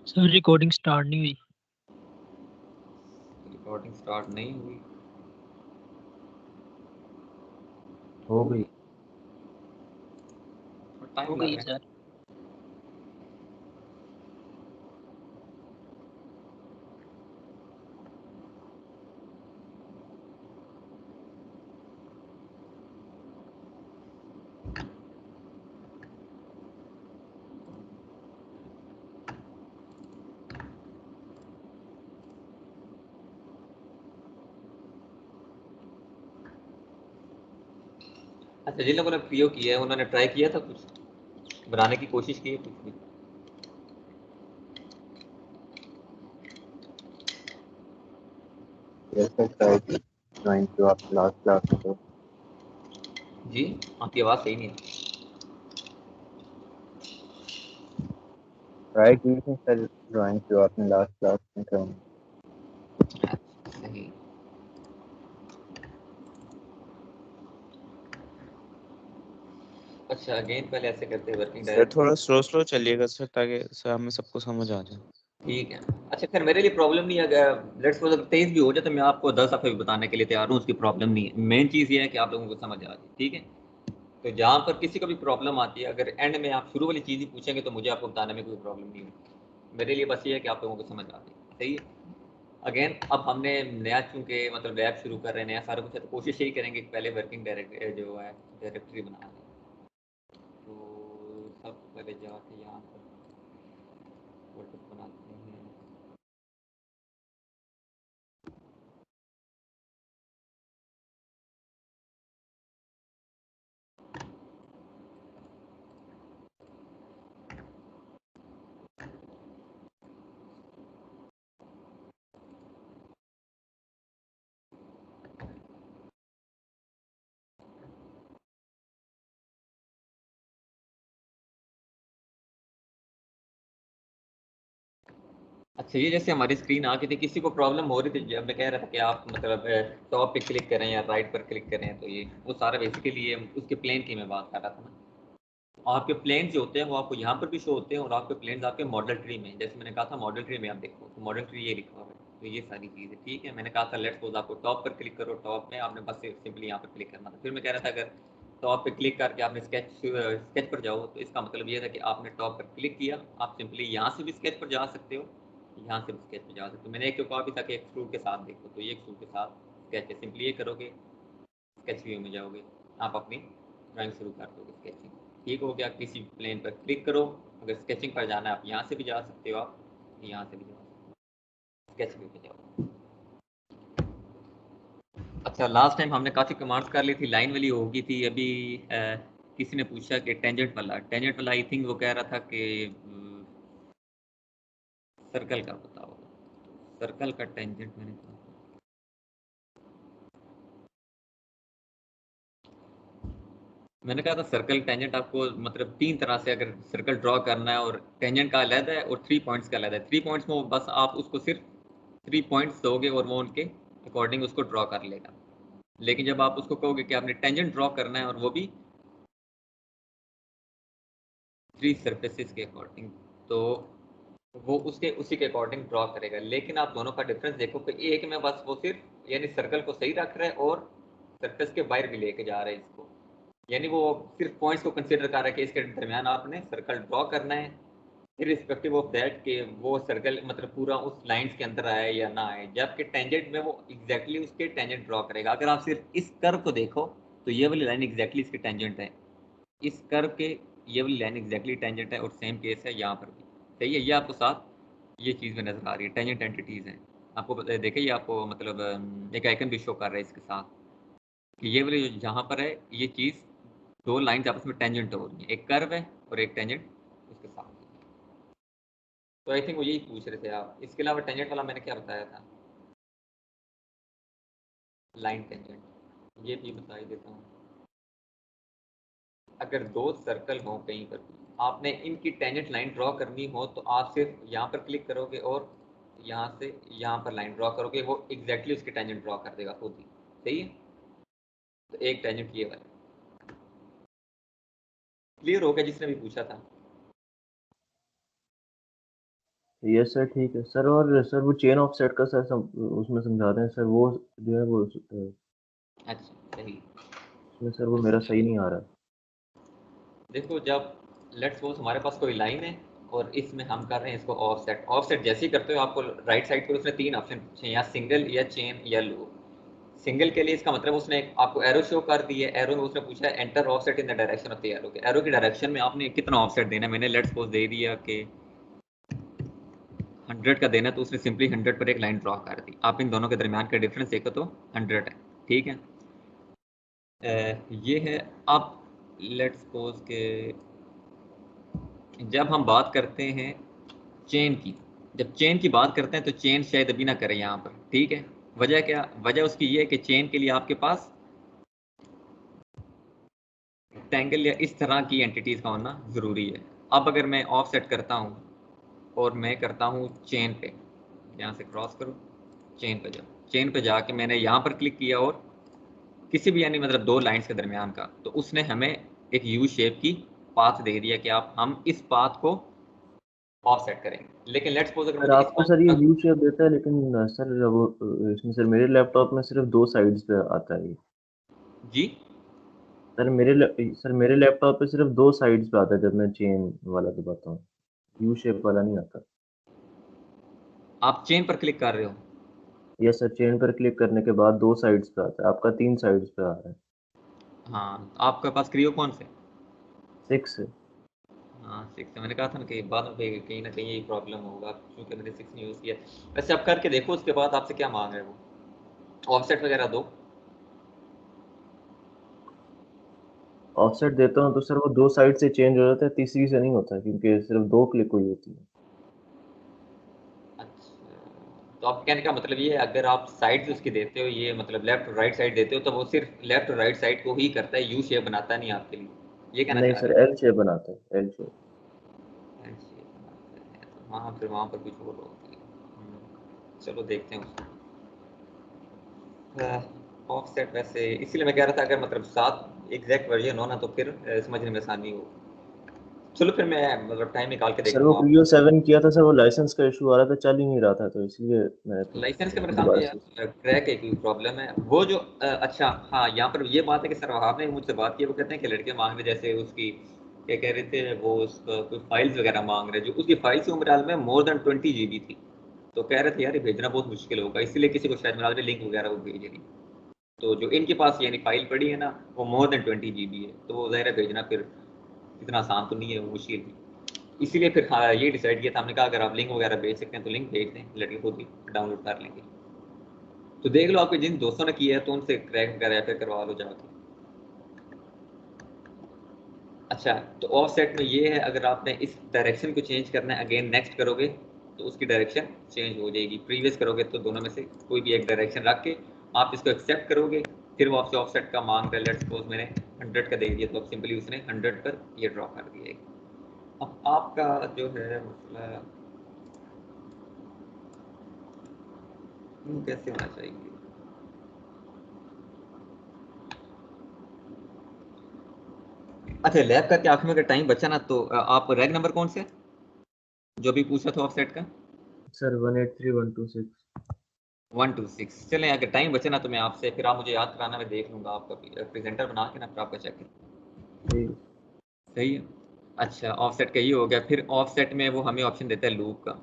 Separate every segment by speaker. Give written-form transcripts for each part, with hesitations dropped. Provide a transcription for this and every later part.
Speaker 1: Sir recording start नहीं हुई।
Speaker 2: Recording start नहीं हुई।
Speaker 3: हो गई
Speaker 2: टाइम
Speaker 1: हो
Speaker 2: लग
Speaker 1: गई
Speaker 2: रहा है।
Speaker 1: सर।
Speaker 2: अच्छा, जिन लोगों ने पीओ किया है उन्होंने ट्राई किया था, कुछ बनाने की कोशिश की है कुछ भी?
Speaker 3: जैसे ट्राई ज्वाइन किया आप लास्ट क्लास में तो
Speaker 2: जी, आपकी आवाज़ सही नहीं है।
Speaker 3: ट्राई की थी सर, ज्वाइन किया आपने लास्ट क्लास में तो
Speaker 2: सही। अच्छा, अगेन पहले ऐसे करते हैं वर्किंग
Speaker 4: सर
Speaker 2: डायरेक्टरी।
Speaker 4: थोड़ा स्लो चलिएगा सर, ताकि सर हमें सबको समझ आ जाए।
Speaker 2: ठीक है। अच्छा, खैर मेरे लिए प्रॉब्लम नहीं है, अगर लेट्स सपोज अगर तेज भी हो जाए तो मैं आपको 10 दफ़े भी बताने के लिए तैयार हूँ, उसकी प्रॉब्लम नहीं है। मेन चीज़ ये है कि आप लोगों को समझ आ जाए, ठीक है। तो जहाँ पर किसी को भी प्रॉब्लम आती है, अगर एंड में आप शुरू वाली चीज़ ही पूछेंगे तो मुझे आपको बताने में कोई प्रॉब्लम नहीं होगी। मेरे लिए बस ये है कि आप लोगों को समझ आ जाए, सही है। अगेन अब हमने नया चूँकि मतलब लैब शुरू कर रहे हैं, नया सारा कुछ है, तो कोशिश यही करेंगे कि पहले वर्किंग डायरेक्टरी जो है डायरेक्टरी बना लें। तो सबसे पहले जाके यहाँ पर फोल्डर बनाते हैं। अच्छा, ये जैसे हमारी स्क्रीन आ गई थी, किसी को प्रॉब्लम हो रही थी जब मैं कह रहा था कि आप मतलब टॉप पे क्लिक करें या राइट पर क्लिक करें, तो ये वो सारा बेसिकली ये उसके प्लेन की मैं बात कर रहा था ना। आपके प्लेन्स जो होते हैं वो आपको यहाँ पर भी शो होते हैं, और आपके प्लेन्स आपके मॉडल ट्री में, जैसे मैंने कहा था मॉडल ट्री में आप देखो तो मॉडल ट्री ये लिखा हुआ है। तो ये सारी चीज़ें ठीक है। मैंने कहा था लेट्स सपोज आपको टॉप पर क्लिक करो, टॉप में आपने बस सिंपली यहाँ पर क्लिक करना था। फिर मैं कह रहा था अगर टॉप पे क्लिक करके आपने स्केच पर जाओ, तो इसका मतलब ये था कि आपने टॉप पर क्लिक किया, आप सिंपली यहाँ से भी स्केच पर जा सकते हो, यहाँ से भी स्केच पर जा सकते हो। मैंने एक तो कहा भी था कि एक्सट्रूड के साथ देखो, तो ये एक्सट्रूड के साथ स्केच है, सिंपली ये करोगे स्केच व्यू में जाओगे, आप अपनी ड्राइंग शुरू कर दोगे स्केचिंग। ठीक हो गया। किसी प्लेन पर क्लिक करो, अगर स्केचिंग पर जाना है आप यहाँ से भी जा सकते हो, आप यहाँ से भी जा सकते हो, स्केच व्यू पे जाओ। अच्छा, लास्ट टाइम हमने काफ़ी कमांड्स कर ली थी, लाइन वाली होगी थी। अभी किसी ने पूछा कि टेंजेंट वाला आई थिंक वो कह रहा था कि सर्कल का बताओ, सर्कल का टेंजेंट मैंने कहा। मैंने कहा था सर्कल टेंजेंट आपको मतलब 3 तरह से अगर सर्कल ड्रॉ करना है, और टेंजेंट का अलग है और 3 पॉइंट्स का अलग है। 3 पॉइंट्स में बस आप उसको सिर्फ 3 पॉइंट्स दोगे और वो उनके अकॉर्डिंग उसको ड्रॉ कर लेगा। लेकिन जब आप उसको कहोगे कि आपने टेंजेंट ड्रॉ करना है और वो भी 3 सरफेसेस के अकॉर्डिंग, तो वो उसके उसी के अकॉर्डिंग ड्रॉ करेगा। लेकिन आप दोनों का डिफरेंस देखो कि एक में बस वो सिर्फ यानी सर्कल को सही रख रहा है और सरफेस के बाहर भी लेके जा रहा है इसको, यानी वो सिर्फ पॉइंट्स को कंसीडर कर रहा है कि इसके दरमियान आपने सर्कल ड्रॉ करना है, इरिस्पेक्टिव ऑफ दैट कि वो सर्कल मतलब पूरा उस लाइंस के अंदर आए या ना आए। जबकि टेंजेंट में वो एग्जैक्टली उसके टेंजेंट ड्रॉ करेगा। अगर आप सिर्फ इस कर्व को देखो तो ये वाली लाइन एग्जैक्टली इसकी टेंजेंट है, इस कर्व के ये वाली लाइन एग्जैक्टली टेंजेंट है, और सेम केस है यहाँ पर भी। सही है, ये आपको साथ ये चीज़ में नजर आ रही है, टेंजेंट एंटिटीज हैं। आपको देखिए ये आपको मतलब एक आइकन भी शो कर रहा है इसके साथ कि ये वाली जहाँ पर है ये चीज़, दो लाइंस आपस में टेंजेंट हो रही है, एक कर्व है और एक टेंजेंट उसके साथ। तो आई थिंक वो यही पूछ रहे थे आप। इसके अलावा टेंजेंट वाला मैंने क्या बताया था, लाइन टेंजेंट, ये भी बता ही देता हूँ। अगर दो सर्कल हो कहीं पर भी, आपने इनकी टेंजेंट लाइन ड्रॉ करनी हो, तो आप सिर्फ यहाँ पर क्लिक करोगे और यहाँ से यहाँ पर लाइन ड्रॉ करोगे, वो एग्जैक्टली उसकी टेंजेंट ड्रॉ कर देगा खुद ही। सही है, तो एक टेंजेंट ये वाला क्लियर हो गया जिसने भी पूछा था।
Speaker 5: यस सर ठीक है सर। और सर वो चेन ऑफ सेट का सर उसमें समझाते हैं सर, वो जो है वो
Speaker 2: अच्छा सही।
Speaker 5: उसमें सर वो मेरा सही नहीं आ रहा।
Speaker 2: देखो जब लेट्स सपोज हमारे पास कोई लाइन है और इसमें हम कर रहे हैं इसको ऑफसेट। ऑफसेट जैसे ही करते हो आपको राइट साइड पर उसने 3 ऑप्शन पूछे, या सिंगल या चेन या लूप। सिंगल के लिए इसका मतलब उसने आपको एरो शो कर दी है। एरो में उसने पूछा है enter offset in the direction of the arrow के। एरो की डायरेक्शन में आपने कितना ऑफसेट देना है। मैंने लेट्स सपोज दे दिया कि 100 का देना, तो उसने सिंपली 100 पर एक लाइन ड्रॉ कर दी। आप इन दोनों के दरमियान का डिफरेंस देखो तो 100 है, ठीक है। ये है। अब लेट्स सपोज के जब हम बात करते हैं चेन की, जब चेन की बात करते हैं तो चेन शायद अभी ना करें यहाँ पर, ठीक है। वजह क्या, वजह उसकी ये है कि चेन के लिए आपके पास रेक्टेंगल या इस तरह की एंटिटीज का होना ज़रूरी है। अब अगर मैं ऑफ सेट करता हूँ और मैं करता हूँ चेन पे, यहाँ से क्रॉस करो, चेन पे जाओ, चेन पे जाके मैंने यहाँ पर क्लिक किया और किसी भी यानी मतलब 2 लाइंस के दरमियान का, तो उसने हमें एक यू शेप की पाथ दे दिया कि आप हम इस पाथ को ऑफ सेट करेंगे। लेकिन लेट्स सपोज अगर
Speaker 5: सर
Speaker 2: मुझे इस
Speaker 5: आपको सर ये
Speaker 2: पाथ
Speaker 5: यू शेप देता है, लेकिन सर वो इसमें सर मेरे लैपटॉप में सिर्फ 2 साइड्स पे आता है ये।
Speaker 2: जी
Speaker 5: सर मेरे लैपटॉप पे सिर्फ 2 साइड्स पे आता है जब मैं चेन वाला दबाता हूँ, यू शेप वाला नहीं आता।
Speaker 2: आप चेन पर क्लिक कर रहे हो?
Speaker 5: यस सर, चेन पर क्लिक करने के बाद 2 साइड्स पे आता है, आपका 3 साइड्स पे आ रहा है।
Speaker 2: हाँ, आपके पास क्रियो कौन से?
Speaker 5: 6 है।
Speaker 2: हाँ 6 मैंने कहा था ना कि बाद में कहीं ना कहीं यही प्रॉब्लम होगा, क्योंकि मैंने 6 नहीं यूज़ किया। वैसे आप करके देखो, उसके बाद आपसे क्या मांग रहे हैं वो, ऑफसेट वगैरह दो।
Speaker 5: ऑफसेट देता हूँ तो सर वो 2 साइड से चेंज हो जाता है, तीसरी से नहीं होता क्योंकि सिर्फ 2 क्लिक हुई होती है।
Speaker 2: अच्छा, तो आप कहने का मतलब ये है अगर आप साइड उसकी देते हो, ये मतलब लेफ्ट और राइट साइड देते हो, तो वो सिर्फ लेफ्ट और राइट साइड को ही करता है, यू शेप बनाता नहीं आपके लिए, ये कहना
Speaker 5: नहीं
Speaker 2: चाह
Speaker 5: सर,
Speaker 2: रहे
Speaker 5: एल शेप बनाता है, एल शेप।
Speaker 2: हैं? एल शेप बनाता है, तो हाँ फिर वहाँ पर कुछ और होती है। चलो देखते हैं उसको। ऑफसेट वैसे इसीलिए मैं कह रहा था अगर मतलब 7 एग्जैक्ट वर्जन हो ना तो फिर समझने में आसानी हो। चलो फिर मैं मतलब टाइम निकाल के
Speaker 5: सर वो
Speaker 2: देखूंगा
Speaker 5: प्रीवियो
Speaker 2: आपको।
Speaker 5: 7 किया था सर, वो लाइसेंस का इशू आ रहा था, चल ही नहीं रहा था, तो इसलिए मैं फिर
Speaker 2: लाइसेंस का मेरे
Speaker 5: उसको
Speaker 2: सामने
Speaker 5: दोबारा से।
Speaker 2: यार क्रैक एक प्रॉब्लम है वो जो अच्छा हाँ, यहाँ पर ये बात है कि सर आपने मुझसे बात की, वो कहते हैं कि लड़के मांग रहे जैसे उसकी क्या कह रहे थे वो, उसका कोई फाइल्स वगैरह मांग रहे, जो उसकी फाइल की उम्र में मोर देन 20 GB थी। तो कह रहे थे यार ये भेजना बहुत मुश्किल होगा, इसीलिए किसी को शायद मेरा लिंक वगैरह वो भेज रही। तो जो इनके पास यानी फाइल पड़ी है ना, वो मोर देन 20 GB है, तो वो ज़ाहिर है भेजना फिर इतना आसान तो नहीं है, वो मुश्किल थी। इसीलिए फिर हाँ ये डिसाइड किया था हमने, कहा अगर आप लिंक वगैरह भेज सकते हैं तो लिंक भेज दें, लड़के खुद ही डाउनलोड कर लेंगे। तो देख लो आपके जिन दोस्तों ने किया है तो उनसे क्रैक वगैरह फिर करवा लो जाके। अच्छा, तो ऑफ सेट में ये है अगर आपने इस डायरेक्शन को चेंज करना है, अगेन नेक्स्ट करोगे तो उसकी डायरेक्शन चेंज हो जाएगी। प्रीवियस करोगे तो दोनों में से कोई भी एक डायरेक्शन रख के आप इसको एक्सेप्ट करोगे, फिर वो आपसे ऑफ सेट का मांग रहा है। लेट्स सपोज मैंने 100 का दे दिया, तो अब सिंपली उसने 100 पर ये ड्रॉ कर दिया। अब आपका जो है मसला कैसे होना चाहिए। अच्छा, लैब का क्या आखिर में अगर टाइम बचा ना तो आप रैग नंबर कौन से जो भी पूछा था ऑफसेट का?
Speaker 5: सर 183126।
Speaker 2: 126। चलें अगर टाइम बचे ना तो मैं आपसे फिर आप मुझे याद कराना, मैं देख लूंगा आपका प्रेजेंटर बना के ना, फिर आपका चेक
Speaker 5: ठीक।
Speaker 2: सही है। अच्छा, ऑफसेट का ये हो गया। फिर ऑफसेट में वो हमें ऑप्शन देता है लूप का।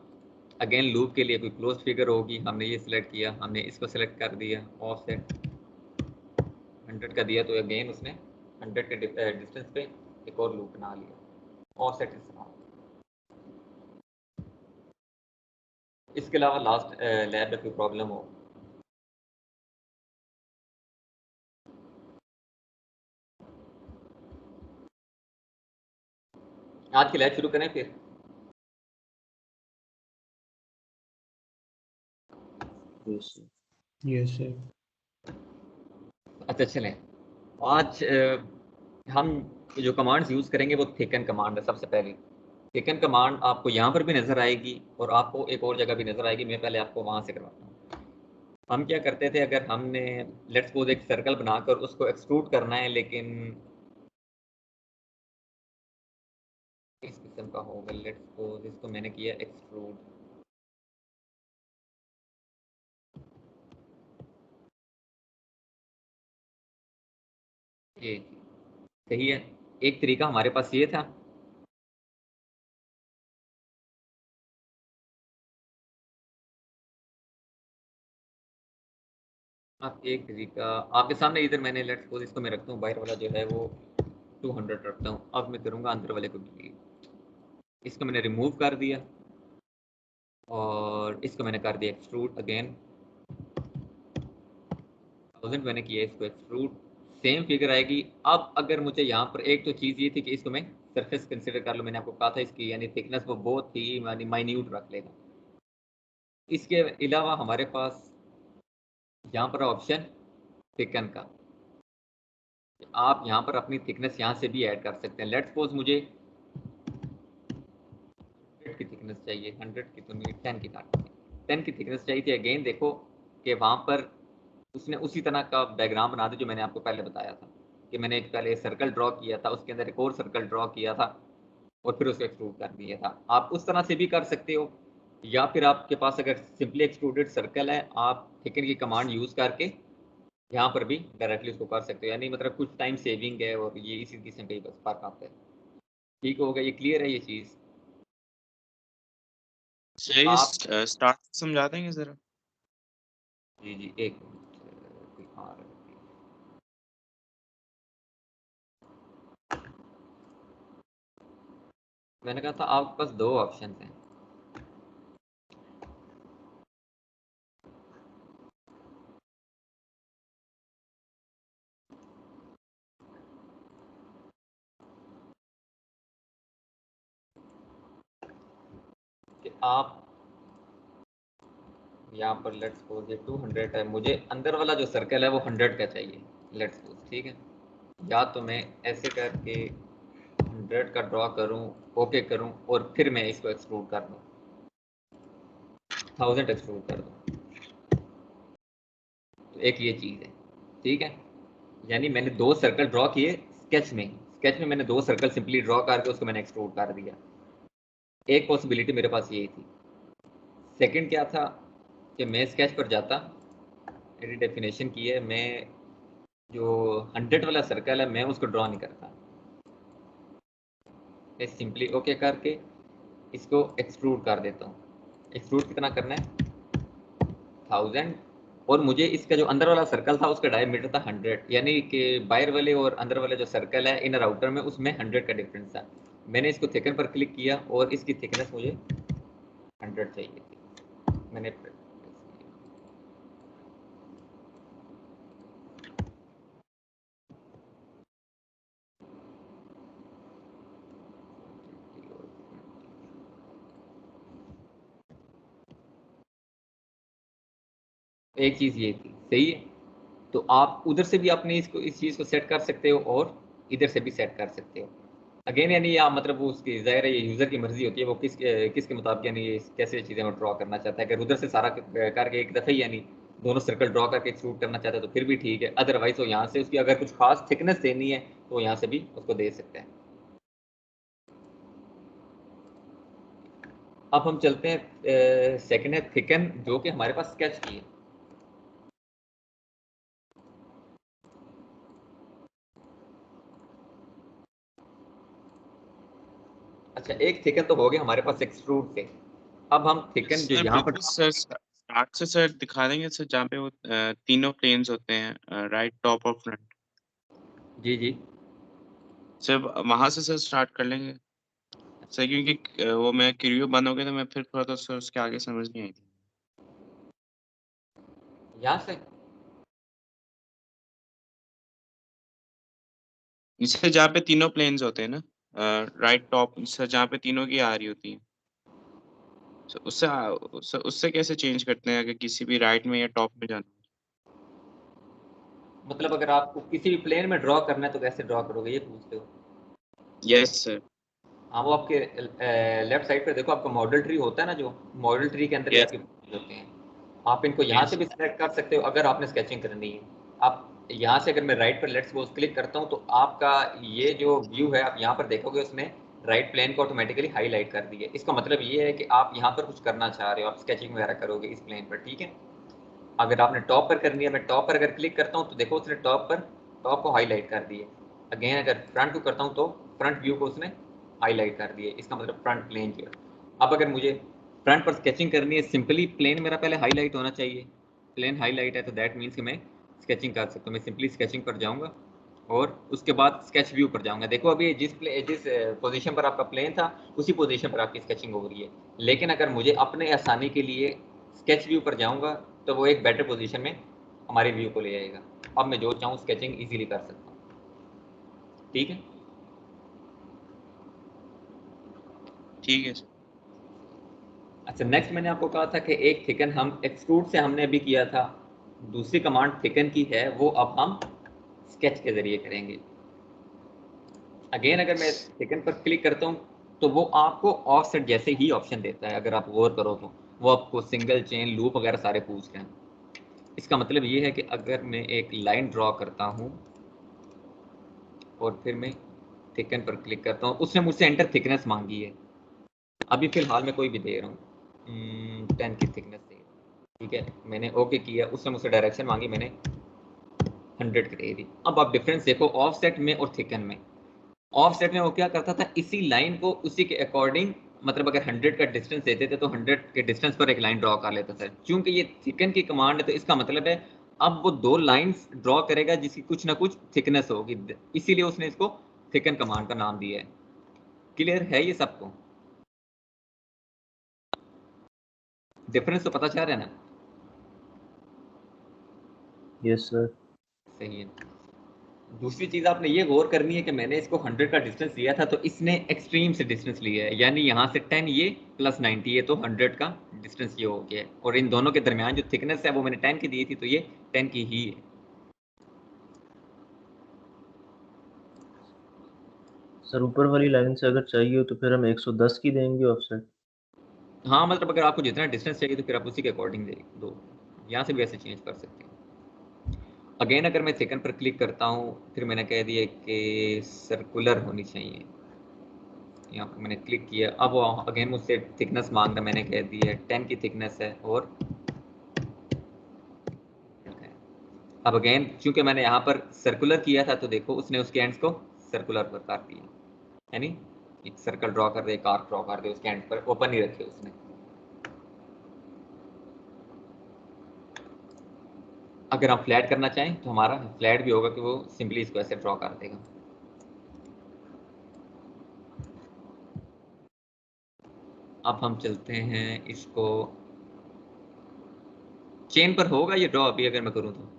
Speaker 2: अगेन लूप के लिए कोई क्लोज फिगर होगी, हमने ये सिलेक्ट किया, हमने इसको सिलेक्ट कर दिया, ऑफसेट 100 का दिया, तो अगेन उसने 100 के डिस्टेंस पे एक और लूप बना लिया, ऑफसेट इस्तेमाल। इसके अलावा लास्ट लैब में कोई प्रॉब्लम हो? आज की लैब शुरू करें फिर?
Speaker 1: Yes sir.
Speaker 2: अच्छा चलें, आज हम जो कमांड्स यूज़ करेंगे वो थिकन कमांड है। सबसे पहले थिकन कमांड आपको यहाँ पर भी नज़र आएगी और आपको एक और जगह भी नज़र आएगी। मैं पहले आपको वहाँ से करवाता हूँ। हम क्या करते थे, अगर हमने लेट्स सपोज एक सर्कल बनाकर उसको एक्सट्रूड करना है, लेकिन इस किस्म का होगा, लेट्स सपोज इसको मैंने किया एक्सट्रूड, ये सही है। एक तरीका हमारे पास ये था, आप एक तरीका आपके सामने इधर मैंने लेट्स सपोज इसको मैं रखता हूँ, बाहर वाला जो है वो 200 रखता हूँ। अब मैं करूँगा अंदर वाले को डिलीट। इसको मैंने रिमूव कर दिया और इसको मैंने कर दिया एक्सट्रूड अगेन 1000 मैंने किया इसको एक्सट्रूड, सेम फिगर आएगी। अब अगर मुझे यहाँ पर एक तो चीज़ ये थी कि इसको मैं सरफेस कंसिडर कर लूँ, मैंने आपको कहा था इसकी यानी थिकनेस वो बहुत ही माइन्यूट रख लेगा। इसके अलावा हमारे पास यहाँ पर ऑप्शन थिकन का, आप यहाँ पर अपनी थिकनेस यहाँ से भी ऐड कर सकते हैं। लेट्स सपोज मुझे 100 की थिकनेस चाहिए, 100 की तो नहीं 10 की काटनी है, 10 की थिकनेस चाहिए थी। अगेन देखो कि वहाँ पर उसने उसी तरह का डायग्राम बना दिया जो मैंने आपको पहले बताया था कि मैंने एक पहले सर्कल ड्रॉ किया था, उसके अंदर एक और सर्कल ड्रॉ किया था और फिर उसको एक्सट्रूड कर दिया था। आप उस तरह से भी कर सकते हो, या फिर आपके पास अगर सिंपली एक्सट्रूडेड सर्कल है, आप थिकन की कमांड यूज़ करके यहाँ पर भी डायरेक्टली उसको कर सकते हो। यानी मतलब कुछ टाइम सेविंग है और ये इसी किस्म का ही बस फर्क आता है। ठीक हो गया, ये क्लियर है ये चीज़?
Speaker 4: सही
Speaker 2: आप
Speaker 4: स्टार्ट समझा देंगे जरा।
Speaker 2: जी जी एक मिनट दिखा रहे हैं। मैंने कहा था आपके पास दो ऑप्शन हैं, कि आप यहाँ पर लेट्स सपोज ये 200 है, मुझे अंदर वाला जो सर्कल है वो 100 का चाहिए लेट्स सपोज, ठीक है। या तो मैं ऐसे करके 100 का ड्रॉ करूँ, ओके करूँ और फिर मैं इसको एक्सट्रूड कर दूँ, 1000 एक्सट्रूड कर दूँ। तो एक ये चीज़ है, ठीक है। यानी मैंने दो सर्कल ड्रॉ किए स्केच में मैंने दो सर्कल सिंपली ड्रॉ करके उसको मैंने एक्सट्रूड कर दिया। एक पॉसिबिलिटी मेरे पास यही थी। सेकंड क्या था कि मैं स्केच पर जाता, मेरी डेफिनेशन की है, मैं जो 100 वाला सर्कल है मैं उसको ड्रॉ नहीं करता, मैं सिंपली ओके करके इसको एक्सट्रूड कर देता हूँ। एक्सट्रूड कितना करना है 1000, और मुझे इसका जो अंदर वाला सर्कल था उसका डायमीटर था 100, यानी कि बाहर वाले और अंदर वाले जो सर्कल है इनर आउटर में उसमें 100 का डिफरेंस था। मैंने इसको थिकन पर क्लिक किया और इसकी थिकनेस मुझे 100 चाहिए थी, मैंने एक चीज़ ये थी, सही है। तो आप उधर से भी अपने इसको इस चीज़ को सेट कर सकते हो और इधर से भी सेट कर सकते हो। अगेन यानी आप मतलब वो उसकी ज़ाहिर है ये यूज़र की मर्जी होती है, वो किसके मुताबिक यानी ये कैसे चीज़ें वो ड्रॉ करना चाहता है। अगर उधर से सारा करके एक दफ़े ही यानी दोनों सर्कल ड्रॉ करके एक्सट्रूड करना चाहता है तो फिर भी ठीक है, अदरवाइज वो यहाँ से उसकी अगर कुछ खास थिकनेस देनी है तो यहाँ से भी उसको दे सकते हैं। अब हम चलते हैं सेकंड है थिकन, जो कि हमारे पास स्केच की है। अच्छा, एक थिकन तो हो गया हमारे पास एक्सट्रूड से। अब हम थिकन जो
Speaker 4: सर
Speaker 2: यहाँ पर
Speaker 4: बिल्कुल सर, स्टार्ट से सर दिखा देंगे सर, जहाँ पे वो तीनों प्लेन्स होते हैं, राइट, टॉप और फ्रंट।
Speaker 2: जी जी
Speaker 4: सर वहां से सर स्टार्ट कर लेंगे सर, क्योंकि वो मैं क्रियो बंद हो गया तो मैं फिर थोड़ा तो सर उसके आगे समझ नहीं आई थी।
Speaker 2: यहाँ से
Speaker 4: इससे जहाँ पे तीनों प्लेन्स होते हैं ना, राइट टॉप सर, जहाँ पे तीनों की आ रही होती है सर, उससे उससे कैसे चेंज करते हैं अगर किसी भी राइट में या टॉप में जाना?
Speaker 2: मतलब अगर आपको किसी भी प्लेन में ड्रॉ करना है तो कैसे ड्रॉ करोगे ये पूछते हो?
Speaker 4: Yes sir.
Speaker 2: हाँ, वो आपके लेफ्ट साइड पे देखो, आपका मॉडल ट्री होता है ना, जो मॉडल ट्री के अंदर ये
Speaker 4: यस
Speaker 2: आपके points होते हैं। आप इनको यहाँ से
Speaker 4: यस
Speaker 2: भी सिलेक्ट कर सकते हो अगर आपने स्केचिंग करनी है। आप यहाँ से अगर मैं राइट पर लेट्स सपोज क्लिक करता हूँ तो आपका ये जो व्यू है आप यहाँ पर देखोगे उसने राइट प्लेन को ऑटोमेटिकली हाईलाइट कर दिया। इसका मतलब ये है कि आप यहाँ पर कुछ करना चाह रहे हो, आप स्केचिंग वगैरह करोगे इस प्लेन पर, ठीक है। अगर आपने टॉप पर करनी है, मैं टॉप पर अगर क्लिक करता हूँ तो देखो उसने टॉप पर टॉप को हाईलाइट कर दिए। अगेन अगर फ्रंट को करता हूँ तो फ्रंट व्यू को उसने हाईलाइट कर दिए, इसका मतलब फ्रंट प्लेन जो है। अब अगर मुझे फ्रंट पर स्केचिंग करनी है, सिंपली प्लेन मेरा पहले हाईलाइट होना चाहिए। प्लेन हाईलाइट है तो दैट मीन्स कि मैं स्केचिंग कर सकता हूँ। मैं सिंपली स्केचिंग पर जाऊँगा और उसके बाद स्केच व्यू पर जाऊँगा। देखो अभी जिस पोजीशन पर आपका प्लेन था उसी पोजीशन पर आपकी स्केचिंग हो रही है। लेकिन अगर मुझे अपने आसानी के लिए स्केच व्यू पर जाऊँगा तो वो एक बेटर पोजीशन में हमारे व्यू को ले आएगा। अब मैं जो चाहूँ स्केचिंग इजीली कर सकता हूँ। ठीक है,
Speaker 4: ठीक है सर।
Speaker 2: अच्छा नेक्स्ट मैंने आपको कहा था कि एक थिकन हम एक्सट्रूड से हमने अभी किया था, दूसरी कमांड थिकन की है, वो अब हम स्केच के जरिए करेंगे। अगेन अगर मैं थिकन पर क्लिक करता हूँ तो वो आपको ऑफसेट जैसे ही ऑप्शन देता है। अगर आप गौर करो तो वो आपको सिंगल चेन लूप वगैरह सारे पूछ रहे हैं। इसका मतलब ये है कि अगर मैं एक लाइन ड्रॉ करता हूँ और फिर मैं थिकन पर क्लिक करता हूँ, उसने मुझसे एंटर थिकनेस मांगी है। अभी फिलहाल मैं कोई भी दे रहा हूँ 10 की थिकनेस दे, ठीक है, मैंने ओके किया, उसने मुझसे डायरेक्शन मांगी, मैंने 100 की दे दी। अब आप डिफरेंस देखो ऑफसेट में और थिकन में। ऑफसेट में वो क्या करता था, इसी लाइन को उसी के अकॉर्डिंग, मतलब अगर 100 का डिस्टेंस देते थे तो 100 के डिस्टेंस पर एक लाइन ड्रॉ कर लेता था। क्योंकि ये थिकन की कमांड है तो इसका मतलब है अब वो दो लाइंस ड्रॉ करेगा जिसकी कुछ ना कुछ थिकनेस होगी, इसीलिए उसने इसको थिकन कमांड का नाम दिया है। क्लियर है ये सबको? डिफरेंस तो पता चल रहा है ना?
Speaker 5: Yes sir.
Speaker 2: सही है। दूसरी चीज आपने ये गौर करनी है कि मैंने इसको 100 का डिस्टेंस लिया था तो इसने एक्सट्रीम से डिस्टेंस लिया है, यानी यहाँ से 10 ये प्लस 90 है तो 100 का डिस्टेंस ये हो गया है। और इन दोनों के दरमियान जो थिकनेस है वो मैंने 10 की दी थी तो ये 10 की ही है।
Speaker 5: सर ऊपर वाली लाइन से अगर चाहिए हो तो फिर हम 110 की देंगे ऑफसेट।
Speaker 2: हाँ मतलब अगर आपको जितना डिस्टेंस चाहिए तो फिर आप उसी के अकॉर्डिंग दो, यहाँ से भी ऐसे चेंज कर सकते हैं। अगेन अगर मैं थिकन पर क्लिक करता हूँ, फिर मैंने कह दिया कि सर्कुलर होनी चाहिए, यहाँ पर मैंने क्लिक किया। अब वो अगेन मुझसे थिकनेस मांग रहा, मैंने कह दिया 10 की थिकनेस है और अब अगेन चूंकि मैंने यहाँ पर सर्कुलर किया था तो देखो उसने उसके एंड्स को सर्कुलर पर कर दिया, यानी एक सर्कल ड्रॉ कर दे, एक आर्क ड्रॉ कर दे, उसके एंड पर ओपन ही रखे उसने। अगर आप फ्लैट करना चाहें तो हमारा फ्लैट भी होगा कि वो सिंपली इसको ऐसे ड्रॉ कर देगा। अब हम चलते हैं इसको चेन पर, होगा ये ड्रॉ अभी अगर मैं करूँ तो?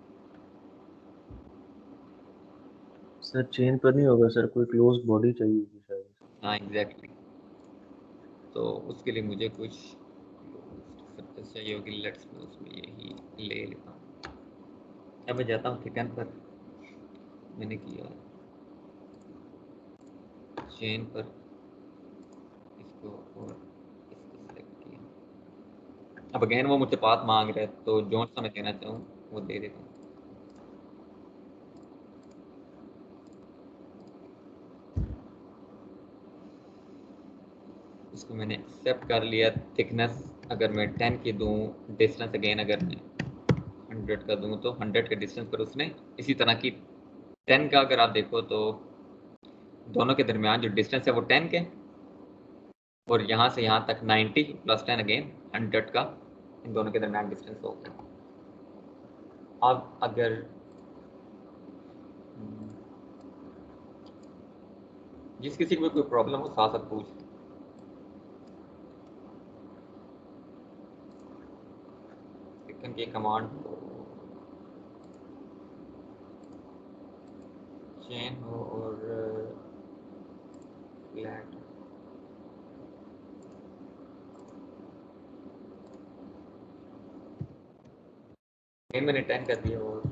Speaker 5: सर चेन पर नहीं होगा सर, कोई क्लोज बॉडी चाहिए होगी शायद।
Speaker 2: हाँ एग्जैक्टली, तो उसके लिए मुझे कुछ सरफेस चाहिए होगी। लेट्स मैं उसमें यही ले लेता हूँ। अब मैं जाता हूँ थिकन पर, मैंने किया चेन पर इसको और इसको सेलेक्ट किया। अब अगेन वो मुझसे पाथ मांग रहा है तो जो सा मैं देना चाहूँ वो दे देता हूँ। इसको मैंने एक्सेप्ट कर लिया। थिकनेस अगर मैं 10 की दूँ, डिस्टेंस अगेन अगर मैं 100 का दूँ तो 100 के डिस्टेंस पर उसने इसी तरह की 10 का, अगर आप देखो तो दोनों के दरमियान जो डिस्टेंस है वो 10 के, और यहाँ से यहाँ तक 90 प्लस 10 अगेन 100 का, इन दोनों के दरमियान डिस्टेंस हो गया। अब अगर जिस किसी को कोई प्रॉब्लम हो साथ साथ पूछ, थिकन की कमांड चेन हो और फ्लैट, मैंने 10 कर दिया और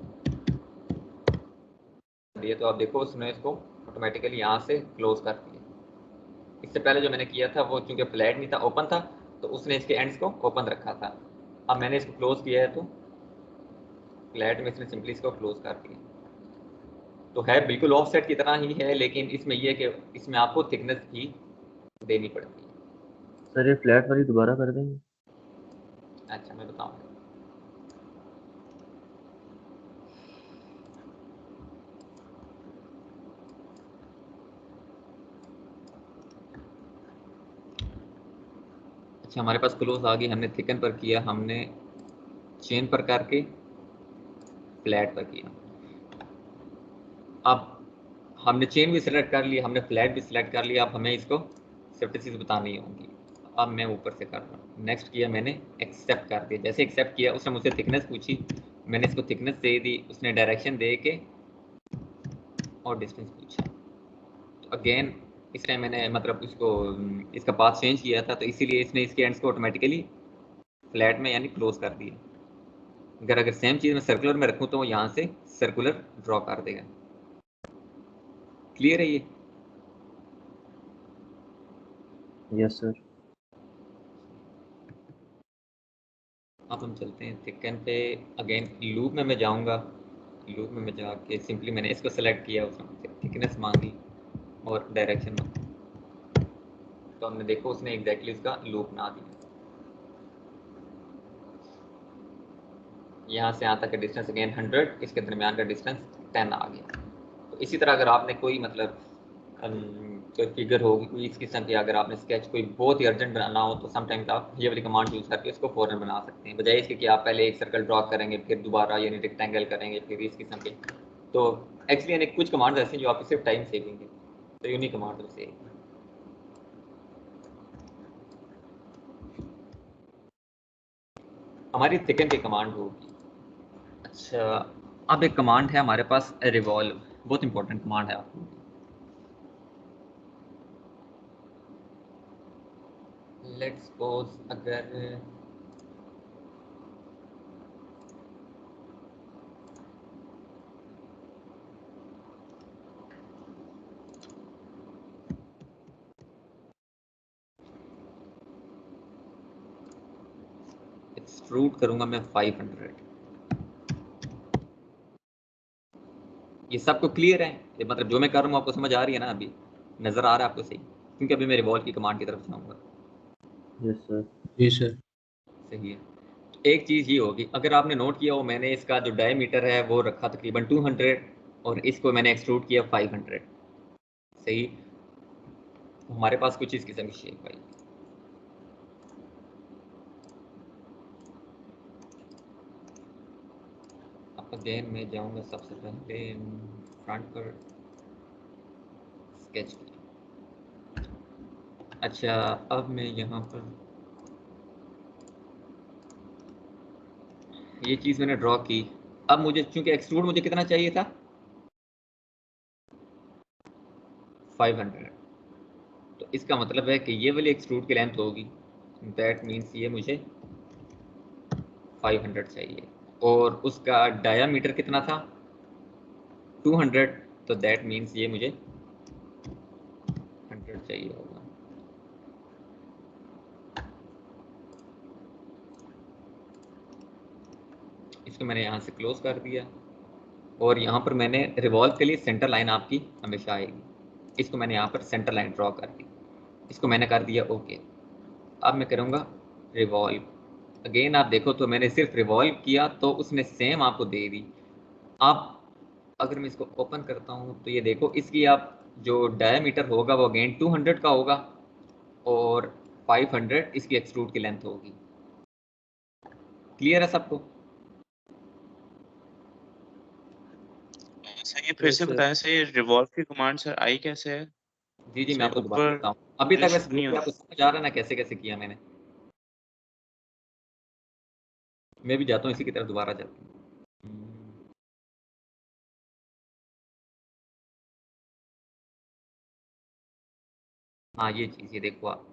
Speaker 2: दिया तो आप देखो उसने इसको ऑटोमेटिकली यहाँ से क्लोज कर दिया। इससे पहले जो मैंने किया था वो चूंकि फ्लैट नहीं था, ओपन था, तो उसने इसके एंड्स को ओपन रखा था। अब मैंने इसको क्लोज किया है तो फ्लैट में इसने सिंपली इसको क्लोज कर दिया। तो है बिल्कुल ऑफसेट की तरह ही है, लेकिन इसमें यह कि इसमें आपको थिकनेस भी देनी पड़ती है।
Speaker 5: सर ये फ्लैट वाली दोबारा कर देंगे।
Speaker 2: अच्छा मैं बताऊँ, अच्छा, हमारे पास क्लोज आ गई, हमने थिकन पर किया, हमने चेन पर करके फ्लैट पर किया। अब हमने चेन भी सिलेक्ट कर लिया, हमने फ्लैट भी सिलेक्ट कर लिया। अब हमें इसको सर्फेसिस बतानी होंगी। अब मैं ऊपर से कर रहा हूँ, नेक्स्ट किया, मैंने एक्सेप्ट कर दिया। जैसे एक्सेप्ट किया उसने मुझसे थिकनेस पूछी, मैंने इसको थिकनेस दे दी, उसने डायरेक्शन दे के और डिस्टेंस पूछा। तो अगेन इस टाइम मैंने मतलब इसको इसका पाथ चेंज किया था, तो इसीलिए इसने इसके एंड्स को ऑटोमेटिकली फ्लैट में यानी क्लोज कर दिया। अगर सेम चीज़ मैं सर्कुलर में रखूँ तो वो यहाँ से सर्कुलर ड्रॉ कर देगा। क्लियर है ये?
Speaker 5: Yes sir.
Speaker 2: अब हम चलते हैं थिकन पे। अगेन लूप में मैं जाऊंगा, लूप में मैं जाके सिंपली मैंने इसको सेलेक्ट किया, उसने थिकनेस मांगी और डायरेक्शन मांगी, तो हमने देखो उसने एग्जैक्टली उसका लूप बना दिया। यहाँ से यहाँ तक का डिस्टेंस अगेन 100, इसके दरमियान का डिस्टेंस 10 आ गया। तो इसी तरह अगर आपने कोई मतलब कोई फिगर होगी कोई इस किस्म की, अगर आपने स्केच कोई बहुत ही अर्जेंट बनाना हो तो समटाइम्स आप ये वाली कमांड यूज़ करके इसको फौरन बना सकते हैं, बजाय इसके कि आप पहले एक सर्कल ड्रॉ करेंगे फिर दोबारा यानी रेक्टेंगल करेंगे फिर इस किस्म के। तो एक्चुअली यानी कुछ कमांड ऐसी हैं जो आपकी सिर्फ टाइम सेविंग है, तो यूनिक कमांड से हमारी थिकन की कमांड होगी। अच्छा, अब एक कमांड है हमारे पास रिवॉल्व, बहुत इंपॉर्टेंट कमांड है आपको। लेट्स सपोज अगर एक्सट्रूड करूंगा मैं 500, ये सबको क्लियर है? ये मतलब जो मैं कर रहा हूँ आपको समझ आ रही है ना? अभी नजर आ रहा है आपको सही? क्योंकि अभी मैं रिवॉल्व की कमांड की तरफ जाऊंगा।
Speaker 5: Yes sir.
Speaker 1: जी सर।
Speaker 2: सही है। तो एक चीज़ ये होगी, अगर आपने नोट किया हो मैंने इसका जो डायमीटर है वो रखा तकरीबन 200 और इसको मैंने एक्सट्रूड किया 500। सही, हमारे पास कुछ इस किस्म की शेप आई। अब अगेन मैं जाऊंगा सबसे पहले फ्रंट पर स्केच किया। अच्छा, अब मैं यहाँ पर ये चीज़ मैंने ड्रॉ की। अब मुझे चूंकि एक्सट्रूड मुझे कितना चाहिए था 500, तो इसका मतलब है कि ये वाली एक्सट्रूड की लेंथ होगी, दैट मीन्स ये मुझे 500 चाहिए और उसका डायामीटर कितना था 200, तो दैट मीन्स ये मुझे 100 चाहिए होगा। इसको मैंने यहाँ से क्लोज कर दिया और यहाँ पर मैंने रिवॉल्व के लिए सेंटर लाइन आपकी हमेशा आएगी, इसको मैंने यहाँ पर सेंटर लाइन ड्रॉ कर दी, इसको मैंने कर दिया ओके। अब मैं करूँगा रिवॉल्व। अगेन आप देखो तो मैंने सिर्फ रिवॉल्व किया तो उसने सेम आपको दे दी। आप अगर मैं इसको ओपन करता हूँ तो ये देखो इसकी आप जो डायमीटर होगा वो अगेन 200 का होगा और 500 इसकी एक्सट्रूड की लेंथ होगी। क्लियर है सबको?
Speaker 4: सर ये फिर से बताएं सर, ये रिवॉल्व की कमांड सर आई कैसे है?
Speaker 2: जी जी, मैं
Speaker 4: सर
Speaker 2: आपको दोबारा
Speaker 4: ऊपर
Speaker 2: बताऊँ। अभी तक
Speaker 4: पुश
Speaker 2: वैसे
Speaker 4: नहीं
Speaker 2: जो भी
Speaker 4: हो।
Speaker 2: आपको समझ आ रहा है ना कैसे कैसे किया मैंने? मैं भी जाता हूँ इसी की तरफ दोबारा जाता हूँ। हाँ ये चीज़ ये देखो आप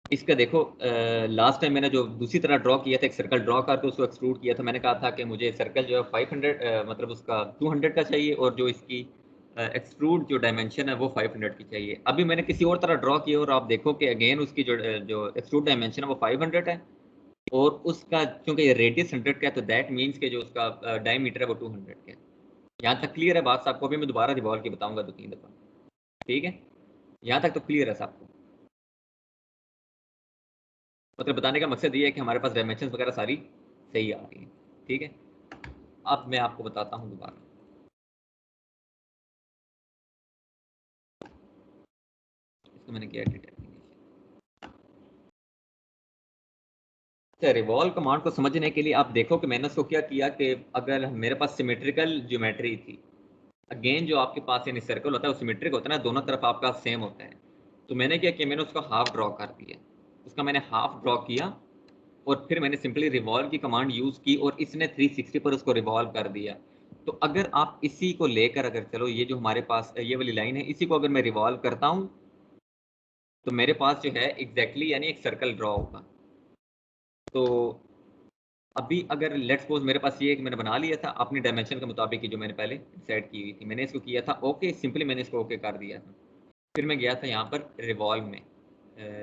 Speaker 2: इसका देखो, लास्ट टाइम मैंने जो दूसरी तरह ड्रॉ किया था, एक सर्कल ड्रॉ करके उसको एक्सट्रूड किया था, मैंने कहा था कि मुझे सर्कल जो है 500 मतलब उसका 200 का चाहिए और जो इसकी एक्सट्रूड जो डायमेंशन है वो 500 की चाहिए। अभी मैंने किसी और तरह ड्रॉ किया और आप देखो कि अगेन उसकी जो एक्सट्रूड डायमेंशन है वो 500 है और उसका क्योंकि ये रेडियस 100 का है तो दैट मीन्स के जो उसका डायमीटर है वो 200 का है। यहाँ तक क्लियर है बात सबको? अभी मैं दोबारा रिवॉल्व की बताऊंगा 2-3 दफ़ा, ठीक है? यहाँ तक तो क्लियर है सबको? मतलब बताने का मकसद ये है कि हमारे पास डायमेंशंस वगैरह सारी सही आ रही है, ठीक है? अब मैं आपको बताता हूँ दोबारा, इसको मैंने किया एडिट। रिवॉल्व कमांड को समझने के लिए आप देखो कि मैंने उसको क्या किया कि अगर मेरे पास सिमेट्रिकल ज्योमेट्री थी, अगेन जो आपके पास यानी सर्कल होता है वो सिमेट्रिक होता है ना, दोनों तरफ आपका सेम होता है। तो मैंने क्या किया, मैंने उसका हाफ ड्रॉ कर दिया, उसका मैंने हाफ ड्रॉ किया और फिर मैंने सिंपली रिवॉल्व की कमांड यूज़ की और इसने 360 पर उसको रिवॉल्व कर दिया। तो अगर आप इसी को लेकर अगर चलो ये जो हमारे पास ये वाली लाइन है, इसी को अगर मैं रिवॉल्व करता हूँ तो मेरे पास जो है एग्जैक्टली यानी एक सर्कल ड्रॉ होगा। तो अभी अगर लेट्स सपोज मेरे पास ये एक मैंने बना लिया था अपनी डायमेंशन के मुताबिक जो मैंने पहले सेट की हुई थी, मैंने इसको किया था ओके, सिंपली मैंने इसको ओके कर दिया था। फिर मैं गया था यहाँ पर रिवॉल्व में,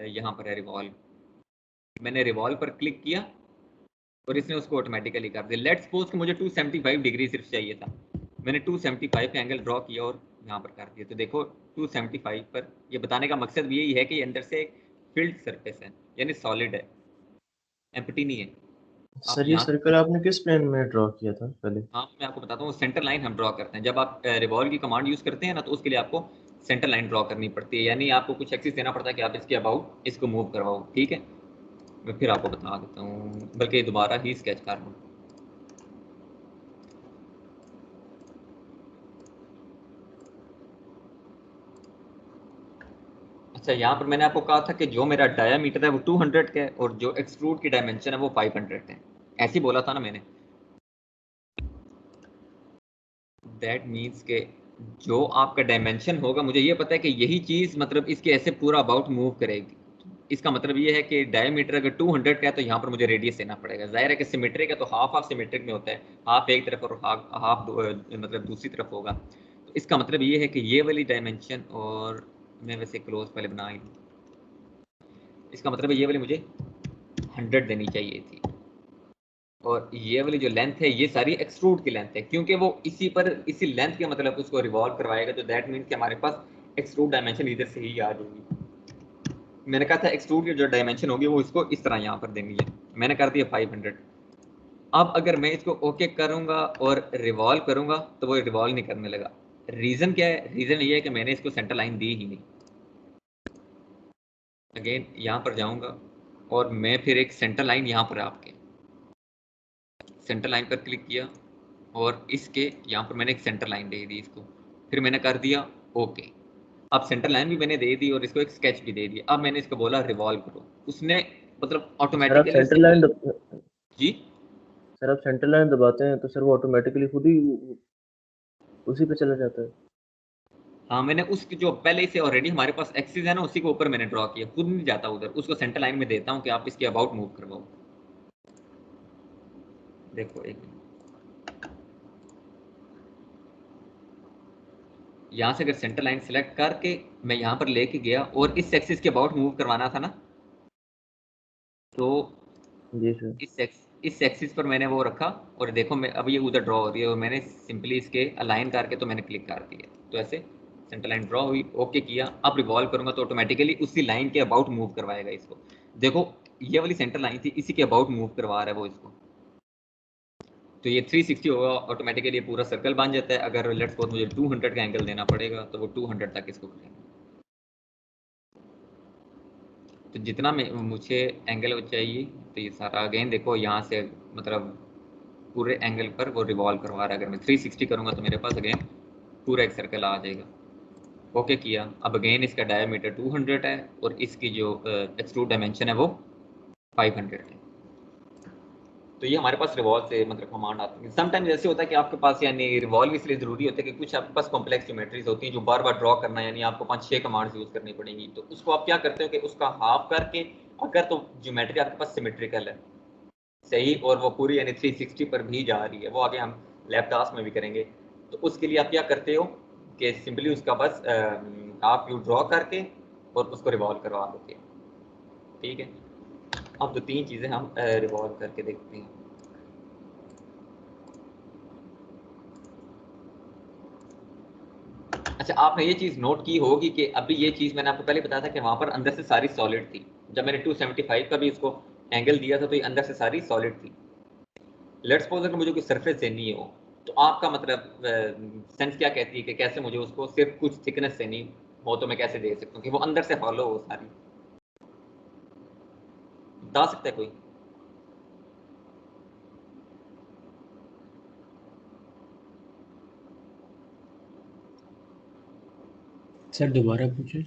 Speaker 2: यहाँ पर है रिवॉल्व, मैंने रिवॉल्व पर क्लिक किया और इसने उसको ऑटोमेटिकली कर दिया। लेट्स सपोज कि मुझे 275 डिग्री सिर्फ चाहिए था, मैंने 275 का एंगल ड्रॉ किया और यहाँ पर कर दिया। तो देखो 275 पर, ये बताने का मकसद भी यही है कि अंदर से फील्ड सरफेस है यानी सॉलिड है, एम्प्टी नहीं है।
Speaker 5: सर ये सर्कल आपने किस प्लेन में ड्रॉ किया था पहले?
Speaker 2: हाँ मैं आपको बताता हूँ, सेंटर लाइन हम ड्रॉ करते हैं जब आप रिवॉल्व की कमांड यूज करते हैं ना, तो उसके लिए आपको सेंटर लाइन ड्रॉ करनी पड़ती है, यानी आपको कुछ एक्सिस देना पड़ता है कि आप इसके अबाउट इसको मूव करवाओ। ठीक है, मैं फिर आपको बता देता हूँ, बल्कि दोबारा ही स्केच कर लूँ। अच्छा, यहाँ पर मैंने आपको कहा था कि जो मेरा डायामीटर है वो 200 का है और जो एक्सट्रूड की डायमेंशन है वो 500 है, ऐसे ही बोला था ना मैंने। दैट मीन्स के जो आपका डायमेंशन होगा, मुझे ये पता है कि यही चीज़ मतलब इसके ऐसे पूरा अबाउट मूव करेगी। इसका मतलब ये है कि डायमीटर अगर 200 का है तो यहाँ पर मुझे रेडियस देना पड़ेगा। जाहिर है कि सिमेट्रिक है तो हाफ ऑफ सिमेट्रिक में होता है, हाफ एक तरफ और हाफ मतलब दूसरी तरफ होगा। तो इसका मतलब ये है कि ये वाली डायमेंशन, और मैं वैसे क्लोज पहले बना ही दूँ, इसका मतलब है ये वाली मुझे 100 देनी चाहिए थी और ये वाली जो लेंथ है ये सारी एक्सट्रूड की लेंथ है, क्योंकि वो इसी पर इसी लेंथ के मतलब उसको रिवॉल्व करवाएगा। तो दैट मीन्स कि हमारे पास एक्सट्रूड डायमेंशन इधर से ही आ जाएगी। मैंने कहा था एक्सट्रूड की जो डायमेंशन होगी वो इसको इस तरह यहाँ पर देनी है, मैंने कर दिया 500। अब अगर मैं इसको ओके करूँगा और रिवॉल्व करूँगा तो वो रिवॉल्व नहीं करने लगा। रीज़न क्या है? रीज़न ये है कि मैंने इसको सेंटर लाइन दी ही नहीं। अगेन यहाँ पर जाऊँगा और मैं फिर एक सेंटर लाइन यहाँ पर आपके सेंटर लाइन पर क्लिक किया और इसके यहाँ पर मैंने एक सेंटर लाइन दे दी इसको, फिर मैंने कर दिया ओके। अब सेंटर लाइन भी मैंने दे दी और इसको एक स्केच भी दे दिया। अब मैंने इसको बोला रिवॉल्व करो, उसने मतलब
Speaker 5: सर आप
Speaker 2: ऑटोमेटिकली
Speaker 5: सेंटर लाइन
Speaker 2: जी
Speaker 5: सर आप सेंटर लाइन दबाते हैं तो सर वो ऑटोमेटिकली खुद ही उसी पे चला जाता है।
Speaker 2: हाँ, मैंने उसकी जो पहले से ऑलरेडी हमारे पास एक्सिस है ना, उसी के ऊपर मैंने ड्रॉ किया, खुद नहीं जाता उधर, उसको सेंटर लाइन में देता हूँ कि आप इसके अबाउट मूव करवाओ। देखो एक मिनट, यहाँ से अगर सेंटर लाइन सेलेक्ट करके मैं यहाँ पर लेके गया और इस एक्सिस के अबाउट मूव करवाना था ना, तो
Speaker 5: जी सर।
Speaker 2: इस एक्सिस पर मैंने वो रखा और देखो मैं अब ये उधर ड्रॉ हो रही है और मैंने सिंपली इसके अलाइन करके तो मैंने क्लिक कर दिया, तो ऐसे सेंटर लाइन ड्रॉ हुई, ओके किया। अब रिवॉल्व करूंगा तो ऑटोमेटिकली उसी लाइन के अबाउट मूव करवाएगा इसको। देखो ये वाली सेंटर लाइन थी, इसी के अबाउट मूव करवा रहा है वो इसको, तो ये 360 होगा ऑटोमेटिकली, ये पूरा सर्कल बन जाता है। अगर लेट्स सपोज मुझे 200 का एंगल देना पड़ेगा तो वो 200 तक इसको करेंगे। तो जितना मुझे एंगल चाहिए, तो ये सारा अगेन देखो यहाँ से मतलब पूरे एंगल पर वो रिवॉल्व करवा रहा है। अगर मैं 360 करूँगा तो मेरे पास अगेन पूरा एक सर्कल आ जाएगा। ओके किया। अब अगेन इसका डायमीटर 200 है और इसकी जो एक्सट्रूड डायमेंशन है वो 500 है। तो ये हमारे पास रिवॉल्व से मतलब कमांड आती है। समटाइम्स ऐसे होता है कि आपके पास यानी रिवॉल्व इसलिए ज़रूरी होता है कि कुछ आपके पास कॉम्प्लेक्स ज्योमेट्रीज होती हैं जो बार बार ड्रॉ करना, यानी आपको 5-6 कमांड्स यूज़ करनी पड़ेंगी। तो उसको आप क्या करते हो कि उसका हाफ करके, अगर तो ज्योमेट्री आपके पास सिमेट्रिकल है सही और वो पूरी यानी 360 पर भी जा रही है, वो आगे हम लैब टास्क में भी करेंगे, तो उसके लिए आप क्या करते हो कि सिंपली उसका बस हाफ व्यू ड्रॉ करके और उसको रिवॉल्व करवा देते हैं। ठीक है, अब तो 3 चीज़ें हम रिवॉल्व करके देखते हैं। अच्छा, आपने ये चीज़ नोट की होगी कि अभी ये चीज़ मैंने आपको पहले बताया था कि वहाँ पर अंदर से सारी सॉलिड थी। जब मैंने 275 का भी इसको एंगल दिया था तो ये अंदर से सारी सॉलिड थी। लेट्स सपोज अगर मुझे कोई सरफेस देनी हो तो आपका मतलब सेंस क्या कहती है कि कैसे मुझे उसको सिर्फ कुछ थिकनेस देनी हो तो मैं कैसे दे सकता हूँ कि वो अंदर से फॉलो हो सारी? बता सकता है कोई?
Speaker 6: सर दोबारा पूछे।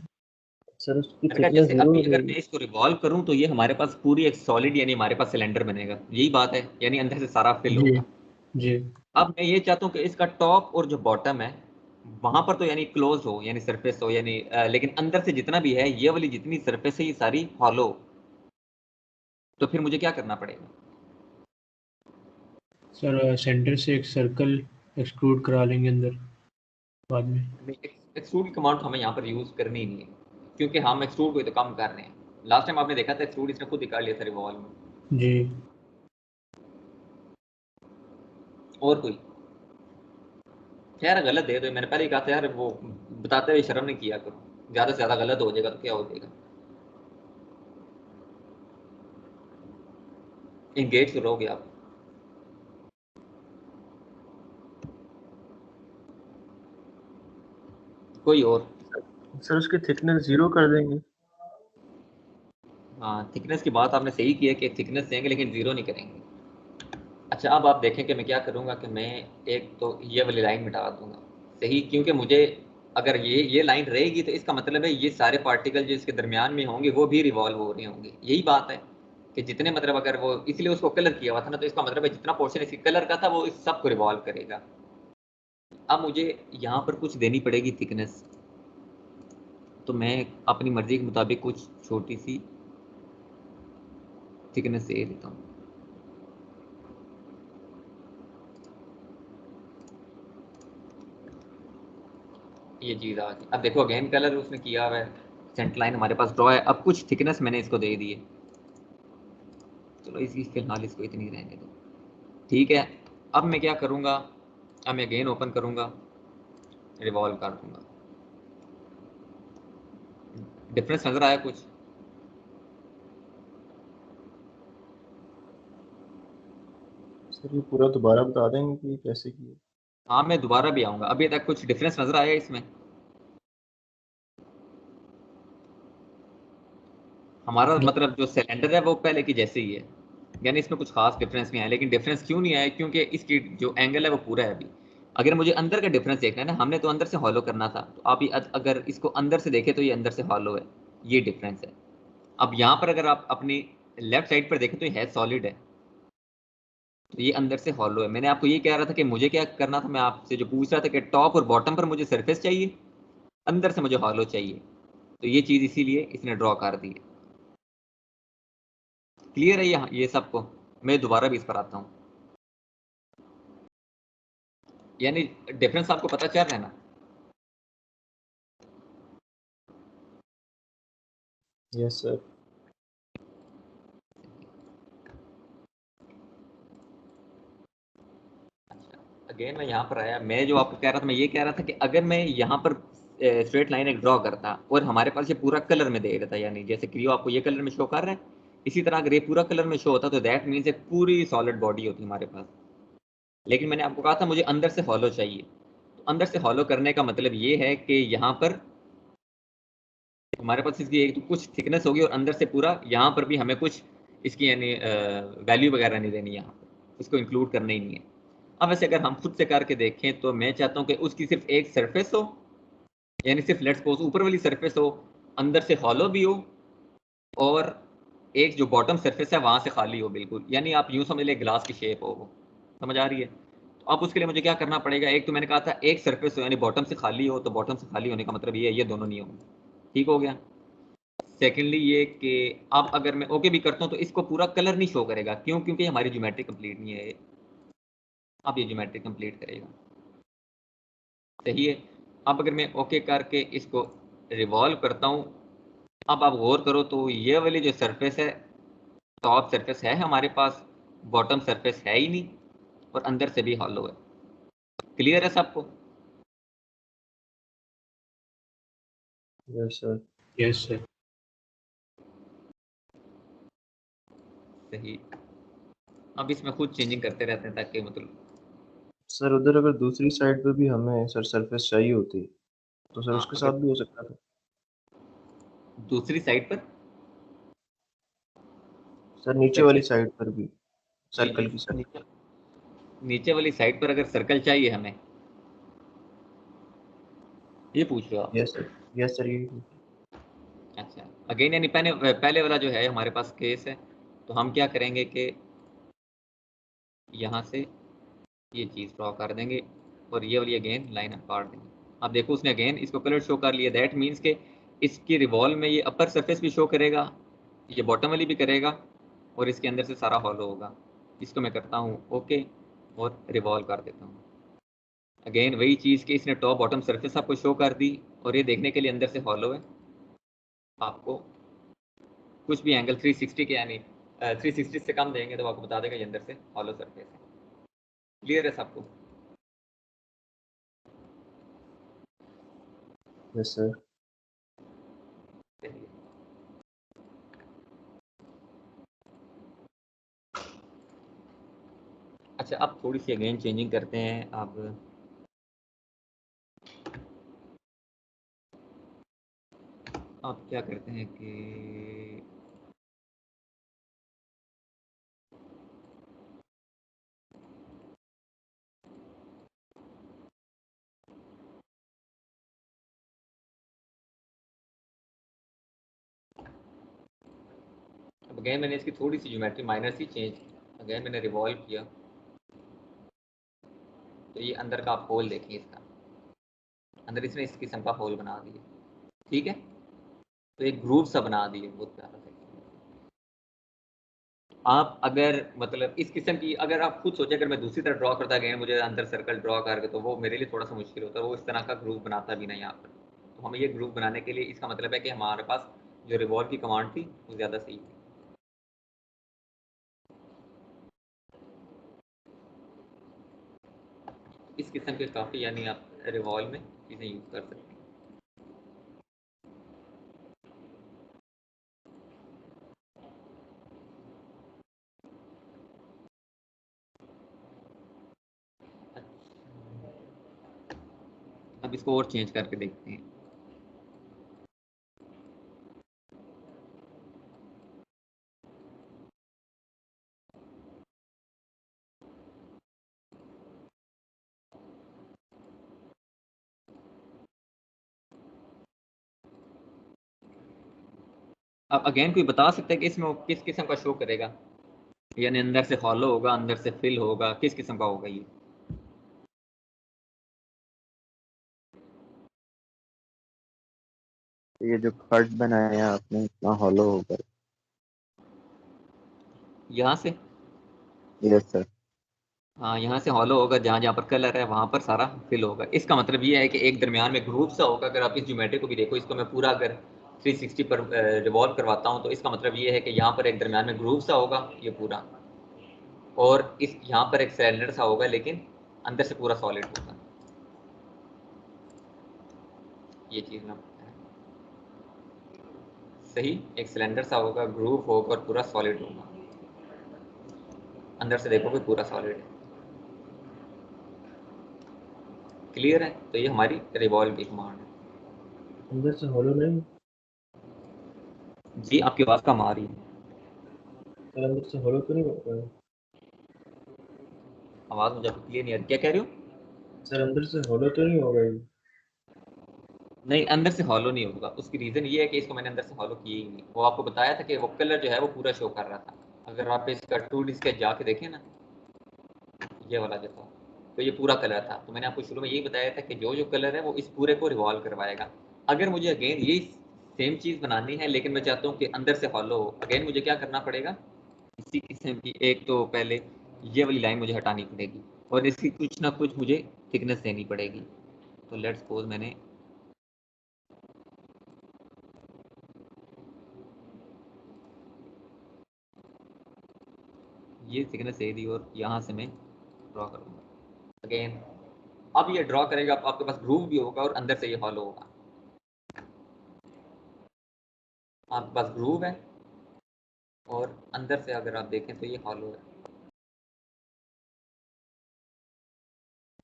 Speaker 5: सर उसकी
Speaker 2: मैंने कहा
Speaker 5: थिकनेस
Speaker 2: जैसे
Speaker 5: 0
Speaker 2: अभी
Speaker 5: हो
Speaker 2: अगर मैं
Speaker 5: जाएगी।
Speaker 2: इसको रिवॉल्व करूं तो ये हमारे पास पूरी एक सॉलिड यानी हमारे पास सिलेंडर बनेगा, यही बात है, यानी अंदर से सारा फिल
Speaker 6: जी
Speaker 2: होगा।
Speaker 6: जी
Speaker 2: अब मैं ये चाहता हूं कि इसका टॉप और जो बॉटम है वहां पर तो यानी क्लोज हो, यानी सरफेस हो, यानी लेकिन अंदर से जितना भी है ये वाली जितनी सरफेस है ये सारी हॉलो। तो फिर मुझे क्या करना पड़ेगा?
Speaker 6: सर सेंटर से एक सर्कल एक्सट्रूड करा लेंगे अंदर बाद में।
Speaker 2: एक्सट्रूड की कमांड हमें यहाँ पर यूज करनी ही नहीं है, क्योंकि हम एक्सट्रूड को तो कम कर रहे हैं। लास्ट टाइम आपने देखा था एक्सट्रूड इसने खुद निकाल लिया था रिवॉल्व में।
Speaker 6: जी
Speaker 2: और कोई यार गलत दे दो, मैंने पहले ही कहा था यार, वो बताते हुए शर्म नहीं किया करो, ज्यादा से ज्यादा गलत हो जाएगा तो क्या हो जाएगा। इंगेज करोगे आप। कोई और?
Speaker 5: सर उसकी थिकनेस 0 कर देंगे।
Speaker 2: हाँ, थिकनेस की बात आपने सही की है कि थिकनेस देंगे लेकिन जीरो नहीं करेंगे। अच्छा, अब आप देखें कि मैं क्या करूँगा कि मैं एक तो ये वाली लाइन मिटा दूंगा, सही, क्योंकि मुझे अगर ये लाइन रहेगी तो इसका मतलब है ये सारे पार्टिकल जो इसके दरमियान में होंगे वो भी रिवॉल्व हो रहे होंगे। यही बात है कि जितने मतलब अगर वो इसलिए उसको कलर किया हुआ था ना, तो इसका मतलब है जितना पोर्शन इसके कलर का था वो इस सब को रिवॉल्व करेगा। अब मुझे यहाँ पर कुछ देनी पड़ेगी थिकनेस, तो मैं अपनी मर्जी के मुताबिक कुछ छोटी सी थिकनेस दे देता हूँ। ये चीज़ आ गई। अब देखो अगेन कलर उसने किया हुआ है, सेंटर लाइन हमारे पास ड्रॉ है, अब कुछ थिकनेस मैंने इसको दे दी है। चलो इसी फिलहाल इसको इतनी रहने दो, ठीक है। अब मैं क्या करूँगा, अब मैं अगेन ओपन करूँगा, रिवॉल्व कर दूंगा। डिफरेंस नजर आया कुछ?
Speaker 5: सर ये पूरा दोबारा बता देंगे कि कैसे किए।
Speaker 2: हाँ, मैं दोबारा भी आऊँगा। अभी तक कुछ डिफरेंस नजर आया इसमें? हमारा मतलब जो सिलेंडर है वो पहले की जैसे ही है, यानी इसमें कुछ खास डिफरेंस नहीं आया। लेकिन डिफरेंस क्यों नहीं आया? क्योंकि इसकी जो एंगल है वो पूरा है अभी। अगर मुझे अंदर का डिफरेंस देखना है ना, हमने तो अंदर से हॉलो करना था, तो आप ये अगर इसको अंदर से देखें तो ये अंदर से हॉलो है, ये डिफरेंस है। अब यहाँ पर अगर आप अपनी लेफ्ट साइड पर देखें तो ये है सॉलिड है, तो ये अंदर से हॉलो है। मैंने आपको ये कह रहा था कि मुझे क्या करना था, मैं आपसे जो पूछ रहा था कि टॉप और बॉटम पर मुझे सरफेस चाहिए, अंदर से मुझे हॉलो चाहिए, तो ये चीज़ इसीलिए इसने ड्रॉ कर दी है। क्लियर है ये सबको? मैं दोबारा भी इस पर आता हूँ, यानी डिफरेंस आपको पता चल रहा है ना?
Speaker 5: Yes sir.
Speaker 2: अगेन मैं यहाँ पर आया, मैं जो आपको कह रहा था, मैं ये कह रहा था कि अगर मैं यहाँ पर स्ट्रेट लाइन एक ड्रॉ करता और हमारे पास ये पूरा कलर में दे देता, यानी जैसे क्रियो आपको ये कलर में शो कर रहा है, इसी तरह अगर ये पूरा कलर में शो होता तो दैट मीन्स एक पूरी सॉलिड बॉडी होती हमारे पास। लेकिन मैंने आपको कहा था मुझे अंदर से हॉलो चाहिए, तो अंदर से हॉलो करने का मतलब ये है कि यहाँ पर हमारे पास इसकी एक तो कुछ थिकनेस होगी और अंदर से पूरा यहाँ पर भी हमें कुछ इसकी यानी वैल्यू वगैरह नहीं देनी, यहाँ पर इसको इंक्लूड करना ही नहीं है। अब वैसे अगर हम खुद से करके देखें तो मैं चाहता हूँ कि उसकी सिर्फ एक सरफेस हो, यानी सिर्फ लेट्स सपोज ऊपर वाली सरफेस हो, अंदर से हॉलो भी हो, और एक जो बॉटम सरफेस है वहां से खाली हो बिल्कुल, यानी आप यूं समझ ले ग्लास की शेप हो वो। समझ आ रही है? तो अब उसके लिए मुझे क्या करना पड़ेगा, एक तो मैंने कहा था एक सरफेस हो यानी बॉटम से खाली हो, तो बॉटम से खाली होने का मतलब ये है ये दोनों नहीं होंगे, ठीक हो गया। सेकेंडली ये कि अब अगर मैं ओके भी करता हूँ तो इसको पूरा कलर नहीं शो करेगा, क्यों? क्योंकि हमारी ज्योमेट्री कंप्लीट नहीं है। अब ये ज्योमेट्री कंप्लीट करेगा, सही है। अब अगर मैं ओके करके इसको रिवॉल्व करता हूँ, अब आप गौर करो तो ये वाली जो सरफेस है, टॉप सरफेस है हमारे पास, बॉटम सरफेस है ही नहीं, और अंदर से भी हॉलो है। क्लियर है सबको?
Speaker 5: Yes sir.
Speaker 6: Yes sir.
Speaker 2: सही। अब इसमें खुद चेंजिंग करते रहते हैं ताकि मतलब
Speaker 5: सर उधर अगर दूसरी साइड पे भी हमें सर सरफेस चाहिए होती तो सर
Speaker 2: हाँ,
Speaker 5: उसके
Speaker 2: अगर
Speaker 5: साथ भी हो सकता था।
Speaker 2: दूसरी साइड पर
Speaker 5: सर नीचे वाली
Speaker 2: कैसे?
Speaker 5: साइड पर भी,
Speaker 2: नीचे
Speaker 5: सर्कल की साइड।
Speaker 2: नीचे नीचे वाली साइड पर अगर सर्कल चाहिए हमें, ये पूछ रहे हो आप?
Speaker 5: Yes sir. यस सर ये
Speaker 2: अच्छा, अगेन यानी पहले वाला जो है हमारे पास केस है, तो हम क्या करेंगे कि यहाँ से ये चीज़ ड्रॉ कर देंगे और ये वाली अगेन लाइन हम काट देंगे। अब देखो उसने अगेन इसको कलर शो कर लिया, दैट मीन्स के इसकी रिवॉल्व में ये अपर सरफेस भी शो करेगा, ये बॉटम वाली भी करेगा और इसके अंदर से सारा हॉलो होगा। इसको मैं करता हूँ ओके और रिवॉल्व कर देता हूँ। अगेन वही चीज़ कि इसने टॉप बॉटम सरफेस आपको शो कर दी और ये देखने के लिए अंदर से हॉलो है। आपको कुछ भी एंगल 360 के यानी 360 से कम देंगे तो आपको बता देगा ये अंदर से हॉलो सरफेस है। क्लियर है सबको?
Speaker 5: यस सर
Speaker 2: चलिए अच्छा, अब थोड़ी सी अगेन चेंजिंग करते हैं। अब क्या करते हैं कि अब अगेन मैंने इसकी थोड़ी सी ज्योमेट्री माइनर सी चेंज की, अगेन मैंने रिवॉल्व किया तो ये अंदर का आप होल देखिए, इसका अंदर इसने इस किस्म का होल बना दिया। ठीक है, तो एक ग्रूव सा बना दिए बहुत प्यारा सा। आप अगर मतलब इस किस्म की अगर आप खुद सोचे, अगर मैं दूसरी तरफ ड्रॉ करता गया मुझे अंदर सर्कल ड्रॉ करके, तो वो मेरे लिए थोड़ा सा मुश्किल होता है, वो इस तरह का ग्रूव बनाता भी नहीं यहाँ पर। तो हमें ये ग्रूव बनाने के लिए इसका मतलब है कि हमारे पास जो रिवॉल्व की कमांड थी वो ज़्यादा सही थी। इस किस्म के काफ़ी यानी आप रिवॉल्व में चीज़ें यूज़ कर सकते हैं। अब इसको और चेंज करके देखते हैं। अब अगेन कोई बता सकता है कि इसमें वो किस किस्म का शो करेगा, यानी अंदर से हॉलो होगा, अंदर से फिल होगा, किस किस्म का होगा ये?
Speaker 3: ये जो कट बनाया है आपने इतना हॉलो होगा।
Speaker 2: यहाँ से
Speaker 3: यस सर।
Speaker 2: हाँ, यहाँ से हॉलो होगा, जहाँ जहाँ पर कलर है वहाँ पर सारा फिल होगा। इसका मतलब ये है कि एक दरमियान में ग्रुप सा होगा। अगर आप इस ज्योमेट्री को भी देखो, इसको मैं पूरा अगर 360 पर रिवॉल्व करवाता हूँ तो इसका मतलब ये है कि यहाँ पर एक दरमियान में ग्रुप सा होगा ये पूरा, और इस यहाँ पर एक सिलेंडर सा होगा लेकिन अंदर से पूरा सॉलिड होगा। ये चीज़ ना सही, एक सिलेंडर सा होगा, ग्रुप होगा और पूरा सॉलिड होगा। अंदर से देखोगे पूरा सॉलिड है। क्लियर है? तो ये हमारी रिवॉल्व की कमांड है।
Speaker 5: अंदर से हॉलो नहीं
Speaker 2: जी आपकी आवाज़ कम आ रही है।
Speaker 5: सर अंदर से हॉलो तो नहीं होता है
Speaker 2: आवाज़ मुझे क्लियर नहीं आ रही, क्या कह रहे हो?
Speaker 5: सर अंदर से हॉलो तो नहीं होगा ये
Speaker 2: नहीं, अंदर से हॉलो नहीं होगा। उसकी रीज़न ये है कि इसको मैंने अंदर से हॉलो किया ही नहीं। वो आपको बताया था कि वो कलर जो है वो पूरा शो कर रहा था। अगर आप इसका 2D स्केच जाके देखें ना, ये वाला जो था, तो ये पूरा कलर था। तो मैंने आपको शुरू में यही बताया था कि जो जो कलर है वो इस पूरे को रिवॉल्व करवाएगा। अगर मुझे अगेन यही सेम चीज़ बनानी है लेकिन मैं चाहता हूँ कि अंदर से हॉलो हो, अगेन मुझे क्या करना पड़ेगा? इसी किस्म की एक तो पहले ये वाली लाइन मुझे हटानी पड़ेगी और इसकी कुछ ना कुछ मुझे थिकनेस देनी पड़ेगी। तो लेट्स सपोज मैंने ये थिकनेस दे दी और यहाँ से मैं ड्रॉ करूँगा अगेन। अब ये ड्रॉ करेगा, आपके पास ग्रूव भी होगा और अंदर से ये हॉलो होगा। आपके पास ग्रूव है और अंदर से अगर आप देखें तो ये हॉलो है।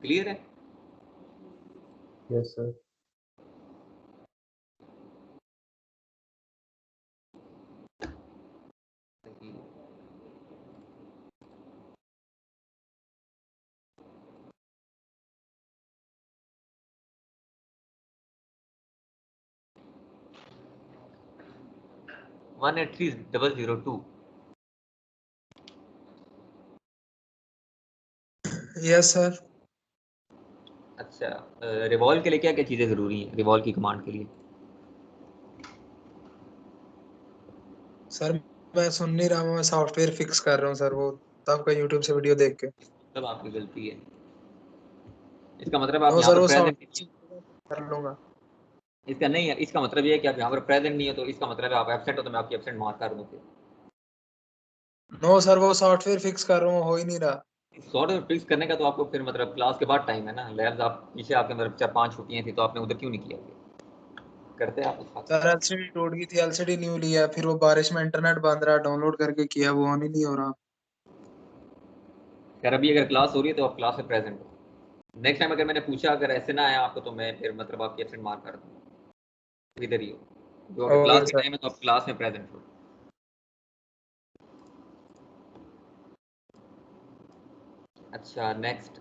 Speaker 2: क्लियर है?
Speaker 5: Yes sir
Speaker 2: 183002।
Speaker 7: Yes sir.
Speaker 2: अच्छा, रिवॉल्व के लिए क्या क्या चीज़ें ज़रूरी हैं रिवॉल्व की कमांड के लिए?
Speaker 7: सर मैं सुन नहीं रहा हूँ, मैं सॉफ्टवेयर फिक्स कर रहा हूँ सर, वो आपका यूट्यूब से वीडियो देख के।
Speaker 2: मतलब आपकी गलती है, इसका मतलब आप
Speaker 7: नो
Speaker 2: यहाँ
Speaker 7: सर,
Speaker 2: पर
Speaker 7: वो
Speaker 2: प्रेजेंट
Speaker 7: सॉफ्टवेयर कर लूंगा।
Speaker 2: इसका नहीं है, इसका मतलब ये है कि आप यहाँ पर प्रेजेंट नहीं हो, तो इसका मतलब है आप एब्सेंट हो, तो मैं आपकी एब्सेंट मार्क कर दूँ।
Speaker 7: नो सर, वो सॉफ्टवेयर फिक्स कर रहा हूँ, हो ही नहीं रहा।
Speaker 2: सॉफ्टवेयर फिक्स करने का तो आपको फिर मतलब क्लास के बाद टाइम है ना, लैब्स आप पीछे आपके मतलब 4-5 छुट्टियां थी, तो आपने उधर क्यों नहीं किया? करते हैं आप उस वक्त।
Speaker 7: सर एलसीडी टूट गई थी, एलसीडी न्यू लिया, फिर वो बारिश में इंटरनेट बंद रहा, डाउनलोड करके किया, वो ऑन ही नहीं हो रहा।
Speaker 2: खैर अभी अगर क्लास हो रही है तो आप क्लास में प्रेजेंट हो। नेक्स्ट टाइम अगर मैंने पूछा अगर ऐसे ना आया आपको, तो मैं फिर मतलब आपकी एब्सेंट मार्क कर दूँ। इधर ही हो, जो अगर क्लास
Speaker 7: ओके
Speaker 2: के
Speaker 7: सर।
Speaker 2: टाइम है तो आप क्लास में प्रेजेंट हो। अच्छा नेक्स्ट,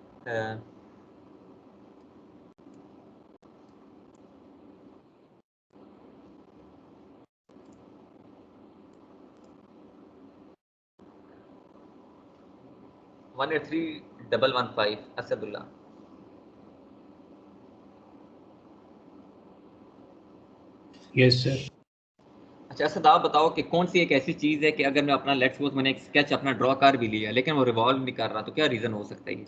Speaker 2: 183115 असदुल्ला।
Speaker 6: Yes sir.
Speaker 2: अच्छा असद, आप बताओ कि कौन सी एक ऐसी चीज़ है कि अगर मैं अपना लेट्स सपोज मैंने एक स्केच अपना ड्रॉ कर भी लिया लेकिन वो रिवॉल्व नहीं कर रहा, तो क्या रीज़न हो सकता है ये?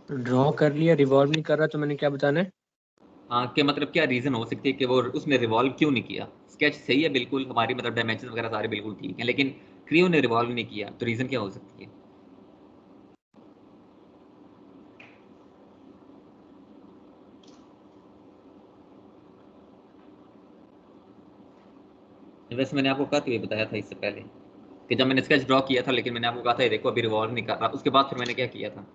Speaker 1: ड्रॉ कर लिया, रिवॉल्व नहीं कर रहा, तो मैंने क्या बताना है?
Speaker 2: हाँ, कि मतलब क्या रीज़न हो सकती है कि वो उसने रिवॉल्व क्यों नहीं किया? स्केच सही है बिल्कुल, हमारी मतलब डायमेंशन वगैरह सारे बिल्कुल ठीक हैं, लेकिन क्रियो ने रिवॉल्व नहीं किया, तो रीज़न क्या हो सकती है? वैसे मैंने आपको कहा तो ये बताया था इससे पहले कि जब मैंने स्केच ड्रॉ किया था, लेकिन मैंने आपको कहा था ये देखो अभी रिवॉल्व नहीं कर रहा, उसके बाद फिर मैंने क्या किया था?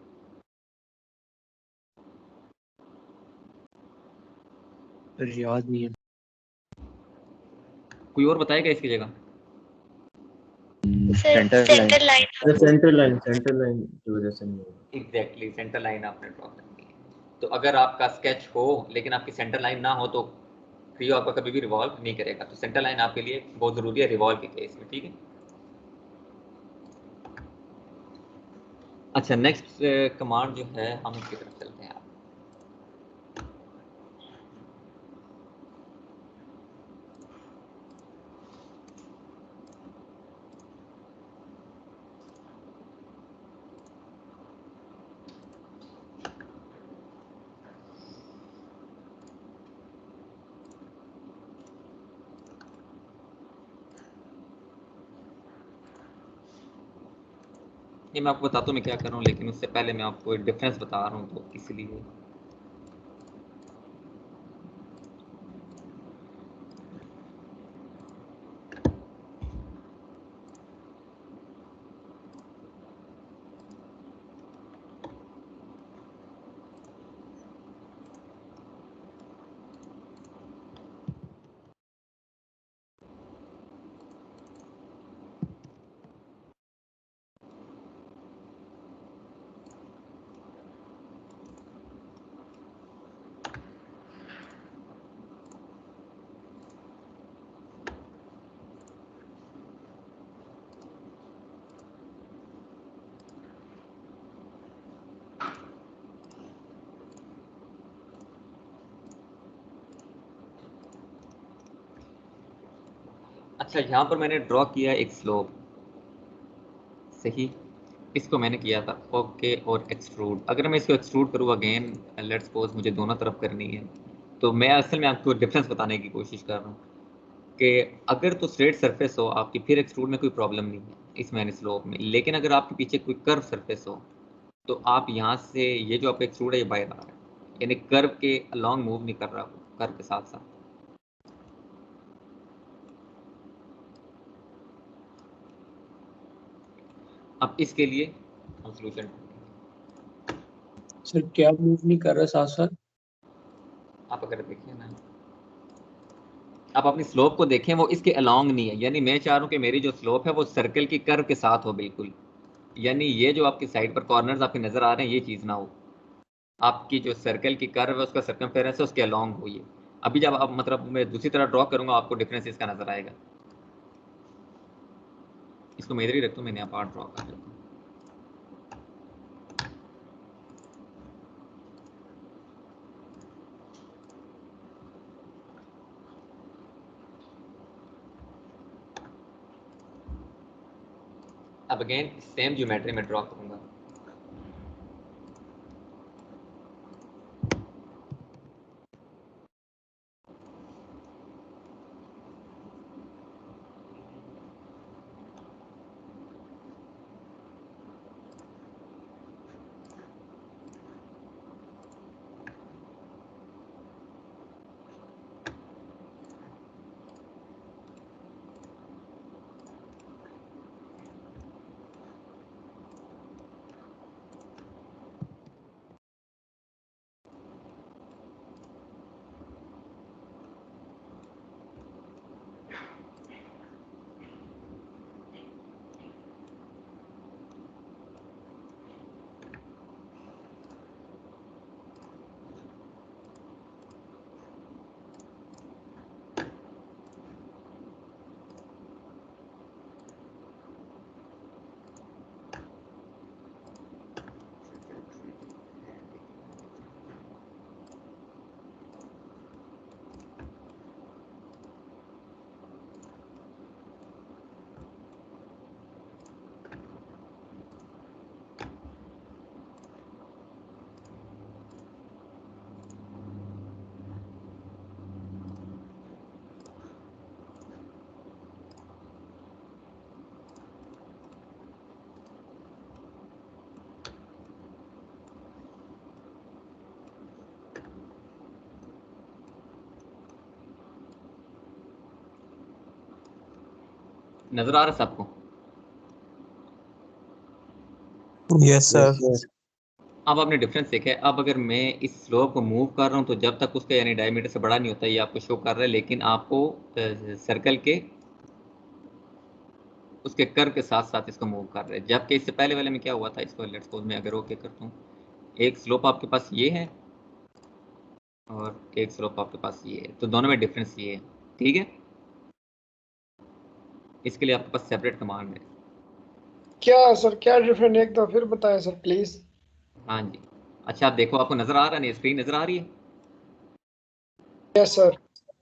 Speaker 1: याद नहीं है।
Speaker 2: कोई और बताएगा इसकी जगह?
Speaker 3: Centre line.
Speaker 5: सेंटर लाइन की वजह से नहीं होगा।
Speaker 2: एग्जैक्टली, सेंटर लाइन आपने ड्रॉ करनी है। तो अगर आपका स्केच हो लेकिन आपकी सेंटर लाइन ना हो, तो क्रियो आपका कभी भी रिवॉल्व नहीं करेगा। तो सेंटर लाइन आपके लिए बहुत ज़रूरी है रिवॉल्व के केस में, ठीक है। अच्छा नेक्स्ट कमांड जो है, हम इसकी तरफ चलते हैं। ये मैं आपको बताता हूँ मैं क्या कर रहा हूँ, लेकिन उससे पहले मैं आपको एक डिफरेंस बता रहा हूँ, तो इसलिए अच्छा यहाँ पर मैंने ड्रॉ किया एक स्लोप, सही। इसको मैंने किया था ओके और एक्सट्रूड। अगर मैं इसको एक्सट्रूड करूँ अगेन, लेट्स सपोज मुझे दोनों तरफ करनी है, तो मैं असल में आपको डिफरेंस बताने की कोशिश कर रहा हूँ कि अगर तो स्ट्रेट सरफेस हो आपकी, फिर एक्सट्रूड में कोई प्रॉब्लम नहीं है इसमें स्लोप में। लेकिन अगर आपके पीछे कोई कर्व सरफेस हो, तो आप यहाँ से ये जो आपका एक्सट्रूड है ये बाहर आ रहा है, यानी कर्व के अलॉन्ग मूव नहीं कर रहा, कर्व के साथ साथ। अब इसके लिए हम सोल्यूशन,
Speaker 6: सर क्या मूव नहीं कर रहा साथ साथ?
Speaker 2: आप अगर देखिए ना, आप अपनी स्लोप को देखें, वो इसके अलोंग नहीं है, यानी मैं चाह रहा हूँ कि मेरी जो स्लोप है वो सर्कल की कर्व के साथ हो बिल्कुल, यानी ये जो आपकी साइड पर कॉर्नर्स आपके नजर आ रहे हैं ये चीज़ ना हो, आपकी जो सर्कल की कर्व है उसका सर्कमफेरेंस है उसके अलोंग हो ये। अभी जब आप मतलब मैं दूसरी तरह ड्रॉ करूंगा आपको डिफरेंस इसका नजर आएगा। इसको मैं इधर ही रखता हूँ, मैंने यहाँ पार्ट ड्रॉ कर देता हूँ। अब अगेन सेम ज्योमेट्री में ड्रॉ करूंगा। नजर आ रहा है सबको?
Speaker 7: Yes sir.
Speaker 3: Yes.
Speaker 2: अब आपने डिफरेंस देखा है। अब अगर मैं इस स्लोप को मूव कर रहा हूँ तो जब तक उसका यानी डायमीटर से बड़ा नहीं होता ये आपको शो कर रहा है, लेकिन आपको सर्कल के उसके कर्व के साथ साथ इसको मूव कर रहे हैं। जबकि इससे पहले वाले में क्या हुआ था, इसको लेट्स सपोज मैं अगर ओके करता हूँ, एक स्लोप आपके पास ये है और एक स्लोप आपके पास ये है, तो दोनों में डिफरेंस ये है, ठीक है। इसके लिए आपके पास सेपरेट कमांड है।
Speaker 8: क्या सर, क्या डिफरेंट, एक तो फिर बताएं सर प्लीज।
Speaker 2: हाँ जी। अच्छा आप देखो, आपको नजर आ रहा नहीं, स्क्रीन नजर आ रही है?
Speaker 8: Yes sir.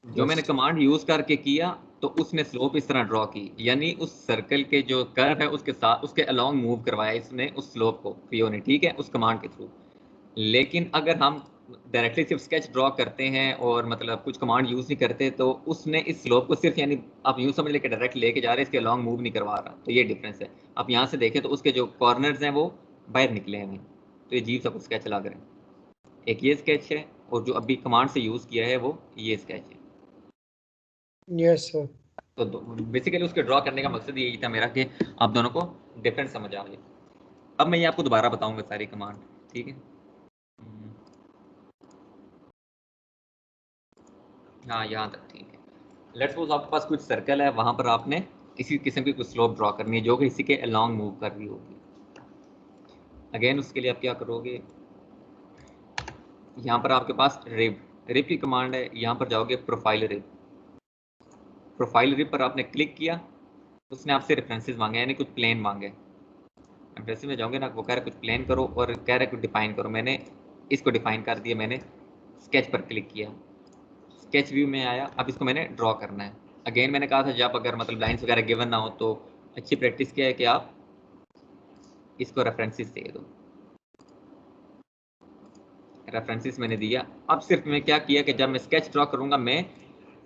Speaker 2: जो मैंने कमांड यूज करके किया तो उसने स्लोप इस तरह ड्रॉ की, यानी उस सर्कल के जो कर्व है उसके साथ उसके अलोंग मूव करवाया इसने उस स्लोप को पीओ ने, ठीक है, उस कमांड के थ्रू। लेकिन अगर हम डायरेक्टली सिर्फ स्केच ड्रॉ करते हैं और मतलब कुछ कमांड यूज नहीं करते तो उसने इस स्लोप को सिर्फ यानी आप यूं समझ लेके डायरेक्ट लेके जा रहे हैं, इसके अलोंग मूव नहीं करवा रहा, तो ये डिफरेंस है। आप यहाँ से देखें तो उसके जो कॉर्नर्स हैं वो बाहर निकले हैं, तो ये अजीब सा कुछ स्केच लग रहा है। एक ये स्केच है और जो अभी कमांड से यूज किया है वो ये स्केच है।
Speaker 8: Yes sir.
Speaker 2: तो बेसिकली उसके ड्रॉ करने का मकसद यही था मेरा कि आप दोनों को डिफरेंस समझ आ जाए। अब मैं ये आपको दोबारा बताऊंगा सारी कमांड, ठीक है। हाँ यहाँ तक ठीक है। लेट्स सपोज आपके पास कुछ सर्कल है, वहां पर आपने इसी किस्म की कुछ स्लोप ड्रॉ करनी है जो कि इसी के अलोंग मूव कर रही होगी। अगेन उसके लिए आप क्या करोगे, यहाँ पर आपके पास रिब की कमांड है, यहाँ पर जाओगे प्रोफाइल रिब। प्रोफाइल रिब पर आपने क्लिक किया, उसने आपसे रेफरेंसेस मांगे यानी कुछ प्लेन मांगे। रेफरेंसेस में जाओगे ना, वो कह रहा है कुछ प्लेन करो और कह रहा है कुछ डिफाइन करो। मैंने इसको डिफाइन कर दिया, मैंने स्केच पर क्लिक किया, स्केच व्यू में आया। अब इसको मैंने ड्रॉ करना है। अगेन मैंने कहा था जब अगर मतलब लाइंस वगैरह गिवन ना हो तो अच्छी प्रैक्टिस क्या है कि आप इसको रेफरेंसेस दे दो। रेफरेंसेस मैंने दिया। अब सिर्फ मैं क्या किया कि जब मैं स्केच ड्रॉ करूंगा मैं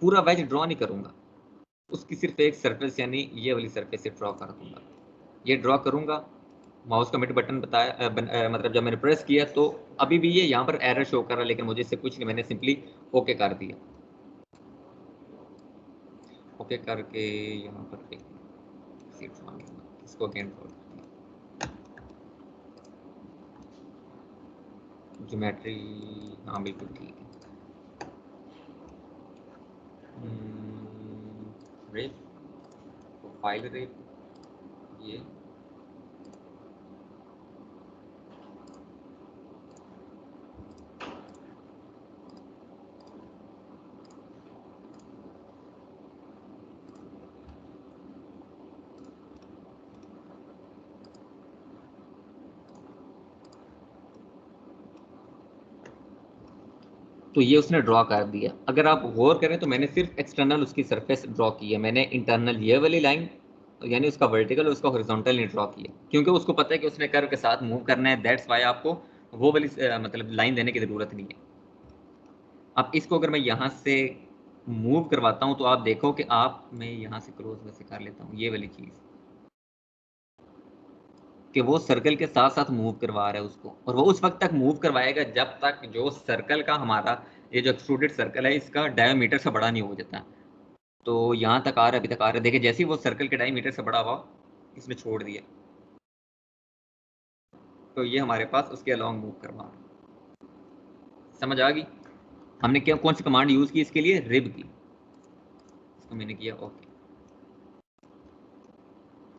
Speaker 2: पूरा वेज ड्रॉ नहीं करूंगा, उसकी सिर्फ एक सरफेस यानी ये वाली सरफेस से ड्रॉ कर दूंगा। ये ड्रॉ करूंगा, माउस का मिड बटन बताया मतलब जब मैंने प्रेस किया तो अभी भी ये यहाँ पर एरर शो कर रहा है, लेकिन मुझे इससे कुछ नहीं, मैंने सिंपली ओके कर दिया। ओके करके यहाँ पर इसको अगेन ज्योमेट्री, हाँ बिल्कुल ठीक है। रिप, प्रोफाइल रिप, ये तो ये उसने ड्रॉ कर दिया। अगर आप गौर करें तो मैंने सिर्फ एक्सटर्नल उसकी सरफेस ड्रॉ की है, मैंने इंटरनल ये वाली लाइन यानी उसका वर्टिकल और उसका हॉरिजॉन्टल नहीं ड्रॉ किया, क्योंकि उसको पता है कि उसने कर्व के साथ मूव करना है। दैट्स वाई आपको वो वाली मतलब लाइन देने की ज़रूरत नहीं है। अब इसको अगर मैं यहाँ से मूव करवाता हूँ तो आप देखो कि आप, मैं यहाँ से क्लोज वैसे कर लेता हूँ ये वाली चीज़, कि वो सर्कल के साथ साथ मूव करवा रहा है उसको, और वो उस वक्त तक मूव करवाएगा जब तक जो सर्कल का हमारा ये जो एक्सट्रूडेड सर्कल है इसका डायमीटर से बड़ा नहीं हो जाता। तो यहाँ तक आ रहा है, अभी तक आ रहा है। देखिए जैसे ही वो सर्कल के डायमीटर से बड़ा हुआ इसने छोड़ दिया, तो ये हमारे पास उसके अलोंग मूव करवा रहा है। समझ आ गई? हमने क्या कौन सी कमांड यूज की इसके लिए? रिब की। इसको मैंने किया ओके।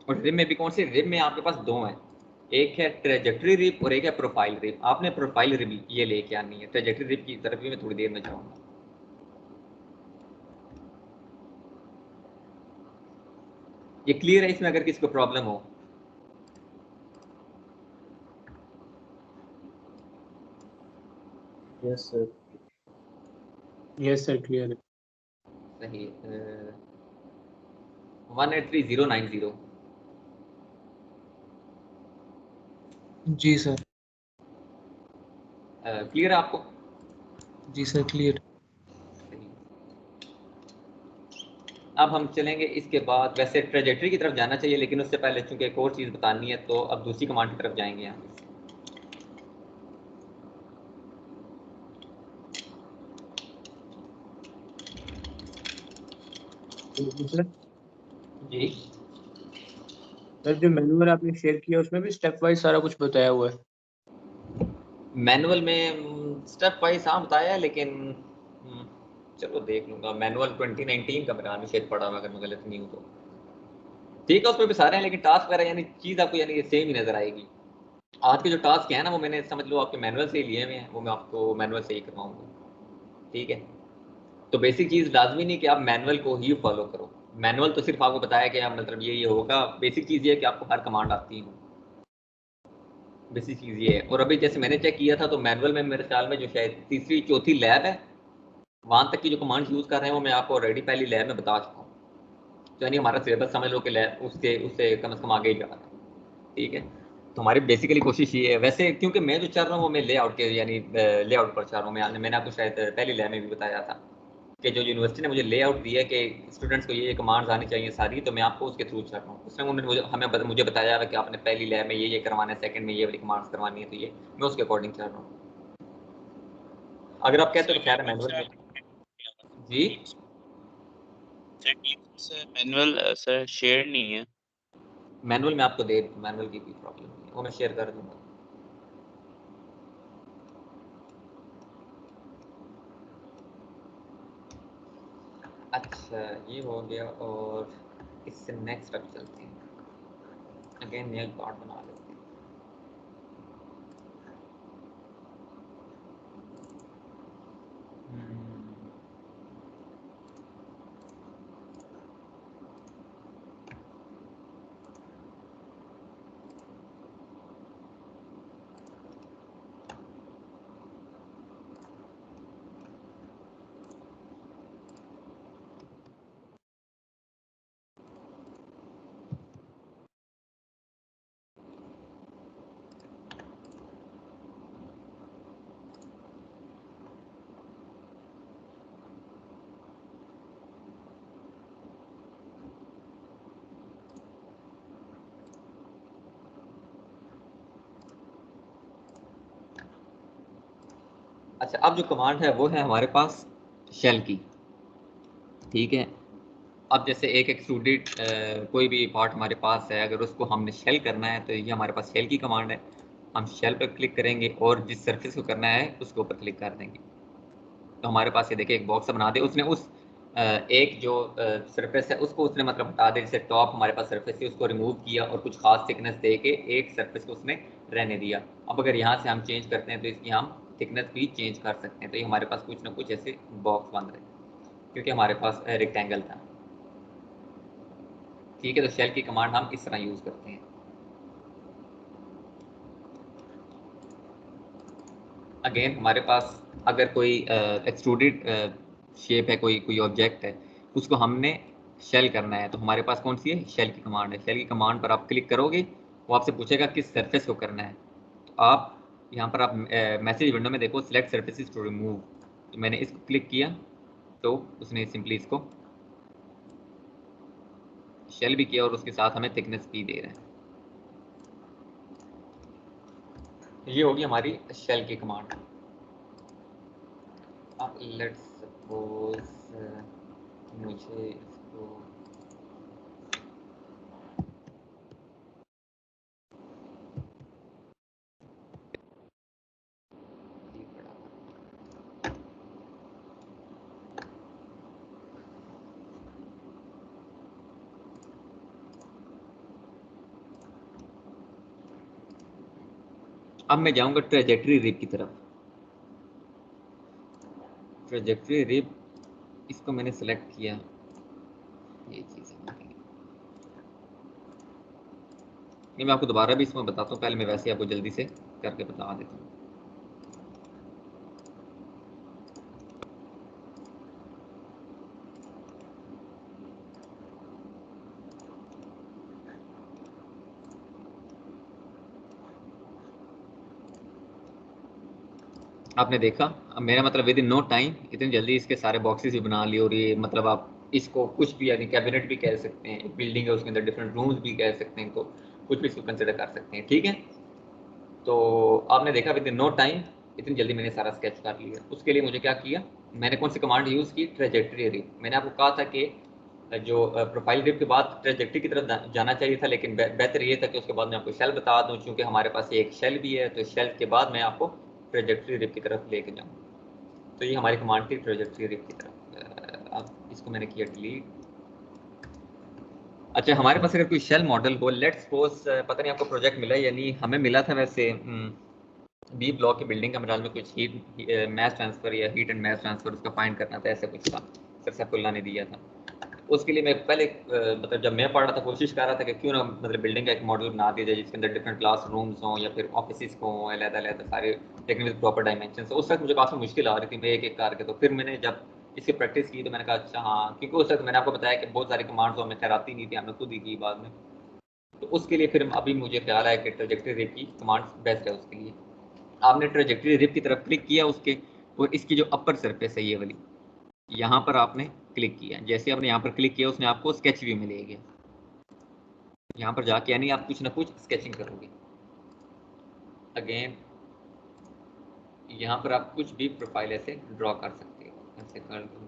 Speaker 2: और रिब में भी कौन सी? रिब में आपके पास दो हैं, एक है ट्रेजेक्टरी रिप और एक है प्रोफाइल रिप। आपने प्रोफाइल रिप ये लेके आनी है, ट्रेजेक्टरी रिप की तरफ भी मैं थोड़ी देर में जाऊंगा। ये क्लियर है? इसमें अगर किसी को प्रॉब्लम हो?
Speaker 5: Yes sir.
Speaker 6: Yes sir clear है।
Speaker 2: सही। 183090।
Speaker 7: जी सर।
Speaker 2: क्लियर है आपको?
Speaker 7: जी सर क्लियर।
Speaker 2: अब हम चलेंगे इसके बाद, वैसे ट्रेजेक्टरी की तरफ जाना चाहिए लेकिन उससे पहले चूंकि एक और चीज़ बतानी है तो अब दूसरी कमांड की तरफ जाएंगे यहाँ से।
Speaker 6: सर
Speaker 2: जी
Speaker 6: सर जो मैनुअल आपने शेयर किया उसमें भी स्टेप वाइज सारा कुछ बताया हुआ है।
Speaker 2: मैनुअल में स्टेप वाइज हाँ बताया है, लेकिन चलो देख लूंगा। मैनुअल 2019 का मेरा शायद पढ़ा हुआ, अगर मैं गलत नहीं हूँ तो। ठीक है, उसमें भी सारे हैं लेकिन टास्क वगैरह यानी चीज़ आपको यानी सेम ही नजर आएगी। आज के जो टास्क है ना वो मैंने समझ लो आपके मैनुअल से ही लिए हुए हैं, वो मैं आपको मैनुअल से ही करवाऊंगा। ठीक है, तो बेसिक चीज़ लाजमी नहीं कि आप मैनुअल को ही फॉलो करो। मैनुअल तो सिर्फ आपको बताया कि मतलब ये होगा। बेसिक चीज़ ये है कि आपको हर कमांड आती हो, बेसिक चीज़ ये है। और अभी जैसे मैंने चेक किया था तो मैनुअल में मेरे ख्याल में जो शायद तीसरी चौथी लैब है वहाँ तक की जो कमांड्स यूज़ कर रहे हैं वो मैं आपको ऑलरेडी पहली लैब में बता चुका हूँ। तो यानी हमारा सिलेबस समझ लो कि लैब उससे उससे कम से कम आगे ही जा रहा है। ठीक है, तो हमारी बेसिकली कोशिश ये है, वैसे क्योंकि मैं जो चल रहा हूँ वो मैं लेआउट के यानी लेआउट पर चल रहा हूँ। मैंने आपको शायद पहली लैब में भी बताया था कि जो यूनिवर्सिटी ने मुझे लेआउट दिया कि स्टूडेंट्स को ये कमांड्स आनी चाहिए सारी, तो मैं आपको उसके थ्रू चल रहा हूँ। उसमें उन्होंने मुझे बताया है कि आपने पहली लैब में ये करवाना है, सेकंड में ये वाली कमांड्स करवानी है, तो ये मैं उसके अकॉर्डिंग चल रहा हूँ। अगर आप कहते हो तो खैर मैनुअल में जी
Speaker 4: मैनुअल सर शेयर नहीं है।
Speaker 2: मैनुअल में आपको दे, मैनुअल की कोई प्रॉब्लम नहीं है, वो मैं शेयर कर दूंगा। अच्छा ये हो गया, और इससे नेक्स्ट अब चलते हैं। अगेन नया पार्ट बना लेते हैं। अच्छा अब जो कमांड है वो है हमारे पास शेल की। ठीक है, अब जैसे एक एक्सट्रूडेड कोई भी पार्ट हमारे पास है, अगर उसको हमने शेल करना है तो ये हमारे पास शेल की कमांड है। हम शेल पर क्लिक करेंगे और जिस सरफेस को करना है उसके ऊपर क्लिक कर देंगे, तो हमारे पास ये देखिए एक बॉक्स बना दे। उसने उस एक जो सरफेस है उसको उसने मतलब हटा दे, जैसे टॉप हमारे पास सरफेस है उसको रिमूव किया और कुछ खास थिकनेस दे के एक सरफेस को उसने रहने दिया। अब अगर यहाँ से हम चेंज करते हैं तो इसकी हम थिकनेस भी चेंज कर सकते हैं। तो ये हमारे पास कुछ ना कुछ ऐसे बॉक्स बन रहे हैं क्योंकि हमारे पास रेक्टेंगल था। ठीक है, तो शेल की कमांड हम इस तरह यूज करते हैं। अगेन हमारे पास अगर कोई एक्सट्रूडेड शेप है, कोई ऑब्जेक्ट है, उसको हमने शेल करना है, तो हमारे पास कौन सी है, शेल की कमांड है। शेल की कमांड पर आप क्लिक करोगे, वो आपसे पूछेगा किस सरफेस को करना है। तो आप यहाँ पर आप मैसेज विंडो में देखो सिलेक्ट सरफेसेस टू रिमूव, तो मैंने इसको क्लिक किया तो उसने सिंपली इसको शेल भी किया और उसके साथ हमें थिकनेस भी दे रहा है। ये होगी हमारी शेल की कमांड। अब लेट्स सपोज मुझे इसको अब मैं जाऊंगा ट्रेजेक्टरी रिप की तरफ। ट्रेजेक्टरी रिप इसको मैंने सेलेक्ट किया, ये चीज़ है। मैं आपको दोबारा भी इसमें बताता हूँ, पहले मैं वैसे आपको जल्दी से करके बता देता हूँ। आपने देखा, अब मेरा मतलब विद इन नो टाइम इतनी जल्दी इसके सारे बॉक्सेस भी बना लिए। और ये मतलब आप इसको कुछ भी यानी कैबिनेट भी कह सकते हैं, एक बिल्डिंग है उसके अंदर डिफरेंट रूम्स भी कह सकते हैं, तो कुछ भी इसको कंसिडर कर सकते हैं। ठीक है, तो आपने देखा विद इन नो टाइम इतनी जल्दी मैंने सारा स्केच कर लिया। उसके लिए मुझे क्या किया, मैंने कौन सी कमांड यूज़ की, ट्रेजेक्टरी रिप। मैंने आपको कहा था कि जो प्रोफाइल रिप के बाद ट्रेजेक्टरी की तरफ जाना चाहिए था, लेकिन बेहतर ये था कि उसके बाद मैं आपको शेल बता दूं, क्योंकि हमारे पास एक शेल भी है, तो शेल के बाद मैं आपको ट्रेजेक्टरी रिप की तरफ लेके जाऊँ। तो ये हमारी कमांड थी ट्रेजेक्टरी रिप की तरफ। अब इसको मैंने किया डिलीट। अच्छा, हमारे पास अगर कोई शेल मॉडल हो, लेट्स सपोज पता नहीं आपको प्रोजेक्ट मिला या नहीं, हमें मिला था वैसे बी ब्लॉक की बिल्डिंग का मिलाल में कुछ हीट मैस ट्रांसफर या हीट एंड मैस ट्रांसफर उसका फाइंड करना था, ऐसा कुछ था, सर सैफुल्लाह ने दिया था। उसके लिए मैं पहले मतलब जब मैं पढ़ रहा था कोशिश कर रहा था कि क्यों ना मतलब बिल्डिंग का एक मॉडल बना दिया जाए जिसके अंदर डिफरेंट क्लास रूम्स हों या फिर ऑफिस को हों, अलग-अलग सारे लेकिन विद प्रॉपर डायमेंशन। उस वक्त मुझे काफ़ी मुश्किल आ रही थी मैं एक एक करके। तो फिर मैंने जब इसकी प्रैक्टिस की तो मैंने कहा अच्छा हाँ, क्योंकि उस वक्त मैंने आपको बताया कि बहुत सारी कमांड्स हमें खैर आती नहीं थी, हमने खुद ही की बाद में। तो उसके लिए फिर अभी मुझे ख्याल आया कि ट्रेजेक्टरी रिप की कमांड्स बेस्ट है उसके लिए। आपने ट्रेजेक्टरी रिप की तरफ क्लिक किया उसके, और इसकी जो अपर सरफेस है ये वाली, यहाँ पर आपने क्लिक किया। जैसे आपने यहाँ पर क्लिक किया उसने आपको स्केच व्यू में ले गया। यहाँ पर जाके यानी आप कुछ ना कुछ स्केचिंग करोगे। अगेन यहाँ पर आप कुछ भी प्रोफाइल ऐसे ड्रॉ कर सकते हो, ऐसे कर दो।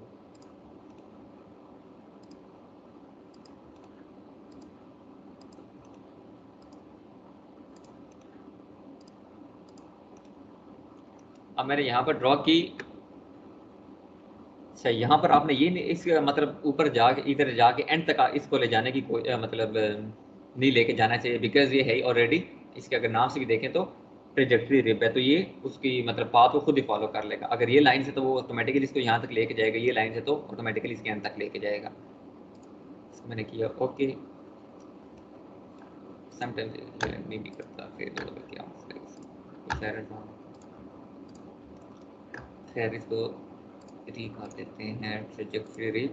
Speaker 2: अब मैंने यहाँ पर ड्रॉ की। अच्छा, यहाँ पर आपने ये नहीं, इस मतलब ऊपर जाके इधर जाके एंड तक इसको ले जाने की कोई मतलब नहीं लेके जाना चाहिए, बिकॉज ये है ऑलरेडी। इसके अगर नाम से भी देखें तो ट्रेजेक्टरी रिप है, तो ये उसकी मतलब पाथ को खुद ही फॉलो कर लेगा। अगर ये लाइन से तो वो ऑटोमेटिकली इसको यहाँ तक लेके जाएगा, ये लाइन से तो ऑटोमेटिकली इसके एंड तक लेके जाएगा। इसको मैंने किया ओके। समटाइम्स नहीं भी करता, फिर क्या कुछ एरर था। खैर इसको ठीक कर देते हैं, ट्रेजेक्टरी रिप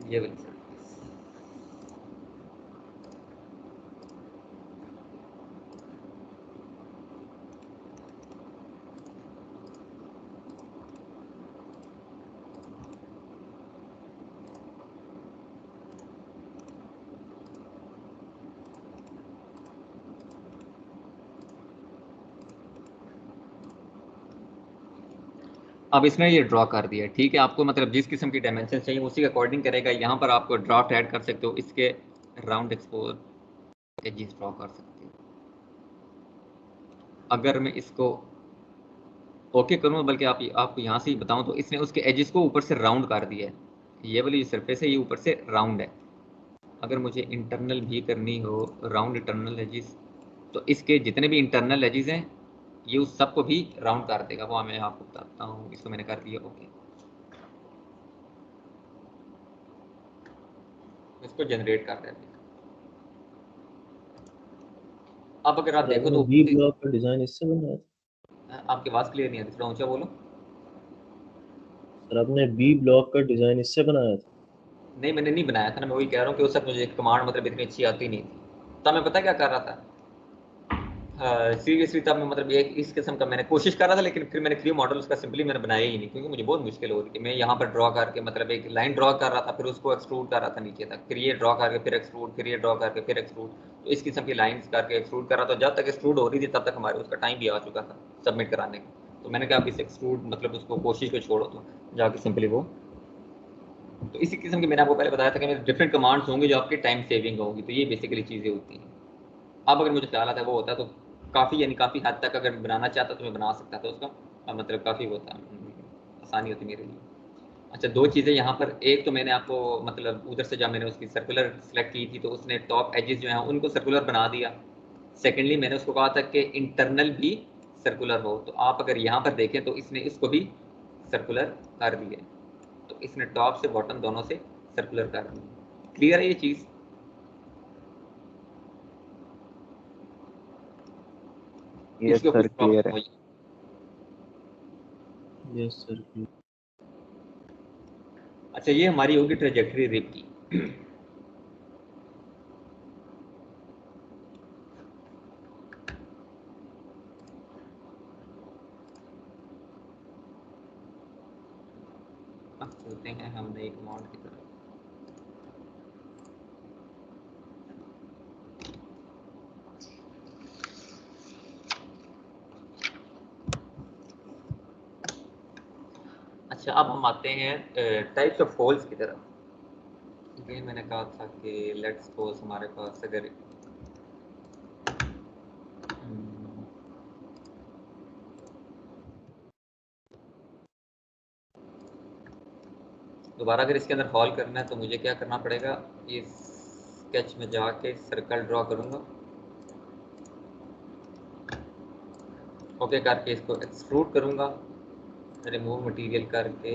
Speaker 2: ये वाली। अब इसमें ये ड्रॉ कर दिया। ठीक है, आपको मतलब जिस किस्म की डायमेंशन चाहिए उसी के अकॉर्डिंग करेगा। यहाँ पर आपको ड्राफ्ट ऐड कर सकते हो, इसके राउंड एक्सपोज एजेस ड्रॉ कर सकते हो। अगर मैं इसको ओके करूँ, बल्कि आपको यहाँ से ही बताऊँ तो इसने उसके एजेस को ऊपर से राउंड कर दिया है। ये वाली सरफेस है ये ऊपर से राउंड है। अगर मुझे इंटरनल भी करनी हो राउंड इंटरनल एजेस, तो इसके जितने भी इंटरनल एजेस हैं ये उस सब को भी राउंड कर देगा। वो मैं आपको बताता हूँ। इसको मैंने कर दिया ओके। इसको जनरेट कर देते हैं। अब अगर आप
Speaker 5: सर
Speaker 2: देखो
Speaker 5: आपने
Speaker 2: तो
Speaker 5: बी ब्लॉक का डिजाइन इससे बनाया था?
Speaker 2: आपकी आवाज़ क्लियर नहीं आती, थोड़ा ऊंचा बोलो।
Speaker 5: सर आपने बी ब्लॉक का डिजाइन इससे बनाया था?
Speaker 2: नहीं मैंने नहीं बनाया था ना, मैं वही कह रहा हूँ कि उस वक्त मुझे कमांड मतलब इतनी अच्छी आती नहीं थी। तब मैं पता क्या कर रहा था, सीरियसली तब मैं मतलब एक इस किस्म का मैंने कोशिश कर रहा था, लेकिन फिर मैंने क्रियो मॉडल उसका सिंपली मैंने बनाया ही नहीं, क्योंकि मुझे बहुत मुश्किल हो रही थी। मैं यहाँ पर ड्रॉ करके मतलब एक लाइन ड्रॉ कर रहा था, फिर उसको एक्सट्रूड कर रहा था नीचे तक, फिर ये ड्रॉ करके फिर एक्सट्रूड, फिर ये ड्रॉ करके फिर एक्सट्रूड। तो इस किस्म की लाइन्स करके एक्सट्रूड कर रहा था। जब तक एक्सट्रूड हो रही थी तब तक हमारे उसका टाइम भी आ चुका था सबमिट कराने का। तो मैंने कहा आप इस एक्सट्रूड मतलब उसको कोशिश को छोड़ो, तो जाके सिंपली वो। तो इसी किस्म की मैंने आपको पहले बताया था कि मेरे डिफरेंट कमांड्स होंगे जो आपकी टाइम सेविंग होगी। तो ये बेसिकली चीज़ें होती हैं। अब अगर मुझे ख्याल आता है वो होता तो काफ़ी यानी काफ़ी हद तक अगर बनाना चाहता तो मैं बना सकता था उसका। मतलब काफ़ी होता आसानी होती मेरे लिए। अच्छा दो चीज़ें यहाँ पर, एक तो मैंने आपको मतलब उधर से जब मैंने उसकी सर्कुलर सेलेक्ट की थी तो उसने टॉप एजेस जो हैं उनको सर्कुलर बना दिया। सेकेंडली मैंने उसको कहा था कि इंटरनल भी सर्कुलर हो। तो आप अगर यहाँ पर देखें तो इसने इसको भी सर्कुलर कर दिया। तो इसने टॉप से बॉटम दोनों से सर्कुलर कर दिया। क्लियर है ये चीज़?
Speaker 3: यस
Speaker 2: इसको
Speaker 3: सर
Speaker 2: कुछ
Speaker 3: क्लियर है।
Speaker 2: प्रॉब्लम हुई?
Speaker 5: Yes sir.
Speaker 2: अच्छा ये हमारी होगी ट्रेजेक्टरी रिप की। अब चलते हैं हम नई कमांड की तरफ। अच्छा अब हम आते हैं टाइप्स ऑफ होल्स की तरफ। ये मैंने कहा था कि लेट्स सपोज हमारे पास अगर दोबारा अगर इसके अंदर हॉल करना है तो मुझे क्या करना पड़ेगा, इस स्केच में जाके सर्कल ड्रॉ करूंगा। ओके करके इसको एक्सट्रूड करूंगा, रिमूव मटेरियल करके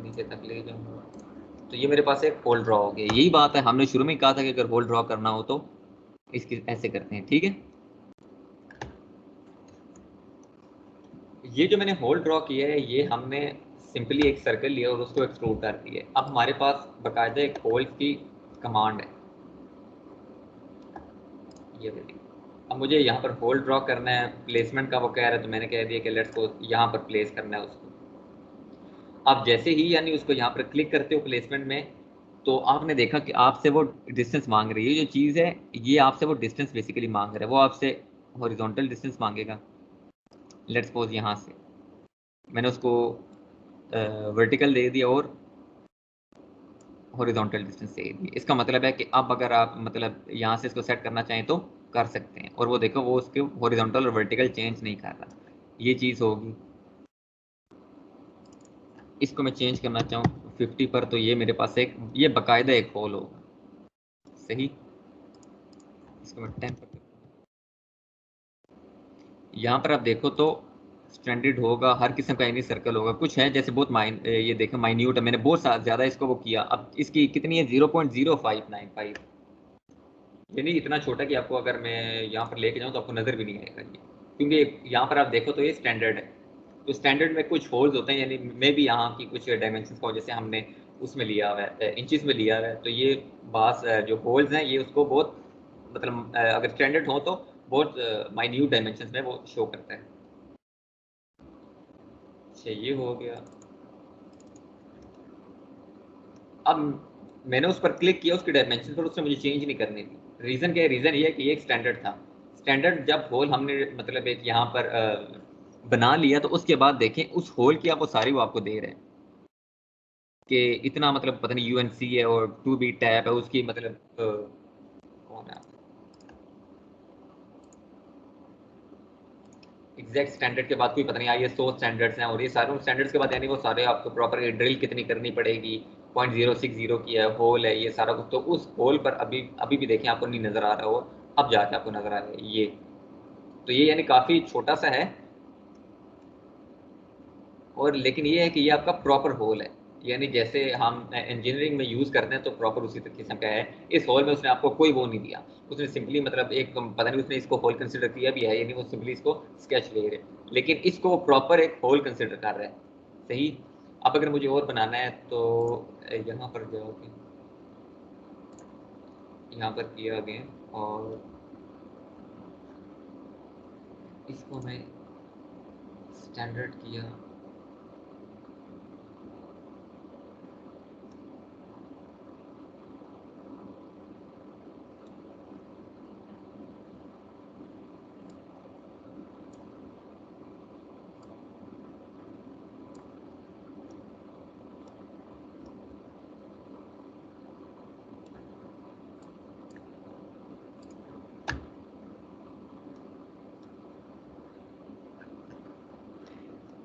Speaker 2: नीचे तक ले जाऊंगा। तो ये मेरे पास एक होल ड्रॉ हो गया। यही बात है हमने शुरू में ही कहा था कि अगर होल ड्रॉ करना हो तो इसकी ऐसे करते हैं, ठीक है। ये जो मैंने होल ड्रॉ किया है ये हमने सिंपली एक सर्कल लिया और उसको एक्सट्रूड कर दिया। अब हमारे पास बाकायदा एक होल की कमांड है, ये देखिए। अब मुझे यहाँ पर होल ड्रॉ करना है, प्लेसमेंट का वो कह रहा है तो मैंने कह दिया कि लेट्स को यहाँ पर प्लेस करना है उसको। आप जैसे ही यानी उसको यहाँ पर क्लिक करते हो प्लेसमेंट में, तो आपने देखा कि आपसे वो डिस्टेंस मांग रही है। ये जो चीज़ है ये आपसे वो डिस्टेंस बेसिकली मांग रहा है। वो आपसे हॉरिजॉन्टल डिस्टेंस मांगेगा। लेट्स सपोज यहाँ से मैंने उसको वर्टिकल दे दिया और हॉरिजॉन्टल डिस्टेंस दे दी। इसका मतलब है कि अब अगर आप मतलब यहाँ से इसको सेट करना चाहें तो कर सकते हैं। और वो देखो वो उसके हॉरिजॉन्टल और वर्टिकल चेंज नहीं कर रहा। ये चीज़ होगी। इसको मैं चेंज करना चाहूँ 50 पर, तो ये मेरे पास एक ये बाकायदा एक होल होगा, सही। इसको मैं 10 पर। यहाँ पर आप देखो तो स्टैंडर्ड होगा, हर किस्म का एनी सर्कल होगा। कुछ है जैसे बहुत ये देखो माइन्यूट है, मैंने बहुत ज़्यादा इसको वो किया। अब इसकी कितनी है 0.0595, यानी इतना छोटा कि आपको अगर मैं यहाँ पर लेके जाऊँ तो आपको नज़र भी नहीं आएगा ये, क्योंकि यहाँ पर आप देखो तो ये स्टैंडर्ड है। तो स्टैंडर्ड में कुछ होल्स होते हैं, यानी मे भी यहाँ की कुछ डायमेंशन का जैसे हमने उसमें लिया हुआ है इंचेस में लिया हुआ है। तो ये बास जो होल्स हैं ये उसको बहुत मतलब अगर स्टैंडर्ड हो तो बहुत माइन्यूट डायमेंशन में वो शो करता है। अच्छा ये हो गया। अब मैंने उस पर क्लिक किया उसके डायमेंशन पर, उससे मुझे चेंज नहीं करनी थी। रीज़न क्या है? रीज़न ये है कि ये एक स्टैंडर्ड था। स्टैंडर्ड जब होल हमने मतलब एक यहाँ पर बना लिया तो उसके बाद देखें उस होल की आप वो सारी वो आपको दे रहे हैं कि इतना मतलब पता नहीं यूएनसी है और 2B टैप है उसकी मतलब कौन है एग्जैक्ट स्टैंडर्ड के बाद कोई पता नहीं ISO स्टैंडर्ड्स हैं और ये सारे स्टैंडर्ड्स के बाद यानी वो सारे आपको प्रॉपर ड्रिल कितनी करनी पड़ेगी, 0.060 की है, होल है, ये सारा कुछ। तो उस होल पर अभी भी देखें आपको नहीं नज़र आ रहा हो, अब जाके आपको नज़र आ रहा है ये। तो ये यानी काफ़ी छोटा सा है, और लेकिन ये है कि ये आपका प्रॉपर होल है, यानी जैसे हम इंजीनियरिंग में यूज़ करते हैं तो प्रॉपर उसी किस्म का है। इस होल में उसने आपको कोई वो नहीं दिया, उसने सिंपली मतलब एक पता नहीं उसने इसको होल कंसिडर किया भी है, यानी वो सिंपली इसको स्केच ले रहे, लेकिन इसको वो प्रॉपर एक होल कंसिडर कर रहा है। सही। अब अगर मुझे और बनाना है तो यहाँ पर जाओगे, यहाँ पर किया गया और इसको मैं स्टैंडर्ड किया।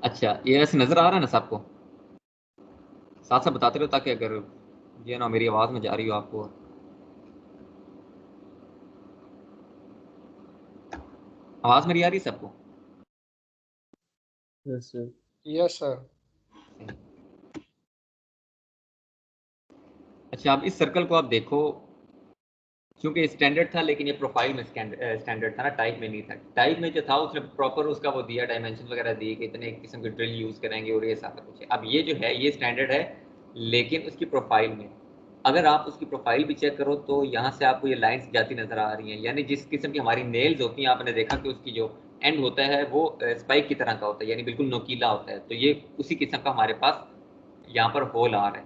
Speaker 2: अच्छा, ये ऐसे नज़र आ रहा है ना सबको? साथ साथ बताते रहो ताकि अगर ये ना मेरी आवाज़ में जा रही हो आपको। आवाज़ मेरी आ रही है सबको?
Speaker 5: Yes sir.
Speaker 8: Yes sir.
Speaker 2: अच्छा, अब इस सर्कल को आप देखो, क्योंकि स्टैंडर्ड था लेकिन ये प्रोफाइल में स्टैंडर्ड था ना, टाइप में नहीं था। टाइप में जो था उसने प्रॉपर उसका वो दिया, डायमेंशन वगैरह दिए कि इतने किस्म के ड्रिल यूज़ करेंगे और ये सारा कुछ है। अब ये जो है ये स्टैंडर्ड है, लेकिन उसकी प्रोफाइल में अगर आप उसकी प्रोफाइल भी चेक करो तो यहाँ से आपको ये लाइंस जाती नज़र आ रही हैं, यानी जिस किस्म की हमारी नेल्स होती हैं आपने देखा कि उसकी जो एंड होता है वो स्पाइक की तरह का होता है, यानी बिल्कुल नोकीला होता है। तो ये उसी किस्म का हमारे पास यहाँ पर होल आ रहा है।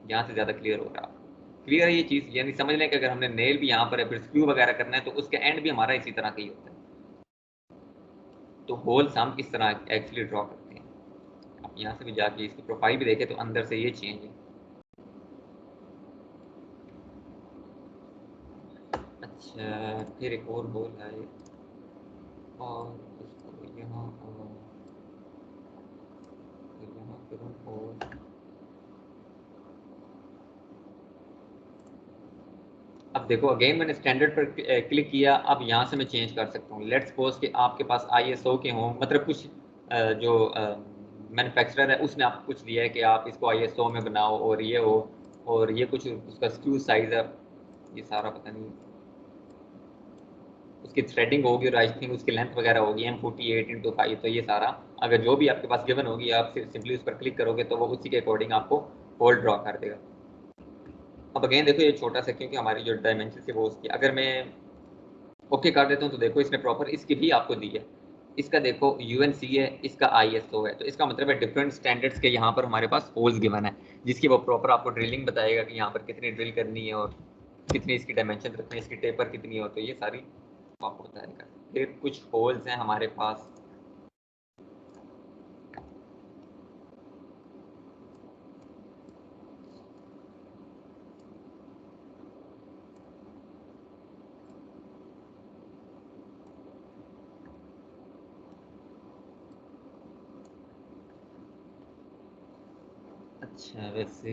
Speaker 2: यहाँ से ज़्यादा क्लियर हो रहा है? क्लियर है ये चीज़? यानी समझ लें कि अगर हमने नेल भी यहाँ पर है, फिर स्क्रू वगैरह करना है तो उसका एंड भी हमारा इसी तरह का ही होता है। तो होल्स हम इस तरह एक्चुअली ड्रॉ करते हैं। आप यहाँ से भी जाके इसकी प्रोफाइल भी देखें तो अंदर से ये चेंज है। अच्छा, फिर एक और होल है और इसको यहाँ करूँ और अब देखो अगेन मैंने स्टैंडर्ड पर क्लिक किया। अब यहाँ से मैं चेंज कर सकता हूँ। लेट्स सपोज कि आपके पास ISO के हों, मतलब कुछ जो मैन्युफैक्चरर है उसने आपको कुछ दिया है कि आप इसको ISO में बनाओ और ये हो, और ये कुछ उसका स्क्रू साइज है, ये सारा पता नहीं उसकी थ्रेडिंग होगी और आई थिंक उसकी लेंथ वगैरह होगी M48x5। तो ये सारा अगर जो भी आपके पास गिवन होगी आप सिंपली उस पर क्लिक करोगे तो वो उसी के अकॉर्डिंग आपको होल ड्रॉ कर देगा। अब अगेन देखो ये छोटा सा, क्योंकि हमारी जो डायमेंशन है वो उसकी, अगर मैं ओके कर देता हूँ तो देखो इसने प्रॉपर इसकी भी आपको दी है। इसका देखो UNC है, इसका ISO है, तो इसका मतलब है डिफरेंट स्टैंडर्ड्स के यहाँ पर हमारे पास होल्स गिवन है, जिसकी वो प्रॉपर आपको ड्रिलिंग बताएगा कि यहाँ पर कितनी ड्रिल करनी है और कितनी इसकी डायमेंशन रखनी है, इसकी टेपर कितनी हो, तो ये सारी आपको बताएगा। फिर कुछ होल्स हैं हमारे पास, अच्छा वैसे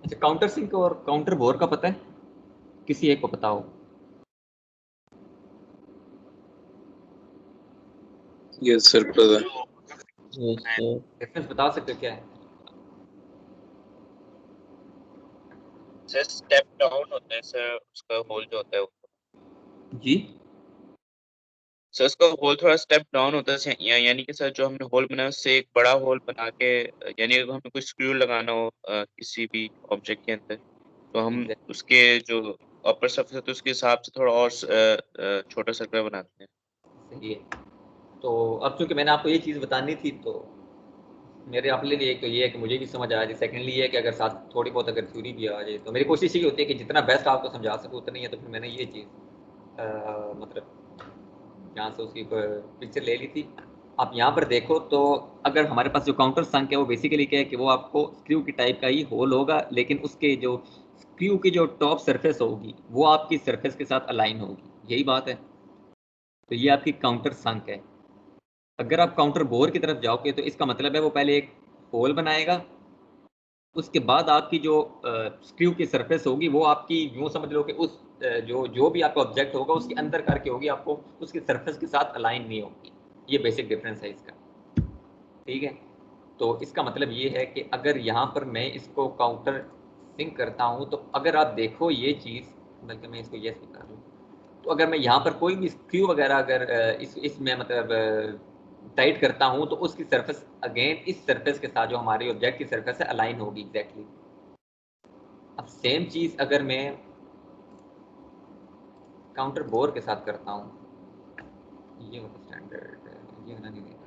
Speaker 2: अच्छा काउंटर सिंक और काउंटर बोर का पता है? किसी एक को पता हो?
Speaker 9: यस सर पता है।
Speaker 5: Yes sir.
Speaker 2: डिफरेंस बता सकते हो क्या है?
Speaker 4: सर स्टेप डाउन होता है सर, उसका होल जो होता है वो।
Speaker 2: जी
Speaker 4: सर उसका होल थोड़ा स्टेप डाउन होता है, यानी कि सर जो हमने होल बनाया उससे एक बड़ा होल बना के, यानी अगर हमें कोई स्क्रू लगाना हो किसी भी ऑब्जेक्ट के अंदर, तो हम
Speaker 2: Exactly.
Speaker 4: उसके जो अपर सरफेस है तो उसके हिसाब से थोड़ा और छोटा सर्कल बनाते हैं।
Speaker 2: सही है। तो अब चूंकि मैंने आपको ये चीज़ बतानी थी तो मेरे अपने लिए एक तो ये है कि मुझे भी समझ आ जाए, सेकेंडली ये है कि अगर साथ थोड़ी बहुत अगर थ्योरी भी आ जाए तो मेरी कोशिश ये होती है कि जितना बेस्ट आपको समझा सकूँ उतना ही है। तो फिर मैंने ये चीज़ मतलब यहाँ से उसकी पिक्चर ले ली थी। आप यहाँ पर देखो तो अगर हमारे पास जो काउंटर संक है वो बेसिकली क्या है कि वो आपको स्क्रू की टाइप का ही होल होगा, लेकिन उसके जो स्क्रू की जो टॉप सरफेस होगी वो आपकी सरफेस के साथ अलाइन होगी, यही बात है। तो ये आपकी काउंटर संक है। अगर आप काउंटर बोर की तरफ जाओगे तो इसका मतलब है वो पहले एक होल बनाएगा, उसके बाद आपकी जो स्क्रू की सरफेस होगी वो आपकी यूँ समझ लो कि उस जो भी आपका ऑब्जेक्ट होगा उसके अंदर करके होगी, आपको उसकी सरफेस के साथ अलाइन नहीं होगी। ये बेसिक डिफरेंस है इसका, ठीक है। तो इसका मतलब ये है कि अगर यहाँ पर मैं इसको काउंटर सिंक करता हूँ तो अगर आप देखो ये चीज़, बल्कि मैं इसको यस कर लूँ, तो अगर मैं यहाँ पर कोई भी स्क्रू वगैरह अगर इसमें मतलब टाइट करता हूँ तो उसकी सरफेस अगेन इस सरफेस के साथ जो हमारी ऑब्जेक्ट की सरफेस है अलाइन होगी एग्जैक्टली। अब सेम चीज़ अगर मैं काउंटर बोर के साथ करता हूँ, ये होता स्टैंडर्ड, ये होना नहीं देगा,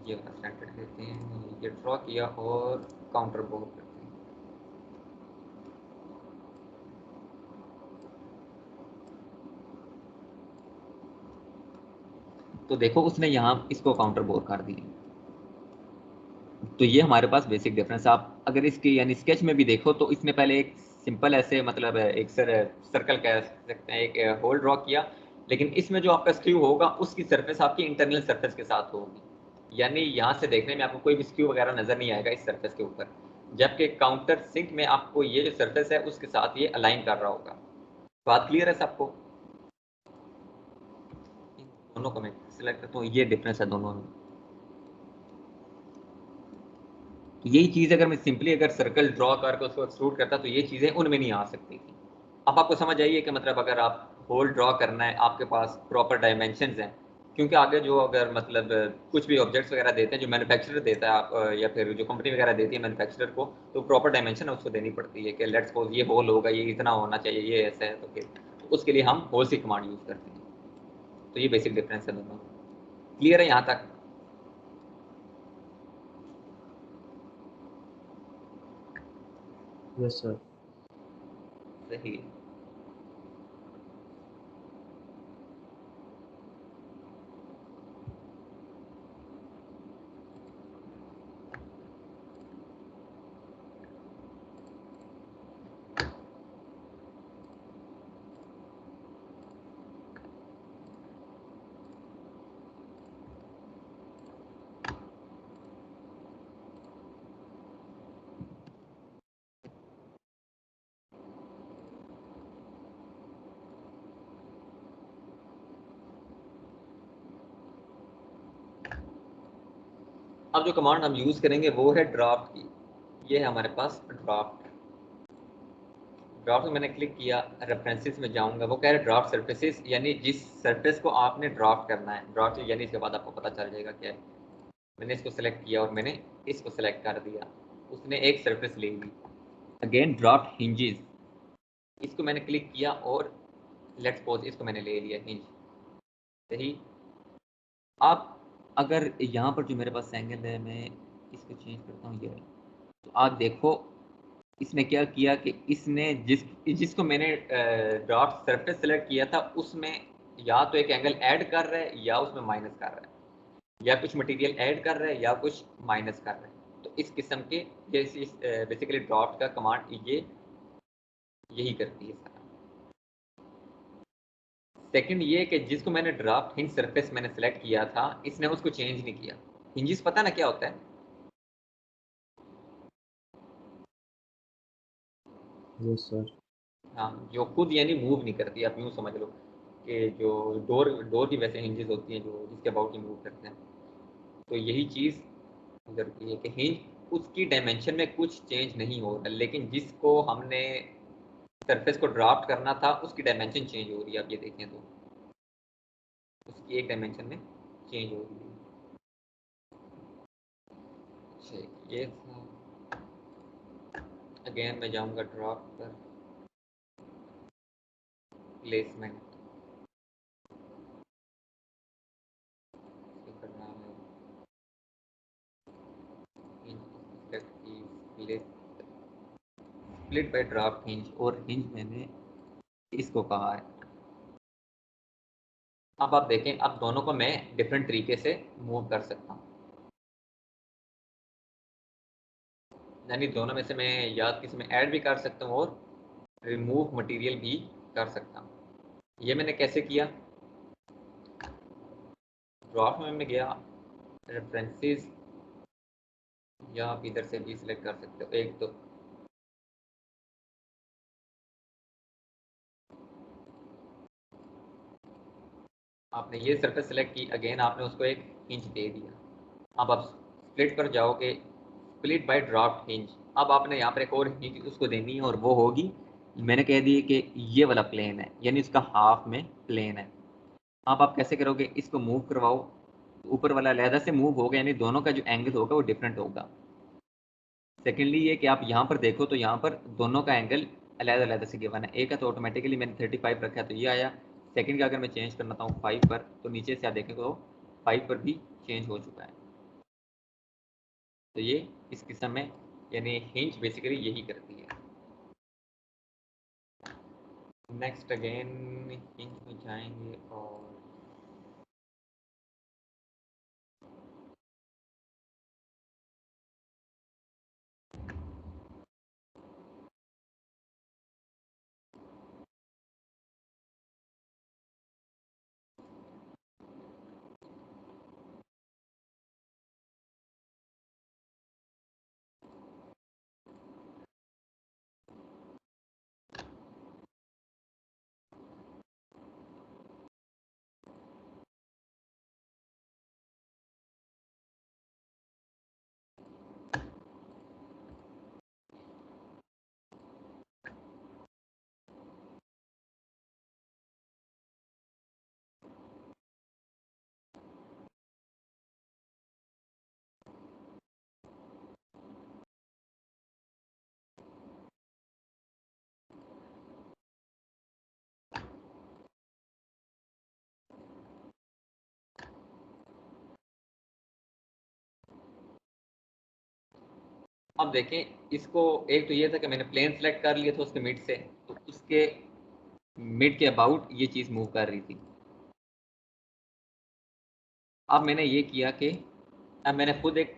Speaker 2: ये वाला स्टैंडर्ड लेते हैं, ये ड्रॉ किया और काउंटर बोर करते हैं। तो देखो उसने यहाँ इसको काउंटर बोर कर दिया। तो ये हमारे पास बेसिक डिफरेंस। आप अगर इसकी यानी स्केच में भी देखो तो इसने पहले एक सिंपल ऐसे मतलब एक सर्कल कह सकते हैं, एक होल ड्रॉ किया, लेकिन इसमें जो आपका स्क्रू होगा उसकी सरफेस आपकी इंटरनल सरफेस के साथ होगी, यानी यहाँ से देखने में आपको कोई भी स्क्रू वगैरह नजर नहीं आएगा इस सरफेस के ऊपर, जबकि काउंटर सिंक में आपको ये जो सरफेस है उसके साथ ये अलाइन कर रहा होगा। बात क्लियर है सबको? दोनों को मैं सिलेक्ट करता हूँ, ये डिफरेंस है दोनों में। तो यही चीज़ अगर मैं सिंपली अगर सर्कल ड्रॉ करके उसको एक्सट्रूड करता तो ये चीज़ें उनमें नहीं आ सकती थी। अब आपको समझ आइए कि मतलब अगर आप होल ड्रॉ करना है, आपके पास प्रॉपर डायमेंशंस हैं, क्योंकि आगे जो अगर मतलब कुछ भी ऑब्जेक्ट्स वगैरह देते हैं जो मैन्युफैक्चरर देता है आप या फिर जो कंपनी वगैरह देती है मैन्युफैक्चरर को, तो प्रॉपर डायमेंशन उसको देनी पड़ती है कि लेट्स सपोज ये होल होगा, ये इतना होना चाहिए, ये ऐसा है, तो फिर उसके लिए हम होल सी कमांड यूज़ करते हैं। तो ये बेसिक डिफरेंस है दोनों। क्लियर है यहाँ तक?
Speaker 5: Yes sir.
Speaker 2: सही। अब जो कमांड हम यूज़ करेंगे वो है ड्राफ्ट की। ये है हमारे पास ड्राफ्ट। ड्राफ्ट में मैंने क्लिक किया, रेफरेंसेस में जाऊंगा, वो कह रहा है ड्राफ्ट सरफेसेस, यानी जिस सरफेस को आपने ड्राफ्ट करना है। ड्राफ्ट यानी इसके बाद आपको पता चल जाएगा क्या है। मैंने इसको सेलेक्ट किया और मैंने इसको सेलेक्ट कर दिया, उसने एक सरफेस ले ली। अगेन ड्राफ्ट हिंजेस, इसको मैंने क्लिक किया और लेट्स सपोज इसको मैंने ले लिया हिंज। सही। आप अगर यहाँ पर जो मेरे पास एंगल है मैं इसको चेंज करता हूँ, ये तो आप देखो इसने क्या किया कि इसने जिसको मैंने डॉट सरफेस सेलेक्ट किया था उसमें या तो एक एंगल ऐड कर रहा है या उसमें माइनस कर रहा है, या कुछ मटेरियल ऐड कर रहा है या कुछ माइनस कर रहा है। तो इस किस्म के ये बेसिकली ड्राफ्ट का कमांड ये यही करती है सारा। सेकंड ये कि जिसको मैंने ड्राफ्ट हिंज सरफेस मैंने सेलेक्ट किया था इसने उसको चेंज नहीं किया। हिंजेस पता ना क्या होता है?
Speaker 5: Yes sir.
Speaker 2: हाँ, जो खुद यानी मूव नहीं करती, आप यूँ समझ लो कि जो डोर की वैसे हिंजेस होती हैं जो जिसके अबाउट ही मूव करते हैं। तो यही चीज़ करती है कि हिंज उसकी डायमेंशन में कुछ चेंज नहीं हो रहा, लेकिन जिसको हमने सरफेस को ड्राफ्ट करना था उसकी डायमेंशन चेंज हो रही है। आप ये देखें तो उसकी एक डायमेंशन में चेंज हो रही है। ये था। अगेन मैं जाऊंगा ड्राफ्ट पर, प्लेसमेंट करना है, स्प्लिट बाय ड्राफ्ट हिंज, और हिंज मैंने इसको कहा है। अब आप देखें, अब दोनों को मैं डिफरेंट तरीके से मूव कर सकता हूँ। यानी दोनों में से मैं या किसी में ऐड भी कर सकता हूँ और रिमूव मटेरियल भी कर सकता हूँ। ये मैंने कैसे किया, ड्राफ्ट में मैं गया रेफरेंसेस, या आप इधर से भी सिलेक्ट कर सकते हो। एक तो आपने ये सरफेस सेलेक्ट की, अगेन आपने उसको एक हिंज दे दिया। अब आप स्प्लिट पर जाओगे, स्प्लिट बाय ड्राफ्ट हिंज। अब आपने यहाँ पर एक और हिंज उसको देनी है और वो होगी, मैंने कह दी कि ये वाला प्लेन है, यानी इसका हाफ में प्लेन है। अब आप कैसे करोगे, इसको मूव करवाओ, ऊपर वाला अलहदा से मूव होगा, यानी दोनों का जो एंगल होगा वो डिफरेंट होगा। सेकेंडली ये कि आप यहाँ पर देखो तो यहाँ पर दोनों का एंगल अलग-अलग से गिवन है। एक है तो ऑटोमेटिकली मैंने 35 रखा है तो ये आया। सेकंड का अगर मैं चेंज करना चाहूँ 5 पर, तो नीचे से आप देखें तो 5 पर भी चेंज हो चुका है। तो ये इस किस्म में, यानी हिंज बेसिकली यही करती है। नेक्स्ट अगेन हिंज में जाएंगे और अब देखें इसको, एक तो ये था कि मैंने प्लेन सेलेक्ट कर लिया था उसके मिड से, तो उसके मिड के अबाउट ये चीज़ मूव कर रही थी। अब मैंने ये किया कि अब मैंने खुद एक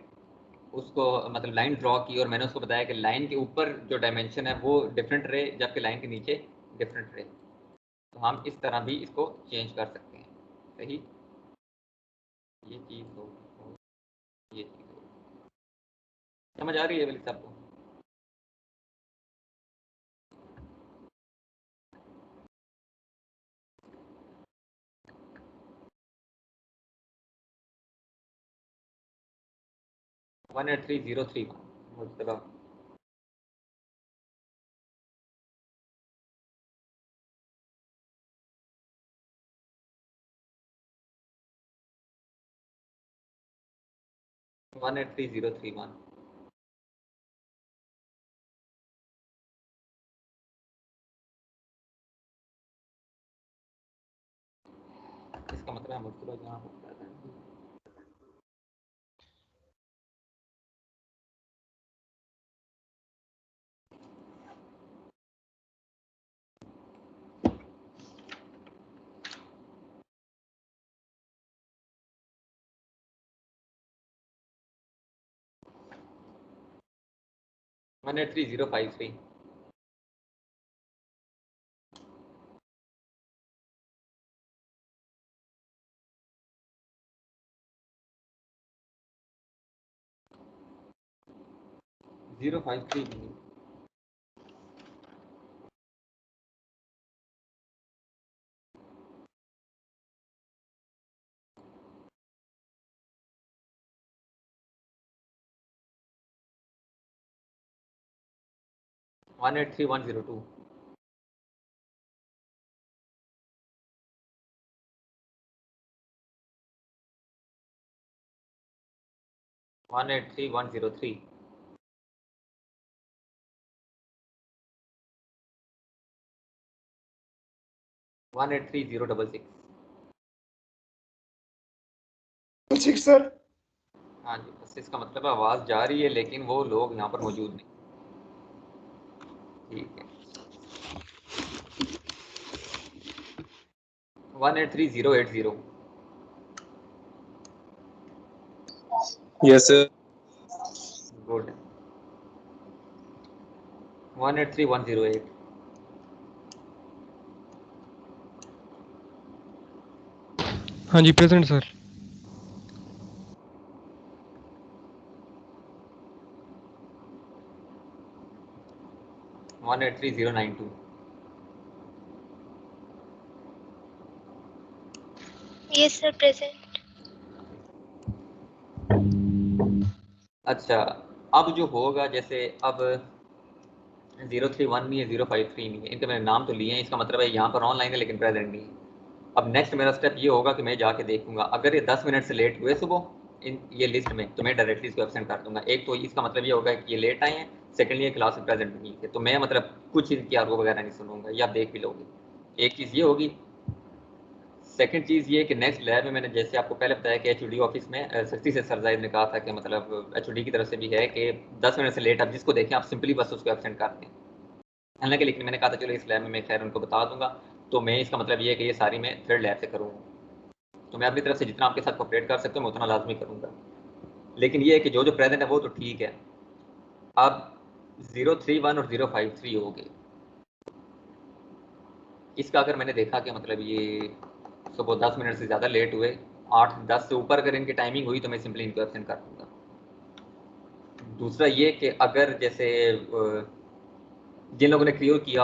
Speaker 2: उसको मतलब लाइन ड्रॉ की और मैंने उसको बताया कि लाइन के ऊपर जो डायमेंशन है वो डिफरेंट रहे, जबकि लाइन के नीचे डिफरेंट रहे। तो हम इस तरह भी इसको चेंज कर सकते हैं। सही, ये चीज़ हो, ये चीज़ हो, समझ आ रही है बिल्कुल सबको? वन 18303 मुस्तफा 183031। इसका मतलब है मुस्तफा जहाँ होता है 183053। जीरो 53 183102। वन 183 103। One 183
Speaker 8: 6 sir.
Speaker 2: हाँ जी, बस इसका मतलब आवाज़ जा रही है लेकिन वो लोग यहाँ पर मौजूद नहीं। ठीक है, 183080।
Speaker 9: Yes, sir.
Speaker 2: गुड। 183108।
Speaker 10: हाँ जी present sir.
Speaker 2: 183092।
Speaker 11: Yes sir present.
Speaker 2: अच्छा, अब जो होगा जैसे अब 031 नहीं है, 053 नहीं है, इनके मैंने नाम तो लिए हैं, इसका मतलब है यहाँ पर ऑनलाइन है लेकिन प्रेजेंट नहीं है। अब नेक्स्ट मेरा स्टेप ये होगा कि मैं जाके देखूंगा, अगर ये 10 मिनट से लेट हुए सुबह इन ये लिस्ट में, तो मैं डायरेक्टली इसको एब्सेंट कर दूंगा। एक तो इसका मतलब ये होगा कि ये लेट आए हैं, सेकेंडली ये क्लास में प्रेजेंट नहीं थे, तो मैं मतलब कुछ इनकी आर्गो वगैरह नहीं सुनूंगा, ये आप देख भी लोगे। एक चीज़ ये होगी। सेकंड चीज़ ये कि नेक्स्ट लैब में मैंने जैसे आपको पहले बताया कि एचओडी ऑफिस में सख्ती से सर जाहिद ने कहा था कि मतलब एचओडी की तरफ से भी है कि 10 मिनट से लेट आप जिसको देखें आप सिंपली बस उसको एब्सेंट कर दें। हालांकि लेकिन मैंने कहा था चलो इस लैब में मैं खैर उनको बता दूंगा, तो मैं इसका मतलब ये है कि ये सारी मैं थर्ड लैब से करूँगा। तो मैं अपनी तरफ से जितना आपके साथ कोऑपरेट कर सकता हूँ मैं उतना लाजमी करूँगा, लेकिन ये है कि जो प्रेजेंट है वो तो ठीक है। अब 031 और 053 हो गए, इसका अगर मैंने देखा कि मतलब ये सुबह 10 मिनट से ज़्यादा लेट हुए, 8-10 से ऊपर अगर इनकी टाइमिंग हुई तो मैं सिंपली इनको एब्सेंट कर दूँगा। दूसरा ये कि अगर जैसे जिन लोगों ने क्लियर किया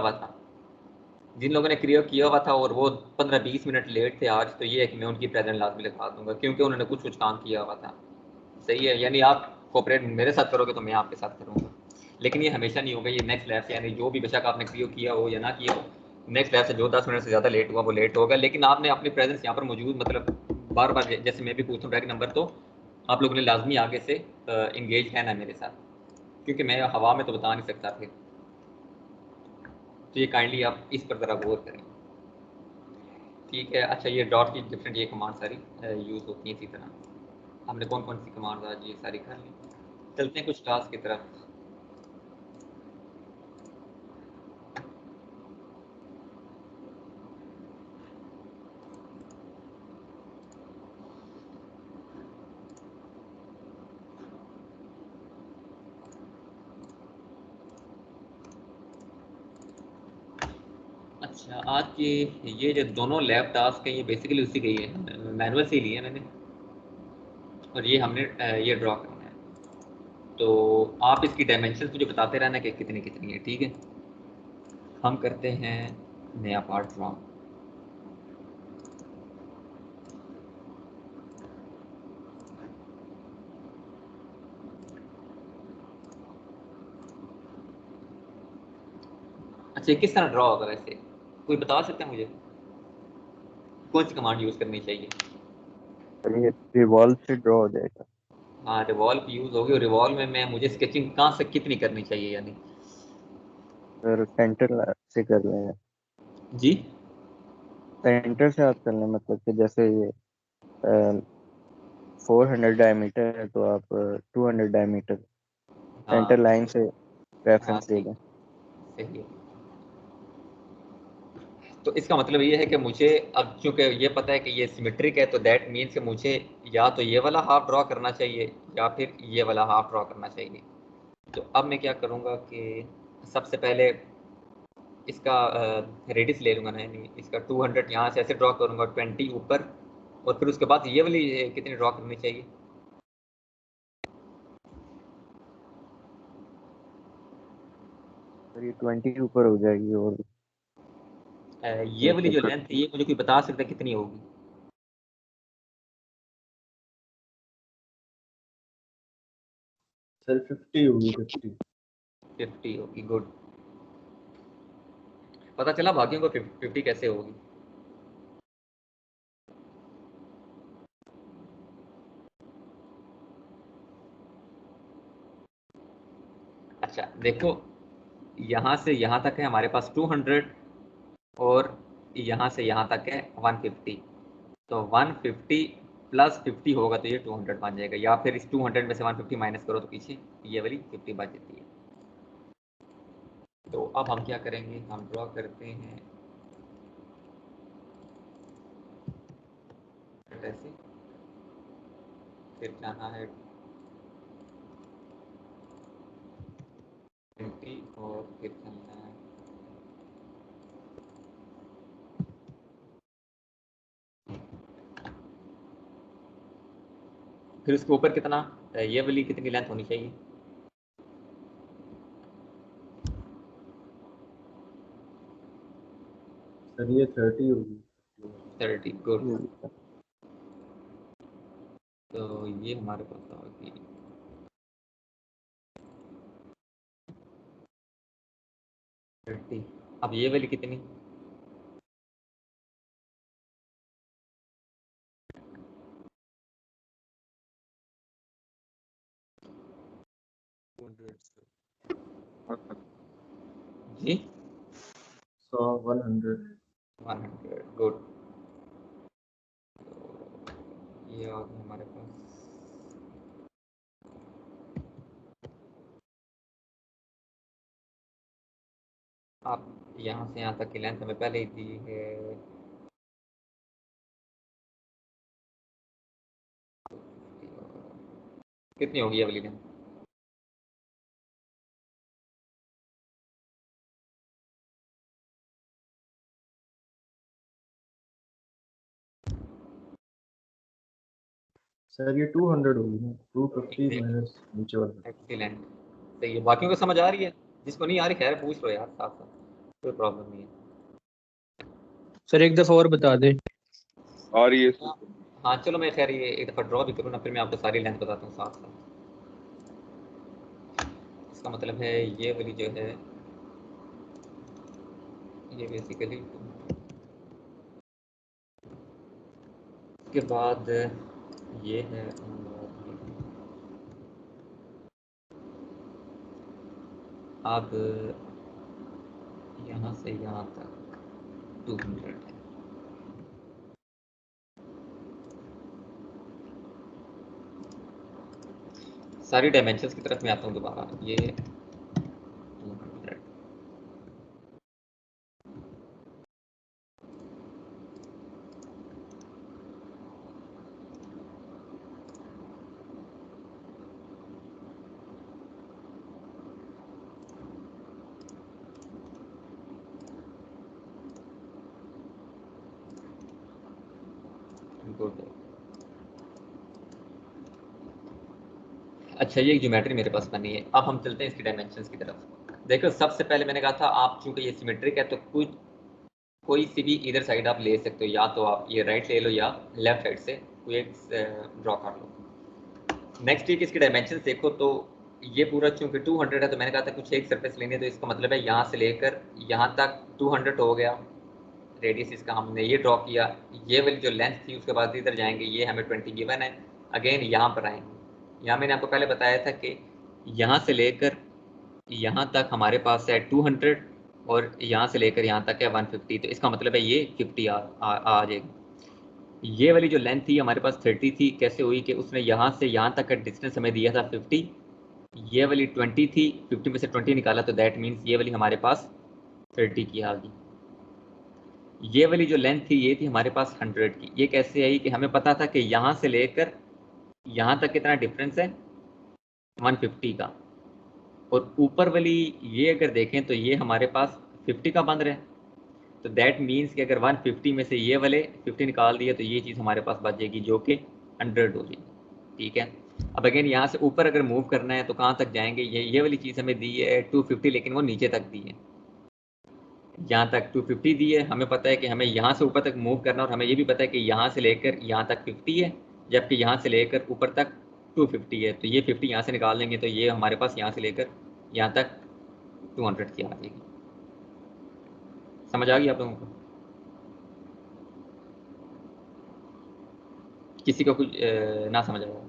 Speaker 2: हुआ था और वो 15-20 मिनट लेट थे आज, तो ये है कि मैं उनकी प्रेजेंट लाजमी लिखा दूंगा क्योंकि उन्होंने कुछ काम किया हुआ था। सही है, यानी आप कोऑपरेट मेरे साथ करोगे तो मैं आपके साथ करूँगा, लेकिन ये हमेशा नहीं होगा। ये नेक्स्ट लैब से, यानी जो भी बेशक आपने क्लियर किया हो या ना किया हो, नेक्स्ट लैब से जो 10 मिनट से ज़्यादा लेट हुआ वो लेट होगा, लेकिन आपने अपनी प्रेजेंस यहाँ पर मौजूद मतलब बार बार जैसे मैं भी पूछता हूँ बैक नंबर, तो आप लोगों ने लाजमी आगे से इंगेज रहना है मेरे साथ, क्योंकि मैं हवा में तो बता नहीं सकता फिर। तो ये काइंडली आप इस पर ज़रा गौर करें, ठीक है। अच्छा, ये डॉट की डिफरेंट ये कमांड सारी यूज़ होती हैं इसी तरह। हमने कौन कौन सी कमांड आज ये सारी कर ली, चलते हैं कुछ टास्क की तरफ। अच्छा, आज की ये जो दोनों लैब टास्क हैं ये बेसिकली उसी के ही है, मैनुअल से ही लिए हैं मैंने, और ये हमने ये ड्रॉ करना है। तो आप इसकी डायमेंशन मुझे बताते रहना कि कितनी कितनी है, ठीक है। हम करते हैं नया पार्ट ड्रॉ। अच्छा, किस तरह ड्रॉ होगा वैसे, कोई बता सकते हैं मुझे कौन सी कमांड यूज़ करनी चाहिए?
Speaker 3: ये रिवॉल्व से ड्रॉ हो जाएगा।
Speaker 2: हाँ, रिवॉल्व यूज़ होगी, और रिवॉल्व में मैं मुझे स्केचिंग कहाँ से कितनी करनी चाहिए यानी?
Speaker 3: फिर सेंटर से कर लें,
Speaker 2: जी,
Speaker 3: सेंटर से आप कर लें, मतलब कि जैसे ये 400 डायमीटर है तो आप 200 डायमीटर
Speaker 2: हाँ
Speaker 3: सेंटर लाइन से
Speaker 2: हाँ,
Speaker 3: रेफरेंस दे
Speaker 2: सही
Speaker 3: दें।
Speaker 2: सही है। तो इसका मतलब ये है कि मुझे अब चूंकि ये पता है कि ये सिमेट्रिक है, तो दैट मीन्स कि मुझे या तो ये वाला हाफ ड्रॉ करना चाहिए या फिर ये वाला हाफ ड्रॉ करना चाहिए। तो अब मैं क्या करूँगा कि सबसे पहले इसका रेडियस ले लूँगा ना, यानी इसका 200 यहाँ से ऐसे ड्रॉ करूँगा, 20 ऊपर, और फिर उसके बाद ये वाली कितनी ड्रॉ करनी चाहिए?
Speaker 3: फिर ये 20 ऊपर हो जाएगी, और
Speaker 2: ये वाली जो लेंथ है ये मुझे कोई बता सकता है कितनी होगी?
Speaker 5: सर 50 होगी, 50।
Speaker 2: 50 होगी, गुड। पता चला बाकियों को 50 कैसे होगी। अच्छा देखो, यहाँ से यहाँ तक है हमारे पास 200, और यहाँ से यहाँ तक है 150। तो 150 प्लस 50 होगा तो ये 200 बन जाएगा, या फिर इस 200 में से 150 माइनस करो तो पीछे ये वाली 50 बच जाती है। तो अब हम क्या करेंगे, हम ड्रॉ करते हैं ऐसे, फिर जाना है 20 और फिर चलना है फिर उसके ऊपर कितना ये वाली कितनी लेंथ होनी चाहिए?
Speaker 5: सर ये 30 होगी।
Speaker 2: 30 गुड। तो ये हमारे पास होगी 30। अब ये वाली कितनी? जी
Speaker 5: 100
Speaker 2: 100 गुड। ये और हमारे पास आप यहाँ से यहाँ तक की लेंथ हमें पहले ही दी है। कितनी होगी ये वाली लेंथ?
Speaker 5: सर ये 200 होगी ना, 250 माइनस नीचे वाला।
Speaker 2: एक्सीलेंट, सही है। बाकियों को समझ आ रही है? जिसको नहीं आ रही खैर पूछ लो यार, साथ साथ कोई प्रॉब्लम नहीं है।
Speaker 6: सर एक दफा और बता दें।
Speaker 9: और ये
Speaker 2: हाँ चलो मैं खैर ये एक दफ़ा ड्रॉ भी करूँ ना, फिर मैं आपको सारी लेंथ बताता हूँ साथ साथ। इसका मतलब है ये वाली जो है ये बेसिकली, उसके बाद ये है अब यहाँ से यहाँ तक 200 है। सारी डायमेंशंस की तरफ मैं आता हूँ दोबारा। ये 200 गुड। अच्छा ये ज्योमेट्री मेरे पास बनी है। अब हम चलते हैं इसकी डायमेंशंस की तरफ। देखो सबसे पहले मैंने कहा था आप चूंकि ये सिमेट्रिक है तो कुछ कोई सी भी इधर साइड आप ले सकते हो, या तो आप ये राइट ले लो या लेफ्ट साइड से कोई एक ड्रॉ कर लो। नेक्स्ट वीक इसकी डायमेंशंस देखो तो ये पूरा चूंकि 200 है तो मैंने कहा था कुछ एक सरफेस लेनी है, तो इसका मतलब है यहाँ से लेकर यहाँ तक 200 हो गया रेडियस इसका। हमने ये ड्रॉ किया, ये वाली जो लेंथ थी उसके बाद इधर जाएंगे, ये हमें 20 गिवन है। अगेन यहाँ पर आएंगे, यहाँ मैंने आपको पहले बताया था कि यहाँ से लेकर यहाँ तक हमारे पास है 200 और यहाँ से लेकर यहाँ तक है 150, तो इसका मतलब है ये 50 आ जाएगी। ये वाली जो लेंथ थी हमारे पास 30 थी, कैसे हुई कि उसने यहाँ से यहाँ तक का डिस्टेंस हमें दिया था 50, ये वाली 20 थी, 50 में से 20 निकाला तो दैट मीन्स ये वाली हमारे पास 30 की आ गई। ये वाली जो लेंथ थी ये थी हमारे पास 100 की। ये कैसे आई कि हमें पता था कि यहाँ से लेकर यहाँ तक कितना डिफरेंस है 150 का, और ऊपर वाली ये अगर देखें तो ये हमारे पास 50 का बन रहा है, तो दैट मीन्स कि अगर 150 में से ये वाले 50 निकाल दिए तो ये चीज़ हमारे पास बच जाएगी जो कि 100 हो जाएगी। ठीक है, अब अगेन यहाँ से ऊपर अगर मूव करना है तो कहाँ तक जाएंगे? ये वाली चीज़ हमें दी है 250, लेकिन वो नीचे तक दी है, यहाँ तक 250 दी है। हमें पता है कि हमें यहाँ से ऊपर तक मूव करना, और हमें ये भी पता है कि यहाँ से लेकर यहाँ तक 50 है, जबकि यहाँ से लेकर ऊपर तक 250 है। तो ये 50 यहाँ से निकाल देंगे तो ये हमारे पास यहाँ से लेकर यहाँ तक 200 की आ जाएगी। समझ आ गई आप लोगों को? किसी को कुछ ना समझ आया?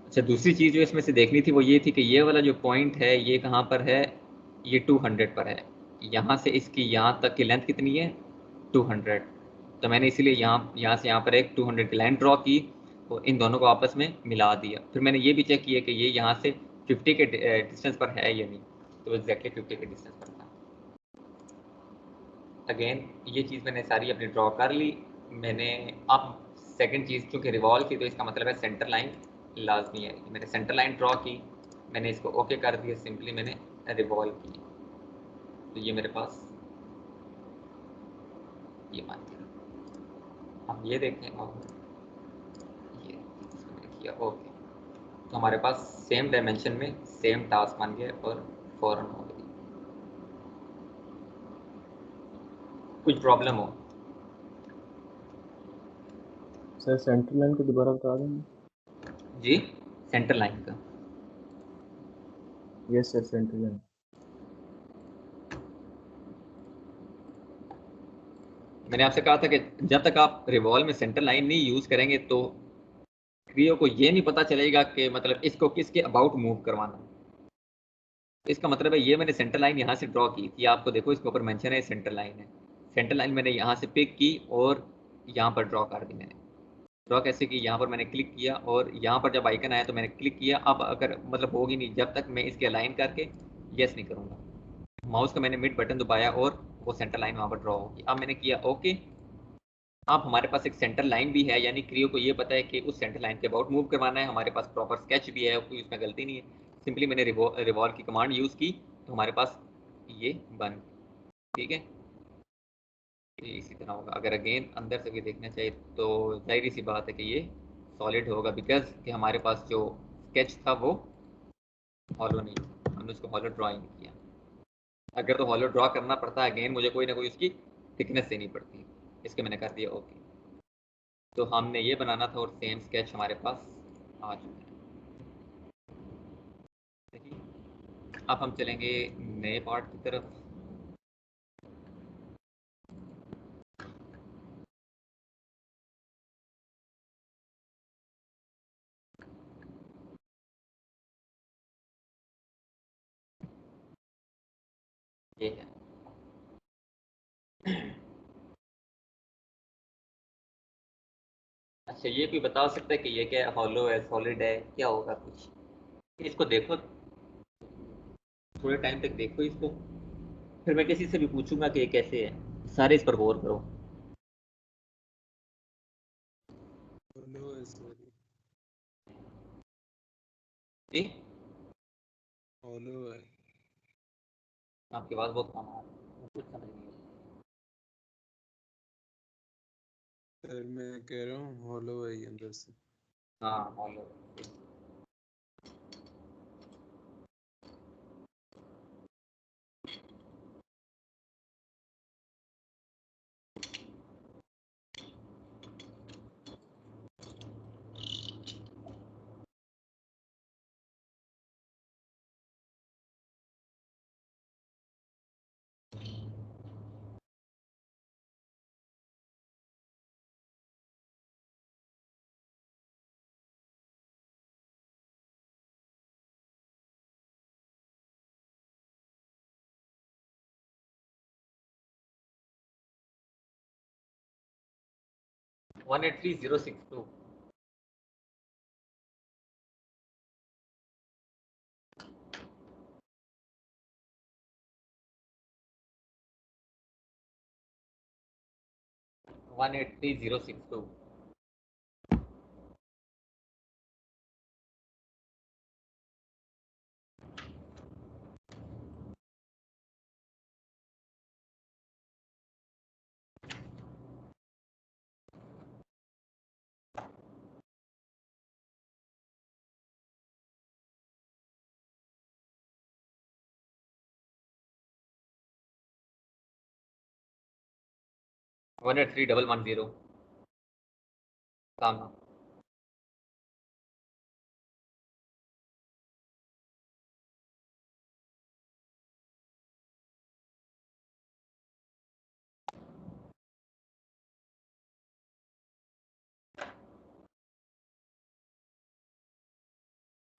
Speaker 2: अच्छा दूसरी चीज़ जो इसमें से देखनी थी वो ये थी कि ये वाला जो पॉइंट है ये कहाँ पर है? ये 200 पर है। यहाँ से इसकी यहाँ तक की लेंथ कितनी है? 200। तो मैंने इसीलिए यहाँ से यहाँ पर एक 200 की लाइन ड्रॉ की और इन दोनों को आपस में मिला दिया। फिर मैंने ये भी चेक किया कि ये यहाँ से 50 के डिस्टेंस पर है या नहीं, तो एग्जैक्टली 50 के डिस्टेंस पर था। अगेन ये चीज़ मैंने सारी अपनी ड्रॉ कर ली। मैंने अब सेकंड चीज़ क्योंकि रिवॉल्व थी तो इसका मतलब है सेंटर लाइन लाजमी है। मैंने सेंटर लाइन ड्रॉ की, मैंने इसको ओके कर दिया, सिंपली मैंने रिवॉल्व किया, तो ये मेरे पास ये मान लिया। हम ये देखें और ये इसको मैंने किया ओके, तो हमारे पास सेम डायमेंशन में सेम टास्क बन गया और फौरन हो गई। कुछ प्रॉब्लम हो?
Speaker 5: सर सेंटर लाइन को दोबारा बता देंगे?
Speaker 2: जी, सेंटर लाइन का
Speaker 5: यस सर, सेंटर लाइन।
Speaker 2: मैंने आपसे कहा था कि जब तक आप रिवॉल्व में सेंटर लाइन नहीं यूज करेंगे तो क्रियो को ये नहीं पता चलेगा कि मतलब इसको किसके अबाउट मूव करवाना है। इसका मतलब है ये मैंने सेंटर लाइन यहाँ से ड्रॉ की थी, आपको देखो इसके ऊपर मेंशन है सेंटर लाइन है। सेंटर लाइन मैंने यहाँ से पिक की और यहाँ पर ड्रॉ कर दी। मैंने ड्रॉ कैसे की, यहाँ पर मैंने क्लिक किया और यहाँ पर जब आइकन आया तो मैंने क्लिक किया। अब अगर मतलब होगी नहीं जब तक मैं इसके अलाइन करके यस नहीं करूँगा। माउस का मैंने मिड बटन दबाया और वो सेंटर लाइन वहाँ पर ड्रॉ होगी। अब मैंने किया ओके। अब हमारे पास एक सेंटर लाइन भी है, यानी क्रियो को ये पता है कि उस सेंटर लाइन के अबाउट मूव करवाना है। हमारे पास प्रॉपर स्केच भी है, कोई इसमें गलती नहीं है। सिंपली मैंने रिवॉल्व की कमांड यूज़ की तो हमारे पास ये बन, ठीक है। ये इसी तरह होगा। अगर अगेन अंदर से भी देखना चाहिए तो जाहिर सी बात है कि ये सॉलिड होगा, बिकॉज कि हमारे पास जो स्केच था वो हॉलो नहीं, हमने उसको हॉलो ड्रॉ नहीं किया। अगर तो हॉलो ड्रॉ करना पड़ता है अगेन मुझे कोई ना कोई उसकी थिकनेस देनी पड़ती है, इसके मैंने कर दिया ओके। तो हमने ये बनाना था और सेम स्केच हमारे पास आ चुका है। देखिए अब हम चलेंगे नए पार्ट की तरफ। ये है अच्छा, ये कोई बता सकता है कि ये क्या है? हॉलो है, सॉलिड है, क्या होगा कुछ? इसको देखो थोड़े टाइम तक, देखो इसको, फिर मैं किसी से भी पूछूंगा कि ये कैसे है। सारे इस पर गौर करो।
Speaker 9: हॉलो है सर,
Speaker 2: जी
Speaker 9: हॉलो है
Speaker 2: आपकी आवाज़ बहुत कम आ रही है, कुछ समझ नहीं
Speaker 9: सर, मैं कह रहा हूँ हॉलो है ये अंदर से।
Speaker 2: हाँ हॉलो। 183062 183062 18310 सामना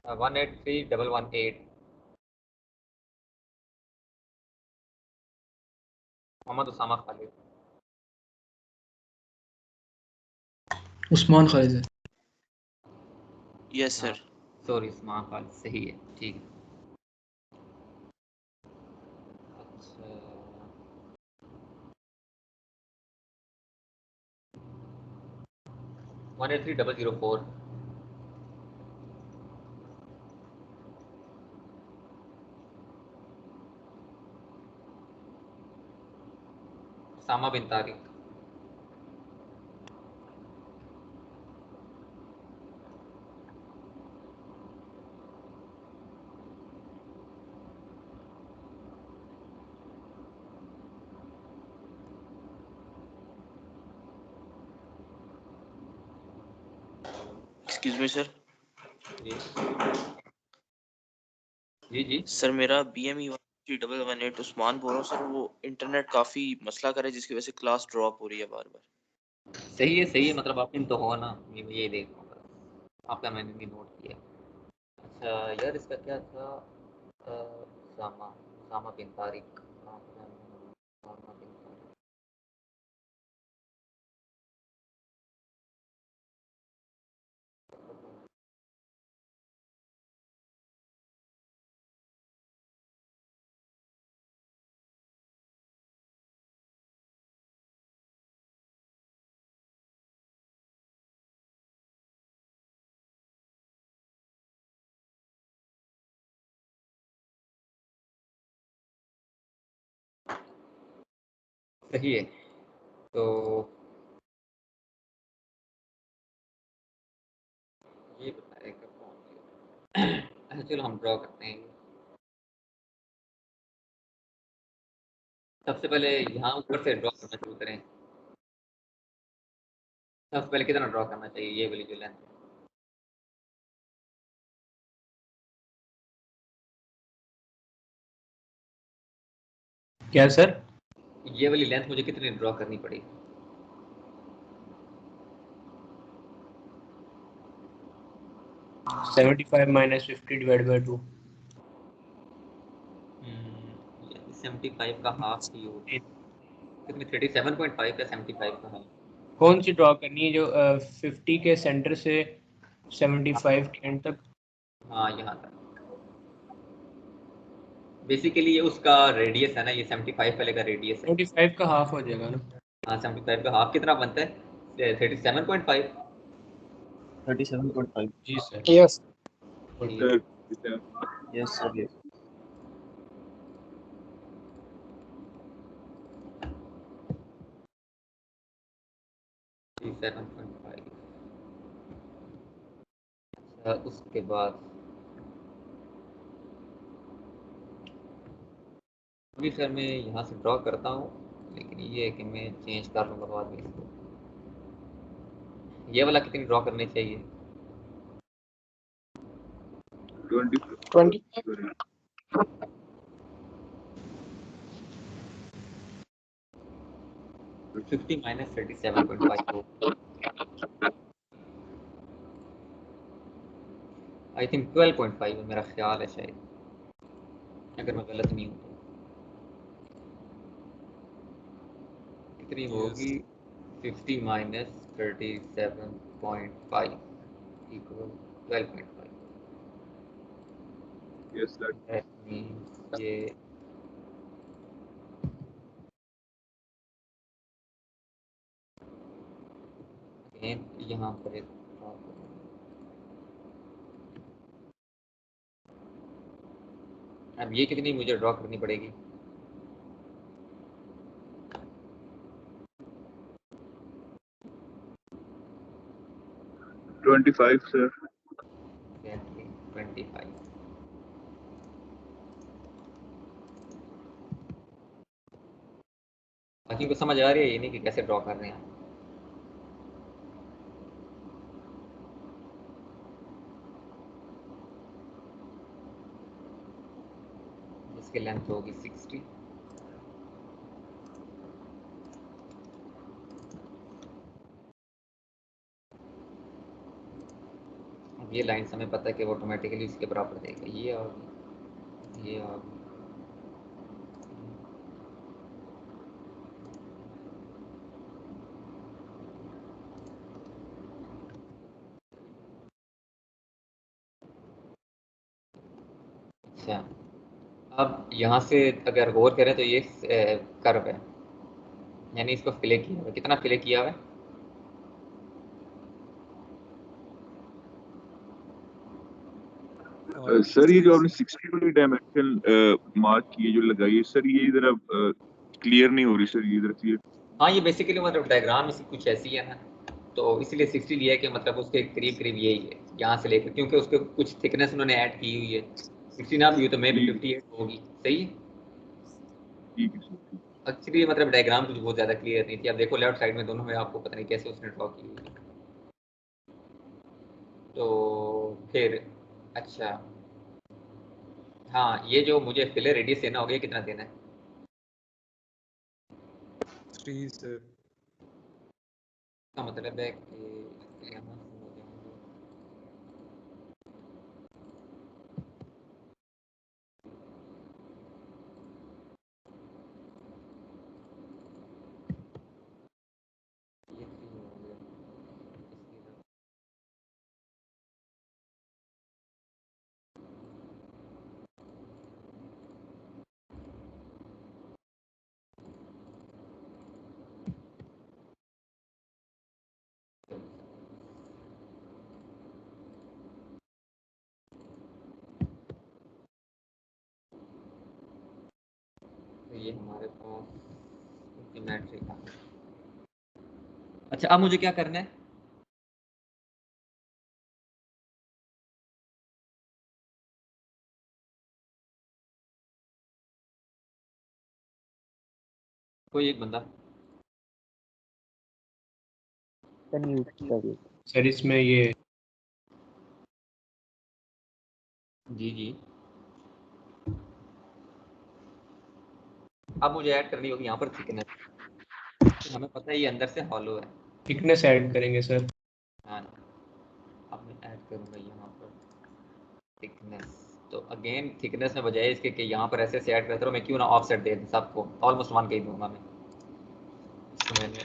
Speaker 2: 183118 मोहम्मद उसामा खालिद।
Speaker 6: उस्मान खालिद है।
Speaker 4: यस
Speaker 2: हाँ
Speaker 4: सर।
Speaker 2: सॉरी, उस्मान खालिद सही है, ठीक है। अच्छा 18304 Sama bin Tariq.
Speaker 4: Excuse me sir.
Speaker 2: जी
Speaker 4: सर मेरा BME 3118 उस्मान बोल रहा हूँ सर, वो इंटरनेट काफी मसला कर रहा है जिसकी वजह से क्लास ड्रॉप हो रही है बार बार।
Speaker 2: सही है, मतलब आप इन तो हो ना, ये देख रहा हूँ, आपका मैंने भी नोट किया। अच्छा यार इसका क्या था, सामा सामा बिन तारिक, सामा बिन तारिक। सही है, तो ये बताएगा कौन। अच्छा चलो हम ड्रॉ करते हैं। सबसे पहले यहाँ ऊपर से ड्रॉ करना शुरू करें। सबसे पहले कितना ड्रॉ करना चाहिए, ये वाली जो लेंथ है।
Speaker 6: क्या सर?
Speaker 2: ये वाली लेंथ मुझे कितनी ड्रॉ करनी पड़ेगी?
Speaker 6: -75 -50/2।
Speaker 2: 75 का हाफ ही हो, कितनी 37.5 या 75 का हाफ?
Speaker 6: कौन सी ड्रॉ करनी है, जो 50 के सेंटर से 75 के एंड तक?
Speaker 2: हाँ यहाँ तक। बेसिकली ये उसका रेडियस है ना, ये 75 वाले का रेडियस है।
Speaker 6: 75 का हाफ हो जाएगा ना?
Speaker 2: हाँ 75 का हाफ कितना बनता है? 37.5।
Speaker 5: 37.5।
Speaker 6: जी सर।
Speaker 8: Yes
Speaker 5: yes sir.
Speaker 2: 37.5। अच्छा उसके बाद अभी सर मैं यहाँ से ड्रॉ करता हूँ, लेकिन ये है कि मैं चेंज कर लूँगा बाद में इसको। ये वाला कितनी ड्रॉ करनी चाहिए?
Speaker 8: 20
Speaker 2: 50 - 37.5 आई थिंक 12.5 है मेरा ख्याल है शायद, अगर मैं गलत नहीं हूँ तो। कितनी होगी? 50 - 37.5 इक्वल 12.5। That means ये यहाँ पर एक draw करूँगा। अब ये कितनी मुझे ड्रॉ करनी पड़ेगी?
Speaker 12: सर
Speaker 2: 25। बाकी को समझ आ रही है ये नहीं कि कैसे ड्रॉ कर रहे हैं? इसकी लेंथ होगी 60। अब ये लाइन हमें पता है कि वो ऑटोमेटिकली इसके बराबर देगा। ये आ गई, ये आ गई। अच्छा अब यहाँ से अगर गौर करें तो ये कर्व है, यानी इसको फिले किया हुआ। कितना फिले किया हुआ है?
Speaker 12: सर ये जो आपने 60 वाली डायमेंशन मार्क की है, जो लगाई है सर, ये जरा क्लियर नहीं हो रही सर, ये जरा क्लियर
Speaker 2: हाँ ये बेसिकली मतलब डायग्राम इसकी कुछ ऐसी है ना, तो इसलिए 60 लिया है कि मतलब उसके करीब करीब यही है यहाँ से लेकर, क्योंकि उसके कुछ थिकनेस उन्होंने ऐड की हुई है। 60 ना भी हो तो मे भी 58 होगी। सही है।
Speaker 12: ठीक है सर।
Speaker 2: एक्चुअली मतलब डायग्राम कुछ बहुत ज़्यादा क्लियर नहीं थी। अब देखो लेफ्ट साइड में दोनों में आपको पता नहीं कैसे उसने ड्रॉ की हुई है। तो फिर अच्छा हाँ, ये जो मुझे फिलर रेडियस देना होगा, कितना देना है?
Speaker 9: 3 सर।
Speaker 2: इसका मतलब है कि यहाँ से हो जाएंगे ये 3 हो गया इसके बाद तो ये हमारे पास सिमेट्रिक है। अच्छा अब मुझे क्या करना है? कोई एक बंदा
Speaker 6: सर इसमें ये
Speaker 2: जी जी अब मुझे ऐड करनी होगी यहाँ पर थिकनेस। हमें पता है ये अंदर से हॉलो है।
Speaker 6: थिकनेस ऐड करेंगे सर।
Speaker 2: हाँ अब मैं ऐड करूँगा यहाँ पर थिकनेस। तो अगेन थिकनेस में बजाय इसके कि यहाँ पर ऐसे ऐड करता हूँ, मैं क्यों ना ऑफसेट दे दूँ सबको, ऑलमोस्ट 1 का ही दूंगा मैं। इसको मैंने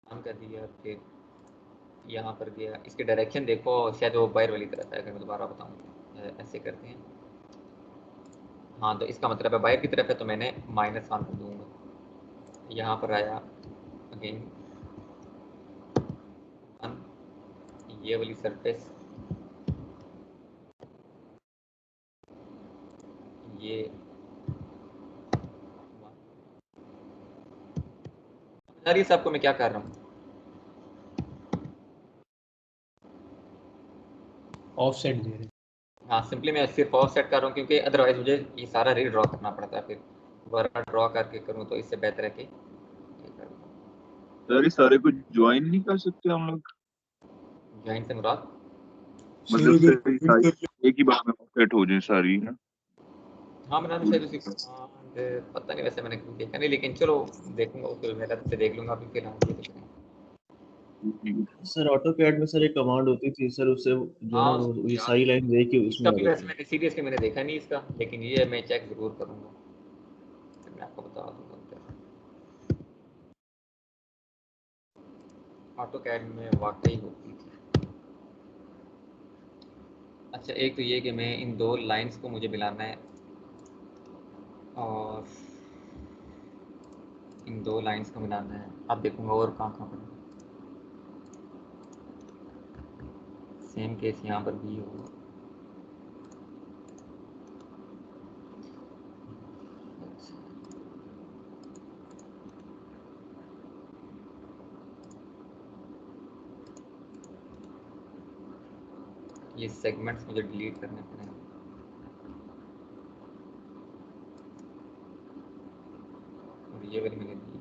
Speaker 2: ऑन कर दिया। फिर यहाँ पर गया, इसके डायरेक्शन देखो शायद वो बाहर वाली तरफ है। अगर मैं दोबारा बताऊँ ऐसे करते हैं। हाँ तो इसका मतलब है बाहर की तरफ है, तो मैंने -1 कर दूँगा। यहाँ पर आया अगेन 1, ये वाली सरफेस, ये सारी सबको मैं क्या कर रहा हूँ,
Speaker 6: ऑफसेट दे रहे हैं।
Speaker 2: हाँ सिंपली मैं सिर्फ ऑफसेट कर रहा हूँ, क्योंकि अदरवाइज मुझे ये सारा रीड्रॉ करना पड़ता है। फिर दोबारा ड्रॉ करके करूँ तो इससे बेहतर है कि ये करूँ।
Speaker 12: सर ये सारे को ज्वाइन नहीं कर सकते हम लोग?
Speaker 2: ज्वाइन से मुराद
Speaker 12: मतलब सर एक ही बार में सेट हो जाए सारी ना?
Speaker 2: हाँ मैंने शायद उसी पता नहीं, वैसे मैंने कभी देखा नहीं, लेकिन चलो देखूंगा उसको, मेरा से देख लूंगा। अभी फिलहाल ये देख रहे हैं।
Speaker 5: सर ऑटोकैड में सर एक कमांड होती थी सर, उससे जो है ना
Speaker 2: हाँ
Speaker 5: वो ये सारी लाइन देख के उसमें
Speaker 2: इसका
Speaker 5: आ
Speaker 2: भी वैसे
Speaker 5: जाती है।
Speaker 2: मैंने सीरियसली मैंने देखा नहीं इसका, लेकिन ये मैं चेक जरूर करूंगा। फिर मैं आपको बता दूंगा। ऑटोकैड में वाकई होती थी। अच्छा एक तो ये कि मैं इन 2 लाइंस को मुझे मिलाना है, और इन 2 लाइंस को मिलाना है। अब देखूंगा और कहाँ कहाँ पर सेम केस यहाँ पर भी होगा। ये सेगमेंट्स मुझे डिलीट करने पड़ेंगे। और ये वाली मैंने दी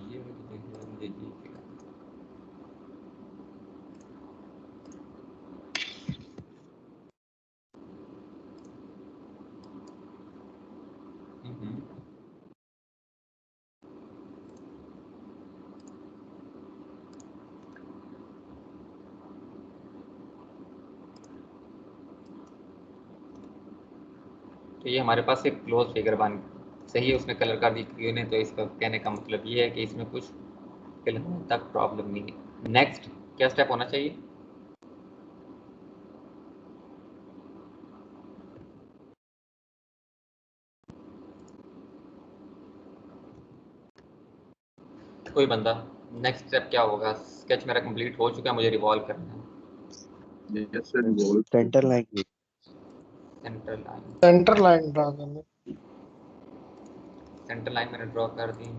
Speaker 2: ये वाली जो है मुझे दी थी। तो ये हमारे पास एक क्लोज फिगर बन सही है, उसने कलर कर दी क्यों ने, तो इसका कहने का मतलब ये है कि इसमें कुछ फिलहाल तक प्रॉब्लम नहीं है। नेक्स्ट क्या स्टेप होना चाहिए? कोई बंदा, नेक्स्ट स्टेप क्या होगा? स्केच मेरा कंप्लीट हो चुका है, मुझे रिवॉल्व करना है।
Speaker 12: Yes sir, revolve
Speaker 3: centre line
Speaker 2: centre line,
Speaker 8: centre line draw करना।
Speaker 2: सेंटर लाइन मैंने ड्रॉ कर दी,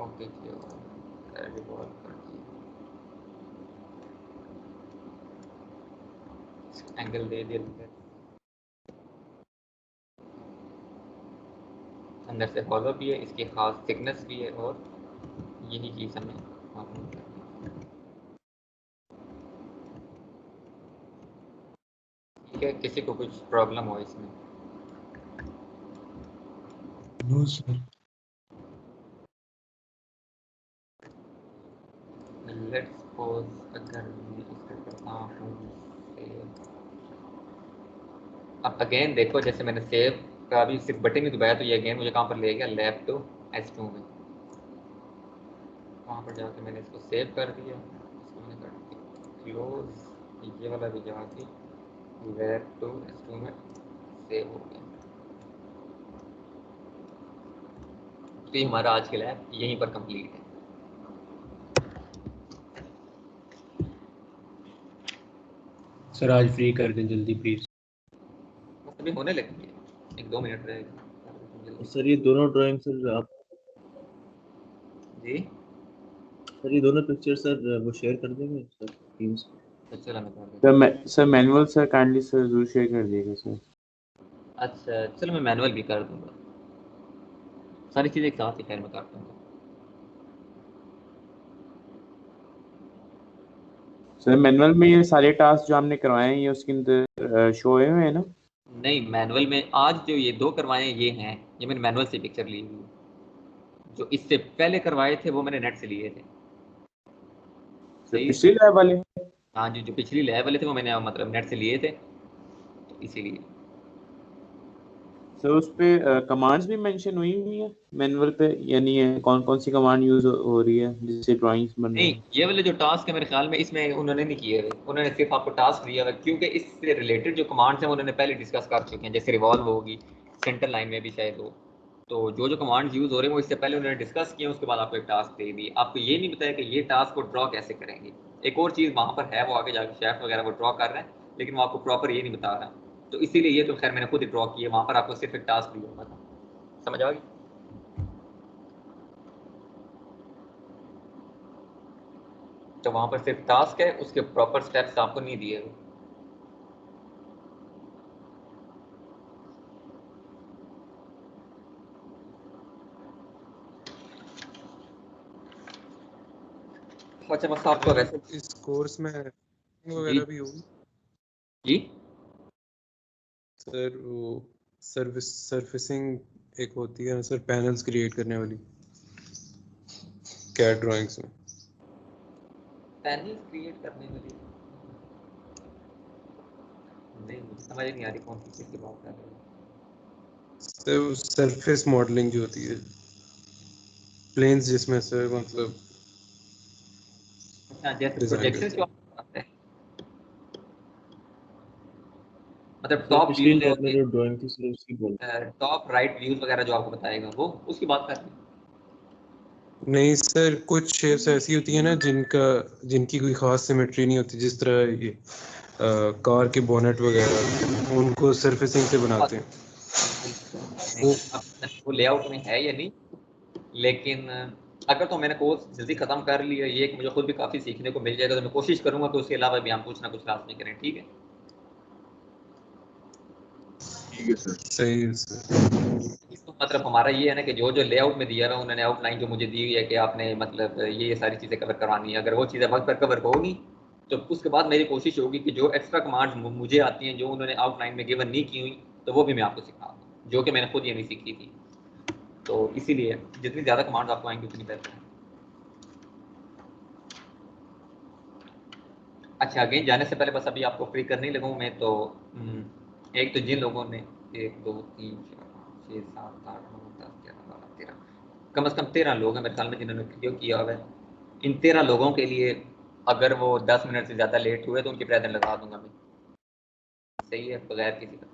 Speaker 2: ओके किया, रिवॉल्व कर दिया, एंगल दे दिया, अंदर से हॉलो भी है, इसकी खास थिकनेस भी है, और यही चीज़ हमें मालूम करनी है। ठीक है, किसी को कुछ प्रॉब्लम हो इसमें?
Speaker 9: No sir.
Speaker 2: लेट्स सपोज अगर मैं इसका करता हूँ सेव, अब अगेन देखो जैसे मैंने सेव का अभी सिर्फ बटन ही दबाया तो ये अगेन मुझे कहाँ पर ले गया, लेफ्ट टू S2 में। वहाँ पर जाके मैंने इसको सेव कर दिया, इसको मैंने कर दिया क्लोज, ये वाला भी जाके लेफ्ट टू S2 में सेव हो गया। तो ये हमारा आज के लैब यहीं पर कंप्लीट है।
Speaker 6: सर आज फ्री कर दें जल्दी प्लीज।
Speaker 2: अभी होने लगी है, 1-2 मिनट रहेगी।
Speaker 5: सर ये दोनों ड्राइंग सर आप
Speaker 2: जी
Speaker 5: सर ये दोनों पिक्चर सर वो शेयर कर देंगे सर टीम्स पे।
Speaker 2: चलो मैं कर देता
Speaker 13: sir manual sir kindly sir जरूर शेयर कर दिएगा सर।
Speaker 2: अच्छा चलो मैं मैनुअल भी कर दूंगा, सारी चीज़ें एक साथ ही खैर मैं कर दूंगा।
Speaker 13: सर मैनुअल में ये सारे टास्क जो हमने करवाए हैं ये उसके अंदर शो हुए हैं ना?
Speaker 2: नहीं, मैनुअल में आज जो ये 2 करवाए हैं ये हैं, ये मैंने मैनुअल से पिक्चर ली हुई है। जो इससे पहले करवाए थे वो मैंने नेट से लिए थे। सही
Speaker 13: पिछली लैब वाले?
Speaker 2: हाँ जी, जो पिछली लैब वाले थे वो मैंने मतलब नेट से लिए थे, तो इसीलिए।
Speaker 13: सर उस पे कमांड्स भी मेंशन हुई हुई है मैनुअल पे, यानी कौन कौन सी कमांड यूज हो रही है जिससे ड्राइंग्स बन रही
Speaker 2: नहीं,
Speaker 13: हैं?
Speaker 2: ये वाले जो टास्क है मेरे ख्याल में इसमें उन्होंने नहीं किए हुए, उन्होंने सिर्फ आपको टास्क दिया हुआ है, क्योंकि इससे रिलेटेड जो कमांड्स हैं उन्होंने पहले डिस्कस कर चुके हैं, जैसे रिवॉल्व होगी, सेंटर लाइन में भी शायद हो, तो जो कमांड्स यूज हो रहे हैं वो इससे पहले उन्होंने डिस्कस किए, उसके बाद आपको एक टास्क दे दी। आपको ये नहीं बताया कि ये टास्क को ड्रॉ कैसे करेंगे। एक और चीज़ वहाँ पर है, वो आगे जाके शेफ वगैरह वो ड्रॉ कर रहे हैं, लेकिन वो आपको प्रॉपर ये नहीं बता रहा, तो इसीलिए ये तो खैर मैंने खुद ही ड्रॉ किया, वहाँ पर आपको सिर्फ एक टास्क दिया हुआ था। समझ आ गई? तो वहाँ पर सिर्फ टास्क है, उसके प्रॉपर स्टेप्स आपको नहीं दिए हुए। अच्छा बस आपको वैसे
Speaker 9: इस कोर्स में
Speaker 2: जी
Speaker 9: वगैरह भी होगी
Speaker 2: जी
Speaker 9: सर? वो सरफेसिंग एक होती है सर, पैनल्स क्रिएट करने वाली कैड ड्राइंग्स में।
Speaker 2: पैनल क्रिएट करने वाली नहीं, मुझे समझ नहीं आ रही कौन सी चीज़ की बात कर रहे हो।
Speaker 9: सर सरफेस मॉडलिंग जो होती है, प्लेन्स जिसमें सर मतलब
Speaker 2: अच्छा, जैसे
Speaker 9: डिजाइन
Speaker 2: प्रोजेक्शन
Speaker 9: करते
Speaker 2: जो
Speaker 9: हैं।
Speaker 2: आप बताते हैं, मतलब
Speaker 5: सर
Speaker 2: टॉप
Speaker 5: पिछली
Speaker 2: व्यूज
Speaker 5: लैब में जो ड्राइंग थी सर उसकी बोल
Speaker 2: टॉप राइट व्यूज वगैरह जो आपको बताएगा वो उसकी बात कर रहे हैं।
Speaker 9: नहीं सर, कुछ शेप्स ऐसी होती है ना जिनकी कोई खास सिमेट्री नहीं होती, जिस तरह ये कार के बोनेट वगैरह, उनको सरफेसिंग से बनाते हैं।
Speaker 2: वो लेआउट में है या नहीं, लेकिन अगर तो मैंने कोर्स जल्दी खत्म कर लिया, ये कि मुझे खुद भी काफ़ी सीखने को मिल जाएगा, तो मैं कोशिश करूंगा कि उसके अलावा भी हम कुछ ना कुछ क्लास में करें। ठीक है,
Speaker 12: ठीक है सर।
Speaker 9: सही है सर।
Speaker 2: तो मतलब हमारा ये है ना कि जो जो लेआउट में दिया हुआ है, उन्होंने आउटलाइन जो मुझे दी हुई है कि आपने मतलब ये सारी चीज़ें कवर करवानी है, अगर वो चीज़ें वक्त पर कवर होगी तो उसके बाद मेरी कोशिश होगी कि जो एक्स्ट्रा कमांड्स मुझे आती हैं जो उन्होंने आउटलाइन में गिवन नहीं की हुई, तो वो भी मैं आपको सिखा दूँ, जो कि मैंने खुद ये नहीं सीखी थी। तो इसीलिए जितनी ज़्यादा कमांड्स आपको आएंगी उतनी बेहतर है। अच्छा, अगेन जाने से पहले बस अभी आपको फ्री करने ही लगूँ मैं, तो एक तो जिन लोगों ने 1 2 3 4 5 6 7 8 9 10 11 12 13 कम से कम 13 लोग हैं मेरे ख्याल में जिन्होंने वीडियो किया हुआ है। इन 13 लोगों के लिए अगर वो 10 मिनट से ज़्यादा लेट हुए तो उनकी प्रेजेंट लगा दूंगा मैं। सही है, बगैर किसी का।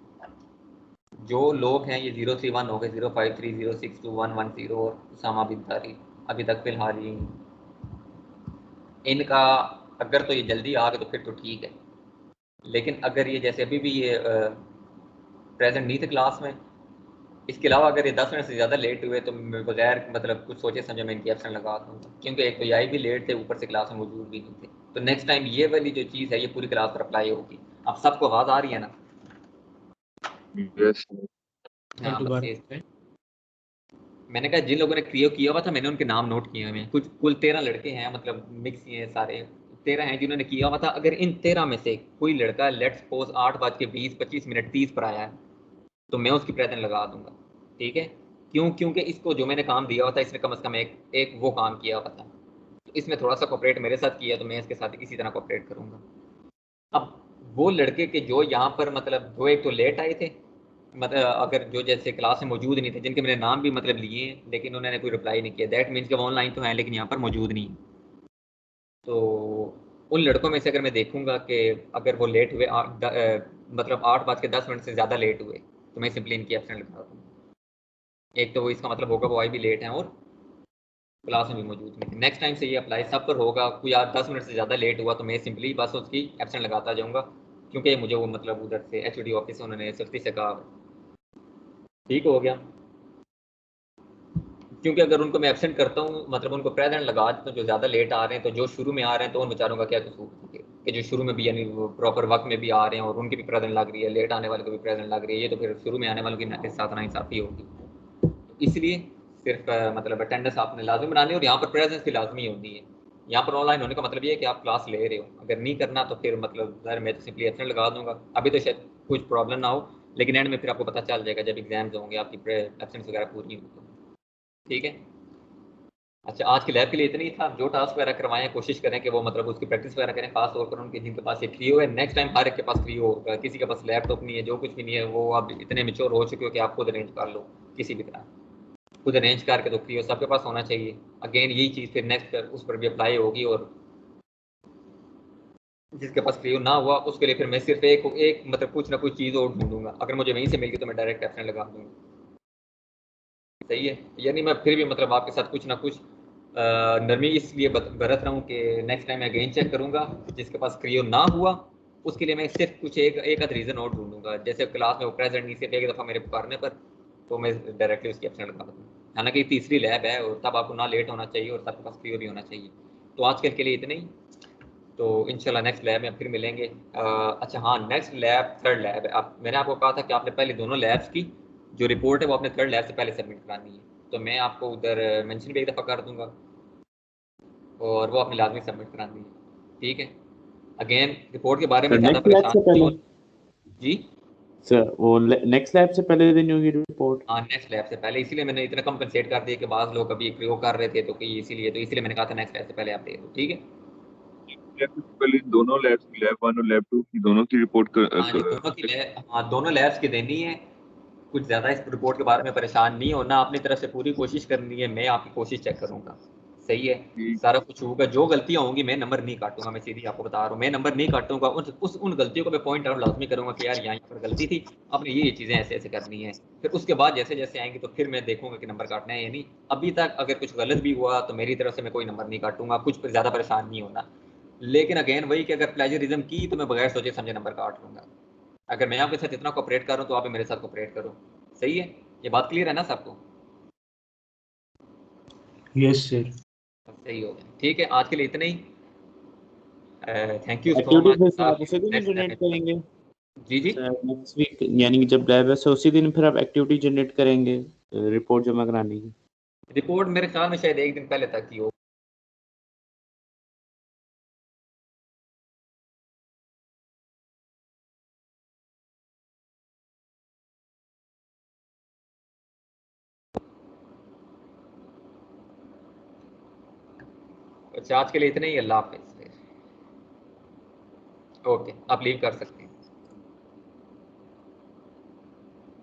Speaker 2: जो लोग हैं ये 031 हो गए, 053 062 110 और उसामा बिन तारिक अभी तक फिलहाल ही इनका अगर तो ये जल्दी आ गए तो फिर तो ठीक है, लेकिन अगर ये जैसे अभी भी ये प्रेजेंट नहीं थे क्लास में, इसके अलावा अगर ये 10 मिनट से ज़्यादा लेट हुए तो मैं बगैर मतलब कुछ सोचे समझे मैं इनकी एब्सेंट लगा दूँगा, क्योंकि एक तो ये भी लेट थे, ऊपर से क्लास में मौजूद भी नहीं थे। तो नेक्स्ट टाइम ये वाली जो चीज़ है ये पूरी क्लास पर अप्लाई होगी। अब सबको आवाज़ आ रही है ना?
Speaker 12: यस
Speaker 2: हाँ, बस ये मैंने कहा जिन लोगों ने क्रियो किया हुआ था मैंने उनके नाम नोट किए हुए हैं। कुछ कुल 13 लड़के हैं, मतलब मिक्स ही हैं सारे, 13 हैं जिन्होंने किया हुआ था। अगर इन 13 में से कोई लड़का लेट्स सपोज 8:20-25 30 पर आया है तो मैं उसकी प्रेजेंट लगा दूंगा, ठीक है? क्यों? क्योंकि इसको जो मैंने काम दिया हुआ था इसने कम से कम एक वो काम किया हुआ था, तो इसमें थोड़ा सा कोऑपरेट मेरे साथ किया तो मैं इसके साथ इसी तरह कोऑपरेट करूंगा। अब वो लड़के के जो यहाँ पर मतलब जो एक तो लेट आए थे, मतलब अगर जो जैसे क्लास में मौजूद नहीं थे, जिनके मैंने नाम भी मतलब लिए हैं लेकिन उन्होंने कोई रिप्लाई नहीं किया, दैट मीन्स कि वो ऑनलाइन तो हैं लेकिन यहाँ पर मौजूद नहीं है। तो उन लड़कों में से अगर मैं देखूंगा कि अगर वो लेट हुए मतलब 8:10 से ज़्यादा लेट हुए तो मैं सिंपली इनकी एब्सेंट लिखा दूँगा। एक तो वो इसका मतलब होगा वो आई भी लेट हैं और क्लास में भी मौजूद नहीं थे। नेक्स्ट टाइम से ये अप्लाई सब पर होगा। कोई 10 मिनट से ज़्यादा लेट हुआ तो मैं सिंपली बस उसकी एब्सेंट लगाता जाऊँगा, क्योंकि मुझे वो मतलब उधर से एचओडी ऑफिस से उन्होंने सख्ती से कहा। ठीक हो गया? क्योंकि अगर उनको मैं एब्सेंट करता हूँ मतलब उनको प्रेजेंट लगा देता हूँ जो ज़्यादा लेट आ रहे हैं, तो जो शुरू में आ रहे हैं तो उन बेचारों का क्या कसूर है कि जो शुरू में भी यानी प्रॉपर वक्त में भी आ रहे हैं और उनकी भी प्रेजेंट लग रही है, लेट आने वाले को भी प्रेजेंट लग रही है, ये तो फिर शुरू में आने वालों के साथ नाइंसाफी होगी। तो इसलिए सिर्फ मतलब अटेंडेंस आपने लाजमी बनानी है और यहाँ पर प्रेजेंस भी लाजमी होनी है। यहाँ पर ऑनलाइन होने का मतलब ये है कि आप क्लास ले रहे हो, अगर नहीं करना तो फिर मतलब ज़रा मैं तो सिंपली एब्सेंट लगा दूंगा। अभी तो शायद कुछ प्रॉब्लम ना हो, लेकिन एंड में फिर आपको पता चल जाएगा जब एग्जाम्स होंगे आपकी एब्सेंट्स वगैरह पूरी होंगी। ठीक है? अच्छा, आज की लैब के लिए इतना ही था। जो टास्क वगैरह करवाएं कोशिश करें कि वो मतलब उसकी प्रैक्टिस वगैरह करें, खास तौर पर उनके जिनके पास ये क्रियो है। नेक्स्ट टाइम हर एक के पास क्रियो होगा, किसी के पास लैपटॉप नहीं है, जो कुछ भी नहीं है, वो आप इतने मेच्योर हो चुके हो कि आप खुद अरेंज कर लो किसी भी तरह, खुद अरेंज करके तो क्रियो सबके पास होना चाहिए। अगेन यही चीज़ फिर नेक्स्ट उस पर भी अप्लाई होगी, और जिसके पास क्रियो ना हुआ उसके लिए फिर मैं सिर्फ एक मतलब कुछ ना कुछ चीज़ और ढूंढूंगा। अगर मुझे वहीं से मिल गई तो मैं डायरेक्ट एब्सेंट लगा दूंगा। सही है? यानी मैं फिर भी मतलब आपके साथ कुछ ना कुछ नरमी इसलिए बरत रहा हूँ कि नेक्स्ट टाइम मैं अगेन चेक करूँगा। जिसके पास क्रियो ना हुआ उसके लिए मैं सिर्फ कुछ एक आध रीज़न और ढूंढूंगा। जैसे क्लास में वो प्रेजेंट नहीं, सिर्फ एक दफ़ा मेरे पुकारने पर तो मैं डायरेक्टली उसकी एब्सेंट लगा दूँगा। हालांकि तीसरी लैब है और तब आपको ना लेट होना चाहिए और सबके पास क्रियो भी होना चाहिए। तो आजकल के लिए इतना ही। तो इंशाल्लाह नेक्स्ट लैब में फिर मिलेंगे। अच्छा हाँ, नेक्स्ट लैब थर्ड लैब है। अब मैंने आपको कहा था कि आपने पहले दोनों लैब्स की जो रिपोर्ट है वो आपने थर्ड लैब से पहले सबमिट करानी है, तो मैं आपको उधर मेंशन भी एक दफ़ा कर दूंगा और वो आपने लाजमी सबमिट करानी है। ठीक है? अगेन रिपोर्ट के बारे में ज़्यादा
Speaker 13: नेक्स्ट लैब
Speaker 2: परेशान
Speaker 13: से
Speaker 2: नहीं
Speaker 13: पहले
Speaker 2: हो। जी
Speaker 13: सर, वो नेक्स्ट लैब से पहले देनी होगी रिपोर्ट?
Speaker 2: हाँ, नेक्स्ट लैब से पहले, इसीलिए मैंने इतना कंपनसेट कर दिया कि बाज़ लोग अभी प्रयोग कर रहे थे तो कि इसीलिए मैंने कहा था नेक्स्ट लैब से पहले आप दे दो। ठीक है?
Speaker 12: पहले दोनों लैब्स की लैब 1 और लैब 2 की दोनों की रिपोर्ट
Speaker 2: हाँ जी, दोनों लैब्स की देनी है। कुछ ज़्यादा इस रिपोर्ट के बारे में परेशान नहीं होना, अपनी तरफ से पूरी कोशिश करनी है। मैं आपकी कोशिश चेक करूँगा। सही है? सारा कुछ होगा। जो गलतियाँ होंगी मैं नंबर नहीं काटूंगा, मैं सीधी आपको बता रहा हूँ, मैं नंबर नहीं काटूंगा। उन गलतियों को मैं पॉइंट आउट लाजमी करूंगा कि यार यहाँ पर गलती थी, आपने ये चीज़ें ऐसे ऐसे करनी है। फिर उसके बाद जैसे जैसे आएंगे तो फिर मैं देखूंगा कि नंबर काटना है या नहीं। अभी तक अगर कुछ गलत भी हुआ तो मेरी तरफ से मैं कोई नंबर नहीं काटूंगा, कुछ पर ज़्यादा परेशान नहीं होना। लेकिन अगेन वही कि अगर प्लेजरिज्म की तो मैं बगैर सोचे समझे नंबर काट लूंगा। अगर मैं आपके साथ इतना कोऑपरेट कर रहा हूँ तो आप भी मेरे साथ कोऑपरेट करो। सही है? ये बात क्लियर है ना सबको?
Speaker 6: Yes sir.
Speaker 2: सही हो गया। ठीक है, आज के लिए इतना ही। Thank you so
Speaker 13: activity
Speaker 2: much.
Speaker 13: फिर से आप उसी दिन जनरेट करेंगे?
Speaker 2: जी जी
Speaker 13: सर नेक्स्ट वीक यानी कि जब लैब है सर उसी दिन फिर आप एक्टिविटी जनरेट करेंगे रिपोर्ट जमा कराने की?
Speaker 2: रिपोर्ट मेरे ख्याल में शायद एक दिन पहले तक ही हो। अच्छा, आज के लिए इतना ही। अल्लाह हाफिज़। ओके, आप लीव कर सकते हैं।